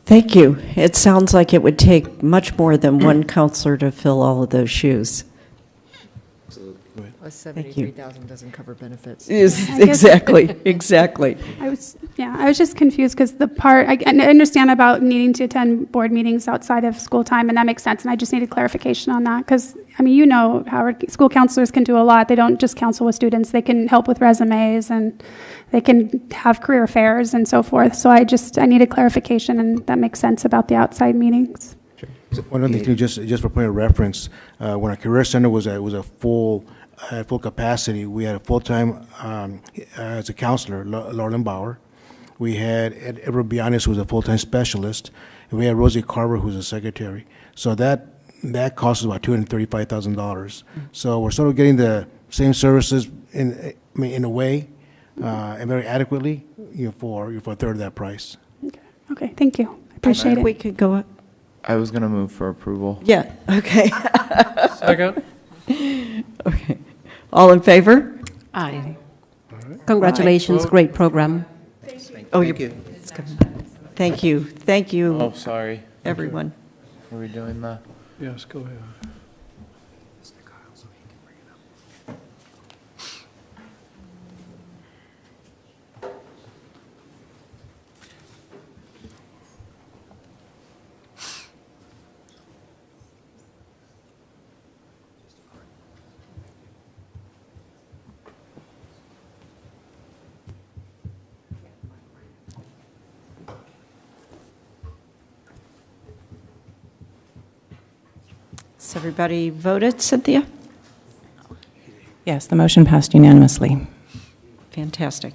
Thank you. It sounds like it would take much more than one counselor to fill all of those shoes.
Plus
Thank you.
73,000 doesn't cover benefits.
Yes,
I guess-
exactly.
I was just confused because the part, I understand about needing to attend board meetings outside of school time, and that makes sense, and I just needed clarification on that, because, I mean, you know, Howard, school counselors can do a lot. They don't just counsel with students. They can help with resumes, and they can have career fairs and so forth. So I needed clarification, and that makes sense about the outside meetings.
So one of the things, just for point of reference, when our career center was a full capacity, we had a full-time as a counselor, Lauren Bauer. We had Edward Bianis, who was a full-time specialist, and we had Rosie Carver, who's a secretary. So that cost us about $235,000. So we're sort of getting the same services in a way, and very adequately, for a third of that price.
Okay, thank you. I appreciate it.
We could go up.
I was going to move for approval.
Yeah, okay.
Second.
Okay. All in favor?
Aye. Congratulations,
Aye.
great program.
Oh,
Thank you.
Thank you. Thank you,
Oh, sorry.
everyone.
Are we doing that?
Yes, go ahead.
Has everybody voted, Cynthia?
Yes, the motion passed unanimously.
Fantastic.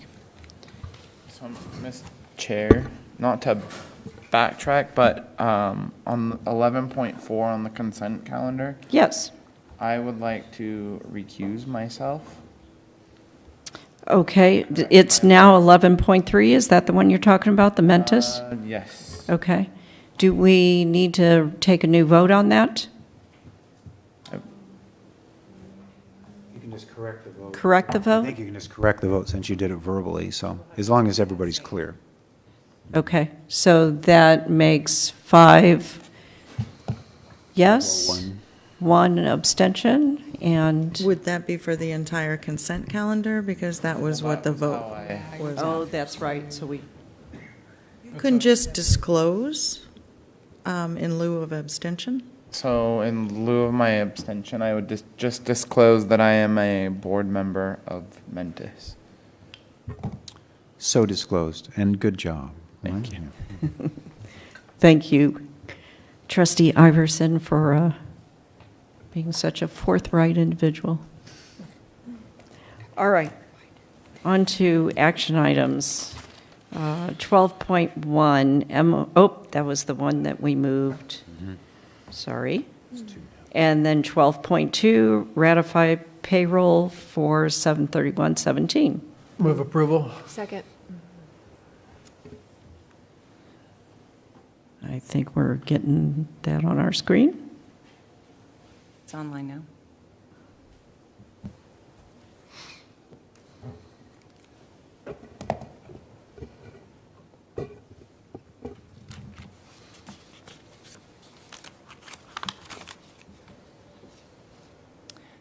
So, Ms. Chair, not to backtrack, but on 11.4 on the consent calendar,
Yes.
I would like to recuse myself.
Okay, it's now 11.3. Is that the one you're talking about, the Mentis?
Yes.
Okay. Do we need to take a new vote on that?
You can just correct the vote.
Correct the
I
vote?
think you can just correct the vote since you did it verbally, so as long as everybody's clear.
Okay, so that makes 5 yes, 1 abstention, and...
Would that be for the entire consent calendar? Because that was what the vote was.
Oh, that's right, so we...
You couldn't just disclose in lieu of abstention?
So in lieu of my abstention, I would just disclose that I am a board member of Mentis.
So disclosed, and good job.
Thank you.
Thank you, Trustee Iverson, for being such a forthright individual. All right, on to action items. 12.1, that was the one that we moved. Sorry. And then 12.2, ratify payroll for 7/31/17.
Move approval.
Second.
I think we're getting that on our screen.
It's online now.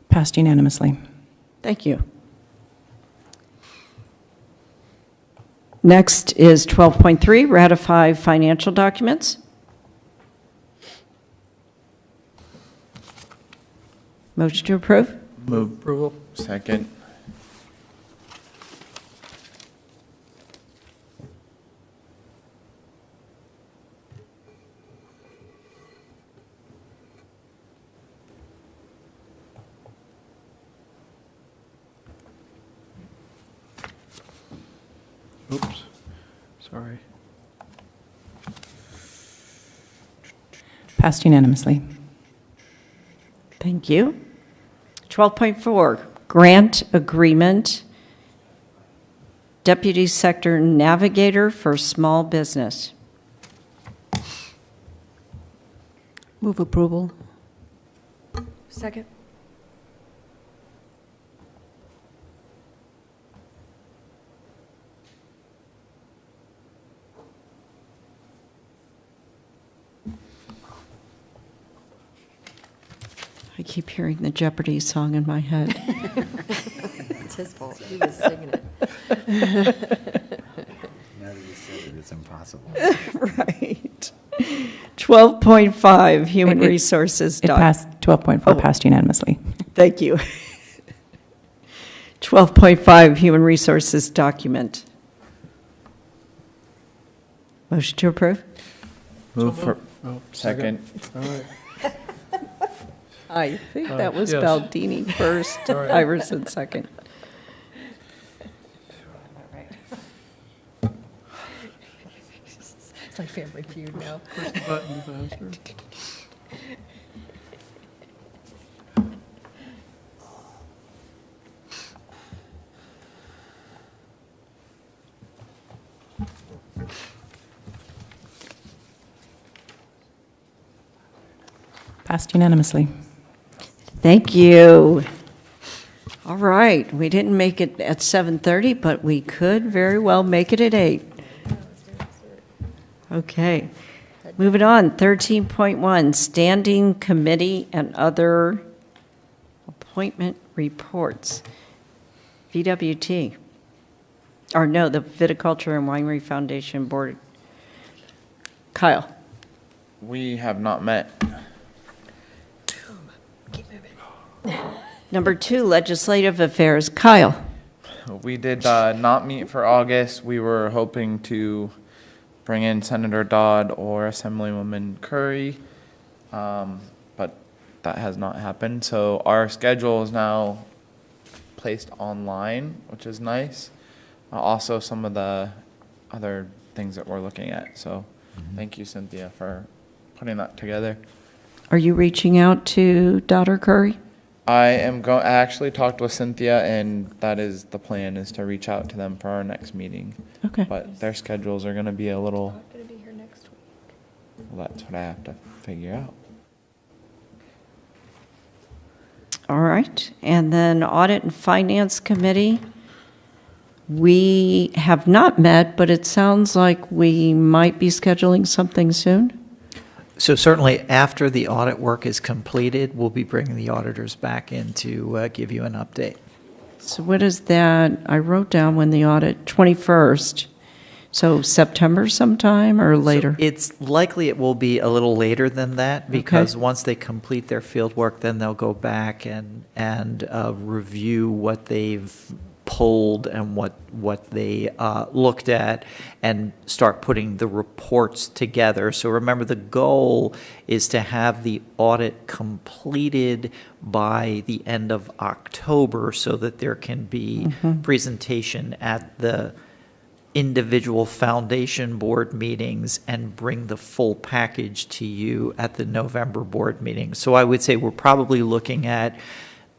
Passed unanimously.
Thank you. Next is 12.3, ratify financial documents. Motion to approve?
Move approval.
Second.
Oops, sorry.
Passed unanimously.
Thank you. 12.4, grant agreement, Deputy Sector Navigator for Small Business.
Move approval.
Second.
I keep hearing the Jeopardy song in my head.
It's his fault. He was singing it.
Now that you said it, it's impossible.
Right. 12.5, Human Resources.
It passed, 12.4 passed unanimously.
Thank you. 12.5, Human Resources document. Motion to approve?
Move for,
Second.
All right.
I think that was
yes.
Baldini first,
All right.
Iverson second.
It's like Family Feud now.
Push the button faster.
Passed unanimously.
Thank you. All right, we didn't make it at 7:30, but we could very well make it at 8. Okay, moving on, 13.1, standing committee and other appointment reports. VWT, or no, the Viticulture and Winery Foundation Board. Kyle.
We have not met.
Number 2, Legislative Affairs. Kyle.
We did not meet for August. We were hoping to bring in Senator Dodd or Assemblywoman Curry, but that has not happened. So our schedule is now placed online, which is nice. Also, some of the other things that we're looking at. So thank you, Cynthia, for putting that together.
Are you reaching out to Dodd or Curry?
I actually talked with Cynthia, and that is the plan, is to reach out to them for our next meeting.
Okay.
But their schedules are going to be a little.
Not going to be here next week.
Well, that's what I have to figure out.
All right. And then Audit and Finance Committee. We have not met, but it sounds like we might be scheduling something soon.
So certainly after the audit work is completed, we'll be bringing the auditors back in to give you an update.
So what is that? I wrote down when the audit, 21st. So September sometime or later?
So it's likely it will be a little later than that, because once they complete their field work, then they'll go back and review what they've pulled and what they looked at and start putting the reports together. So remember, the goal is to have the audit completed by the end of October so that there can be presentation at the individual foundation board meetings and bring the full package to you at the November board meeting. So I would say we're probably looking at,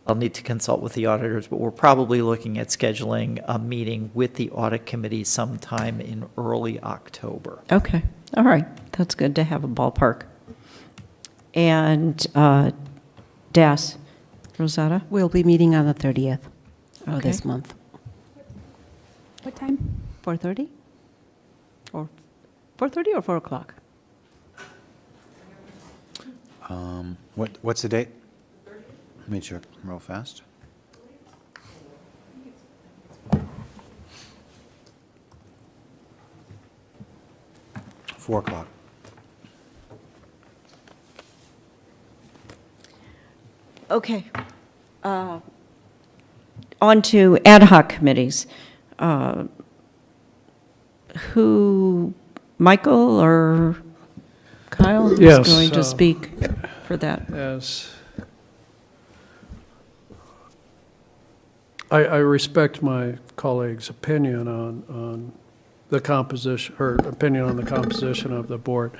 I'll need to consult with the auditors, but we're probably looking at scheduling a meeting with the audit committee sometime in early October.
Okay, all right, that's good to have a ballpark. And Das, Rosetta?
We'll be meeting on the 30th of this
Okay.
month.
What time?
4:30? Or 4:30 or 4 o'clock?
What's the date? Let me check real fast. Four o'clock.
Okay. On to ad hoc committees. Who, Michael or Kyle, is
Yes,
going to speak for that?
Yes. I respect my colleague's opinion on the composition, her opinion on the composition of the board.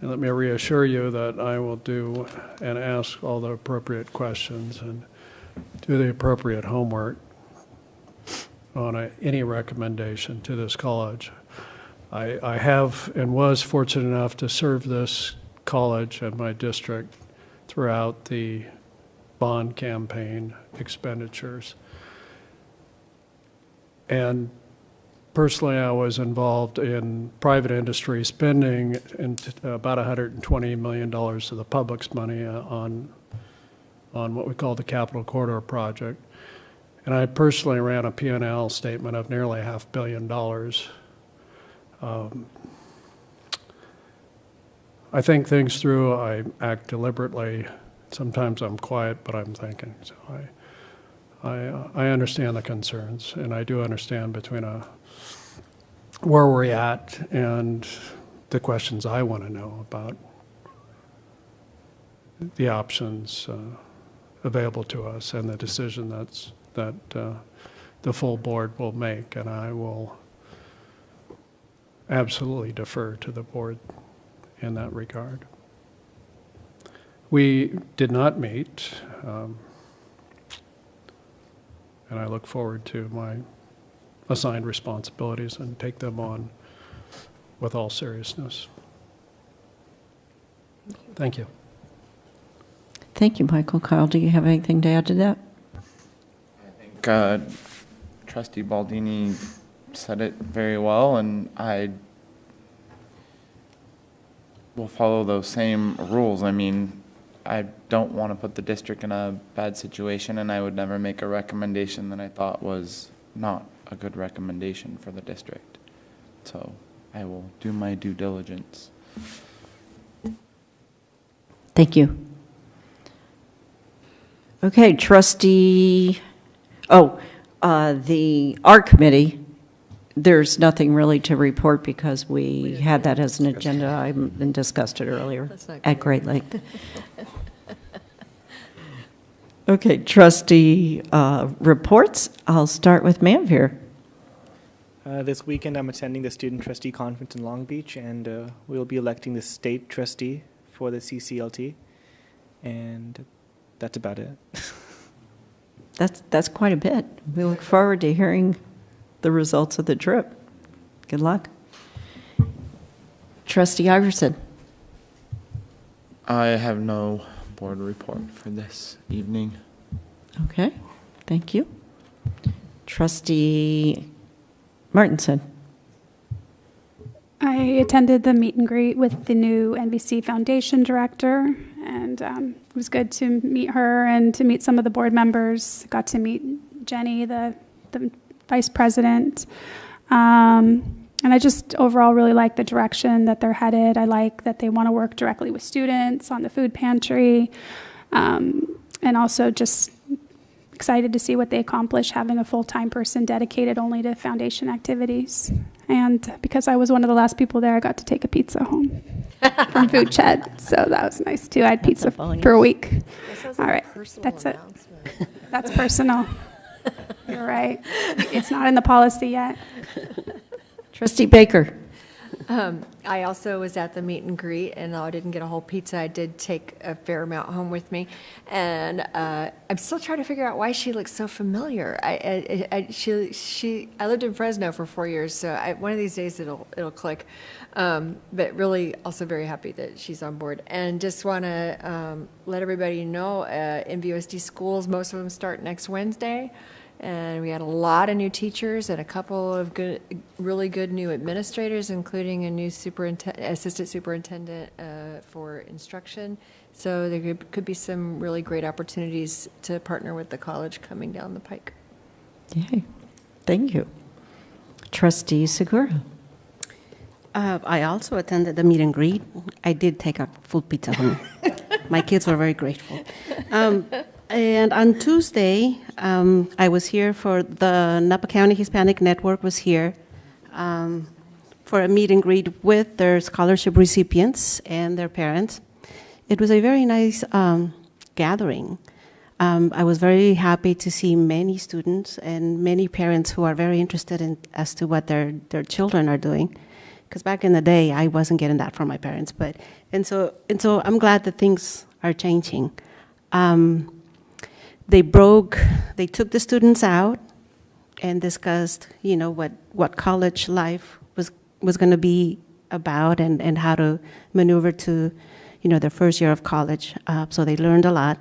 And let me reassure you that I will do and ask all the appropriate questions and do the appropriate homework on any recommendation to this college. I have and was fortunate enough to serve this college and my district throughout the bond campaign expenditures. And personally, I was involved in private industry spending about $120 million of the public's money on what we call the Capital Corridor project. And I personally ran a P&L statement of nearly $500 million. I think things through, I act deliberately. Sometimes I'm quiet, but I'm thinking. So I understand the concerns, and I do understand between where we're at and the questions I want to know about the options available to us and the decision that the full board will make, and I will absolutely defer to the board in that regard. We did not meet, and I look forward to my assigned responsibilities and take them on with all seriousness. Thank you.
Thank you, Michael. Kyle, do you have anything to add to that?
I think Trustee Baldini said it very well, and I will follow those same rules. I mean, I don't want to put the district in a bad situation, and I would never make a recommendation that I thought was not a good recommendation for the district. So I will do my due diligence.
Thank you. Okay, trustee, the art committee, there's nothing really to report because we had that as an agenda item and discussed it earlier at great length. Okay, trustee reports. I'll start with Manvir.
This weekend, I'm attending the Student Trustee Conference in Long Beach, and we'll be electing the state trustee for the CCLT, and that's about it.
That's quite a bit. We look forward to hearing the results of the trip. Good luck. Trustee Iverson.
I have no board report for this evening.
Okay, thank you. Trustee Martinson.
I attended the meet and greet with the new NBC Foundation director, and it was good to meet her and to meet some of the board members. Got to meet Jenny, the vice president. And I just overall really like the direction that they're headed. I like that they want to work directly with students on the food pantry, and also just excited to see what they accomplish having a full-time person dedicated only to foundation activities. And because I was one of the last people there, I got to take a pizza home from Food Shed, so that was nice too. I had pizza for a week. All right, that's it. That's personal. You're right. It's not in the policy yet.
Trustee Baker.
I also was at the meet and greet, and though I didn't get a whole pizza, I did take a fair amount home with me. And I'm still trying to figure out why she looks so familiar. I lived in Fresno for 4 years, so one of these days it'll click. But really, also very happy that she's on board. And just want to let everybody know, in VOSD schools, most of them start next Wednesday. And we had a lot of new teachers and a couple of really good new administrators, including a new assistant superintendent for instruction. So there could be some really great opportunities to partner with the college coming down the pike.
Yay. Thank you. Trustee Segura.
I also attended the meet and greet. I did take a full pizza home. My kids were very grateful. And on Tuesday, I was here for the Napa County Hispanic Network was here for a meet and greet with their scholarship recipients and their parents. It was a very nice gathering. I was very happy to see many students and many parents who are very interested in as to what their children are doing. Because back in the day, I wasn't getting that from my parents. And so I'm glad that things are changing. They took the students out and discussed, what college life was going to be about and how to maneuver to, their first year of college. So they learned a lot.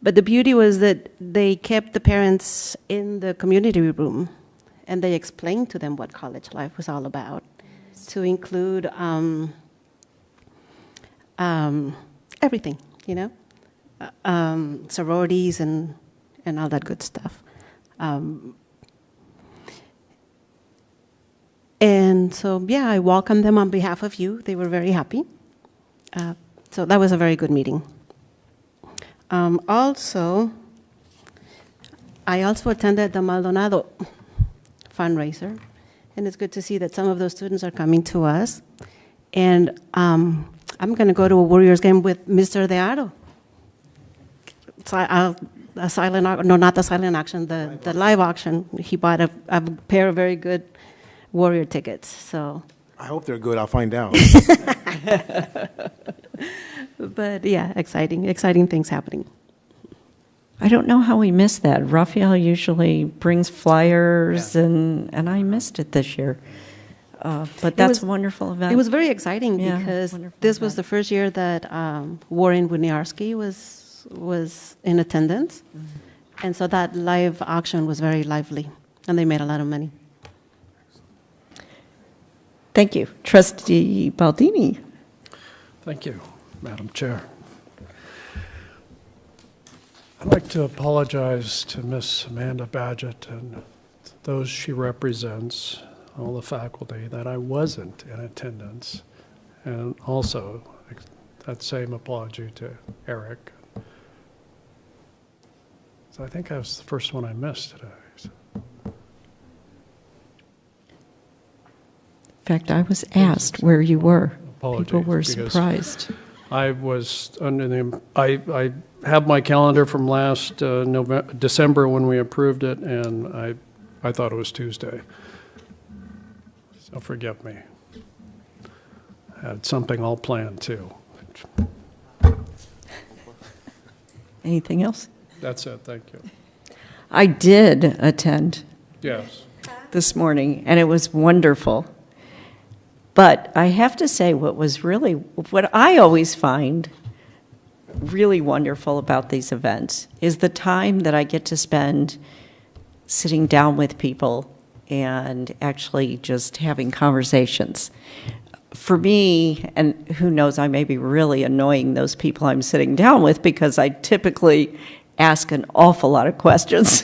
But the beauty was that they kept the parents in the community room and they explained to them what college life was all about, to include everything, sororities and all that good stuff. And so, I welcome them on behalf of you. They were very happy. So that was a very good meeting. I also attended the Maldonado fundraiser, and it's good to see that some of those students are coming to us. And I'm going to go to a Warriors game with Mr. Dearo. Not the silent auction, the live auction. He bought a pair of very good Warrior tickets. So
I hope they're good. I'll find out.
But yeah, exciting things happening.
I don't know how we missed that. Raphael usually brings flyers, and I missed it this year. But that's a wonderful event.
It was very exciting because this was the first year that Warren Winiarski was in attendance. Mm-hmm. And so that live auction was very lively, and they made a lot of money.
Thank you. Trustee Baldini.
Thank you, Madam Chair. I'd like to apologize to Miss Amanda Badgett and those she represents, all the faculty, that I wasn't in attendance. And also, that same apology to Eric. So I think I was the first one I missed today. So.
In fact, I was asked where you were.
Apologies,
people were surprised.
I was under the, I have my calendar from last December when we approved it, and I thought it was Tuesday. So forgive me. I had something all planned too.
Anything else?
That's it, thank you.
I did attend.
Yes.
This morning, and it was wonderful. But I have to say, what I always find really wonderful about these events is the time that I get to spend sitting down with people and actually just having conversations. For me, and who knows, I may be really annoying those people I'm sitting down with because I typically ask an awful lot of questions.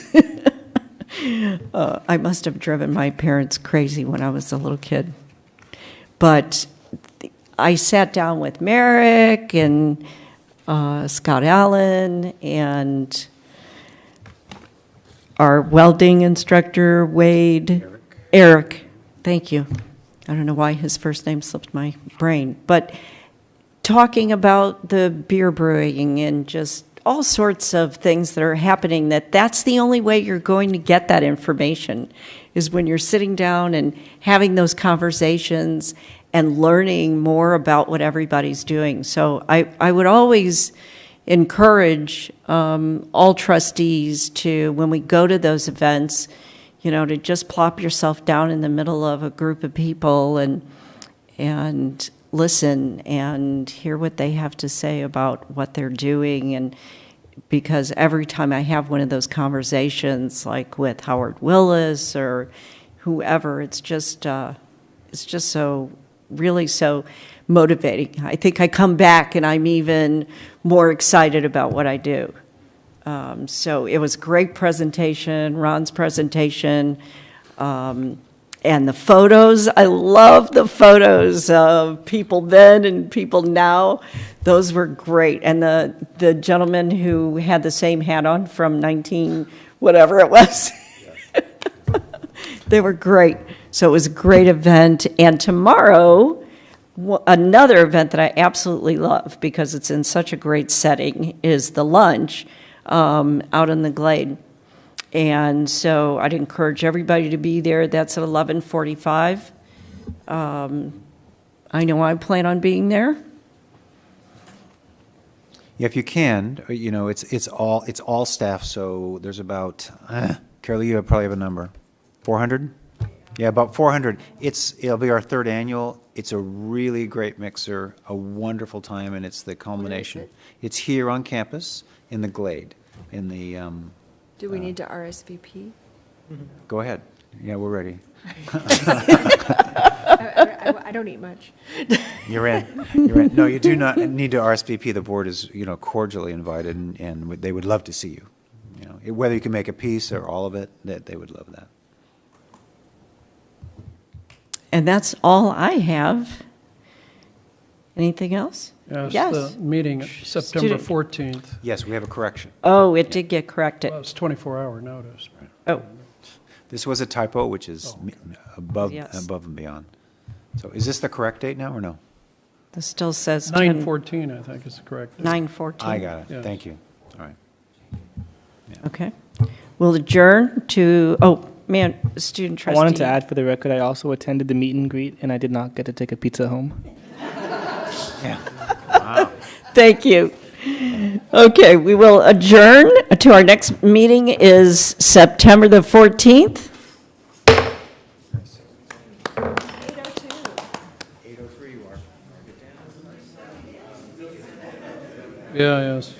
I must have driven my parents crazy when I was a little kid. But I sat down with Merrick and Scott Allen and our welding instructor, Wade. Eric. Thank you. I don't know why his first name slipped my brain. But talking about the beer brewing and just all sorts of things that are happening, that's the only way you're going to get that information, is when you're sitting down and having those conversations and learning more about what everybody's doing. So I would always encourage all trustees to, when we go to those events, to just plop yourself down in the middle of a group of people and listen and hear what they have to say about what they're doing. And because every time I have one of those conversations, like with Howard Willis or whoever, it's just so really so motivating. I think I come back and I'm even more excited about what I do. So it was a great presentation, Ron's presentation, and the photos. I love the photos of people then and people now. Those were great. And the gentleman who had the same hat on from 19 whatever it was, they were great. So it was a great event. And tomorrow, another event that I absolutely love because it's in such a great setting is the lunch out in the Glade. And so I'd encourage everybody to be there. That's at 11:45. I know I plan on being there.
Yeah, if you can, it's all staff. So there's about Carly, you probably have a number, 400. Yeah, about 400. It'll be our third annual. It's a really great mixer, a wonderful time, and it's the culmination.
Where is it?
It's here on campus in the Glade, in the.
Do we need to RSVP?
Go ahead. Yeah, we're ready.
I don't eat much.
You're in. No, you do not need to RSVP. The board is, cordially invited, and they would love to see you. Whether you can make a piece or all of it, that they would love that.
And that's all I have. Anything else?
Yes, the meeting, September 14th.
Yes, we have a correction.
Oh, it did get corrected.
Well, it's 24-hour notice.
Oh.
This was a typo, which is above and beyond. So is this the correct date now or no?
This still says
9/14, I think is correct.
9/14.
I got it.
Yes.
Thank you. All right.
Okay. We'll adjourn to, student trustee.
I wanted to add for the record, I also attended the meet and greet, and I did not get to take a pizza home.
Yeah. Wow.
Thank you. Okay, we will adjourn to our next meeting is September the 14th.
8:03 you are.
Yeah, yes.